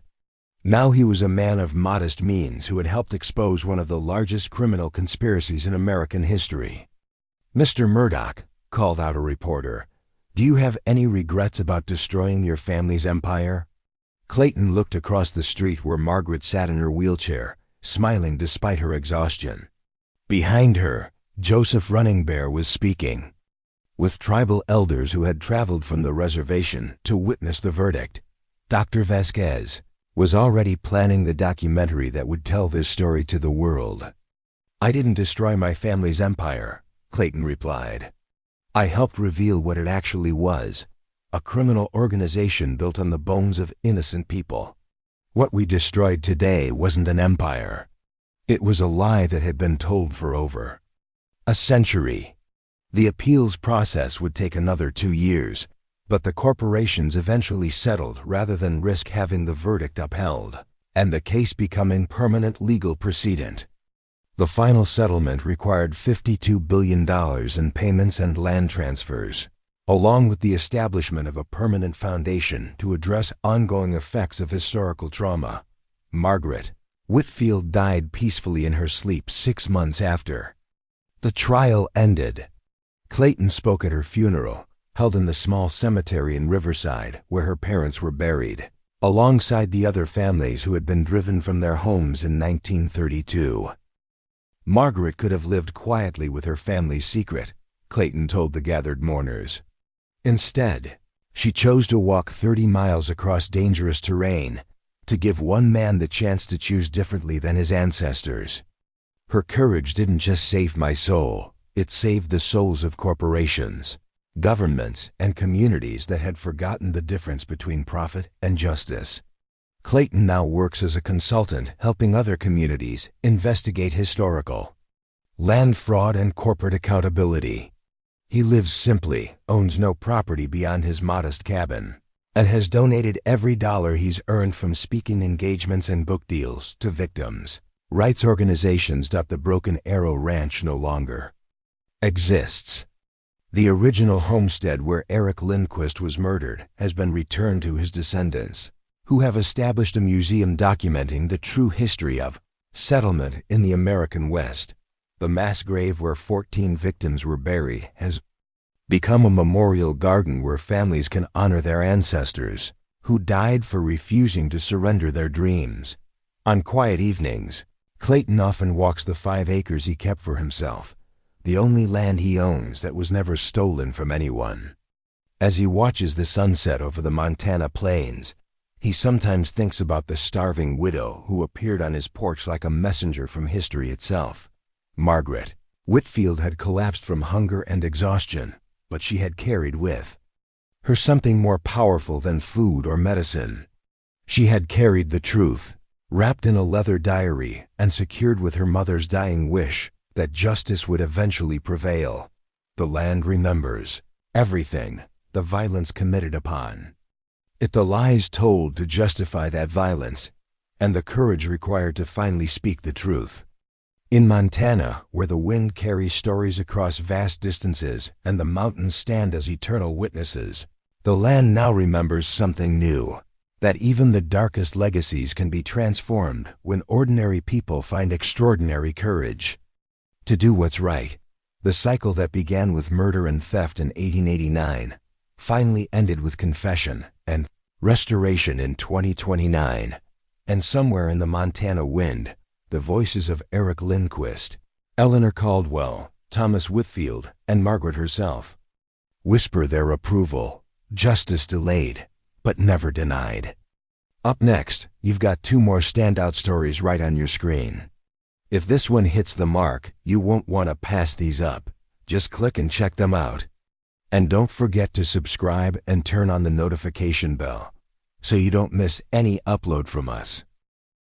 Now he was a man of modest means who had helped expose one of the largest criminal conspiracies in American history. "Mr. Murdoch," called out a reporter, "do you have any regrets about destroying your family's empire?" Clayton looked across the street where Margaret sat in her wheelchair, smiling despite her exhaustion. Behind her, Joseph Running Bear was speaking with tribal elders who had traveled from the reservation to witness the verdict. Dr. Vasquez was already planning the documentary that would tell this story to the world. "I didn't destroy my family's empire," Clayton replied. "I helped reveal what it actually was, a criminal organization built on the bones of innocent people. What we destroyed today wasn't an empire. It was a lie that had been told for over a century." The appeals process would take another 2 years, but the corporations eventually settled rather than risk having the verdict upheld, and the case becoming permanent legal precedent. The final settlement required $52 billion in payments and land transfers, along with the establishment of a permanent foundation to address ongoing effects of historical trauma. Margaret Whitfield died peacefully in her sleep 6 months after the trial ended. Clayton spoke at her funeral, held in the small cemetery in Riverside where her parents were buried, alongside the other families who had been driven from their homes in 1932. Margaret could have lived quietly with her family's secret, Clayton told the gathered mourners. Instead, she chose to walk 30 miles across dangerous terrain to give one man the chance to choose differently than his ancestors. Her courage didn't just save my soul, it saved the souls of corporations, governments, and communities that had forgotten the difference between profit and justice. Clayton now works as a consultant helping other communities investigate historical land fraud and corporate accountability. He lives simply, owns no property beyond his modest cabin, and has donated every dollar he's earned from speaking engagements and book deals to victims' rights organizations. The Broken Arrow Ranch no longer exists. The original homestead where Eric Lindquist was murdered has been returned to his descendants, who have established a museum documenting the true history of settlement in the American West. The mass grave where 14 victims were buried has become a memorial garden where families can honor their ancestors, who died for refusing to surrender their dreams. On quiet evenings, Clayton often walks the 5 acres he kept for himself, the only land he owns that was never stolen from anyone. As he watches the sunset over the Montana plains, he sometimes thinks about the starving widow who appeared on his porch like a messenger from history itself. Margaret Whitfield had collapsed from hunger and exhaustion, but she had carried with her something more powerful than food or medicine. She had carried the truth, wrapped in a leather diary and secured with her mother's dying wish that justice would eventually prevail. The land remembers everything, the violence committed upon it, the lies told to justify that violence, and the courage required to finally speak the truth. In Montana, where the wind carries stories across vast distances and the mountains stand as eternal witnesses, the land now remembers something new, that even the darkest legacies can be transformed when ordinary people find extraordinary courage to do what's right. The cycle that began with murder and theft in 1889 finally ended with confession and restoration in 2029. And somewhere in the Montana wind, the voices of Eric Lindquist, Eleanor Caldwell, Thomas Whitfield, and Margaret herself whisper their approval. Justice delayed, but never denied. Up next, you've got 2 more standout stories right on your screen. If this one hits the mark, you won't want to pass these up. Just click and check them out. And don't forget to subscribe and turn on the notification bell so you don't miss any upload from us.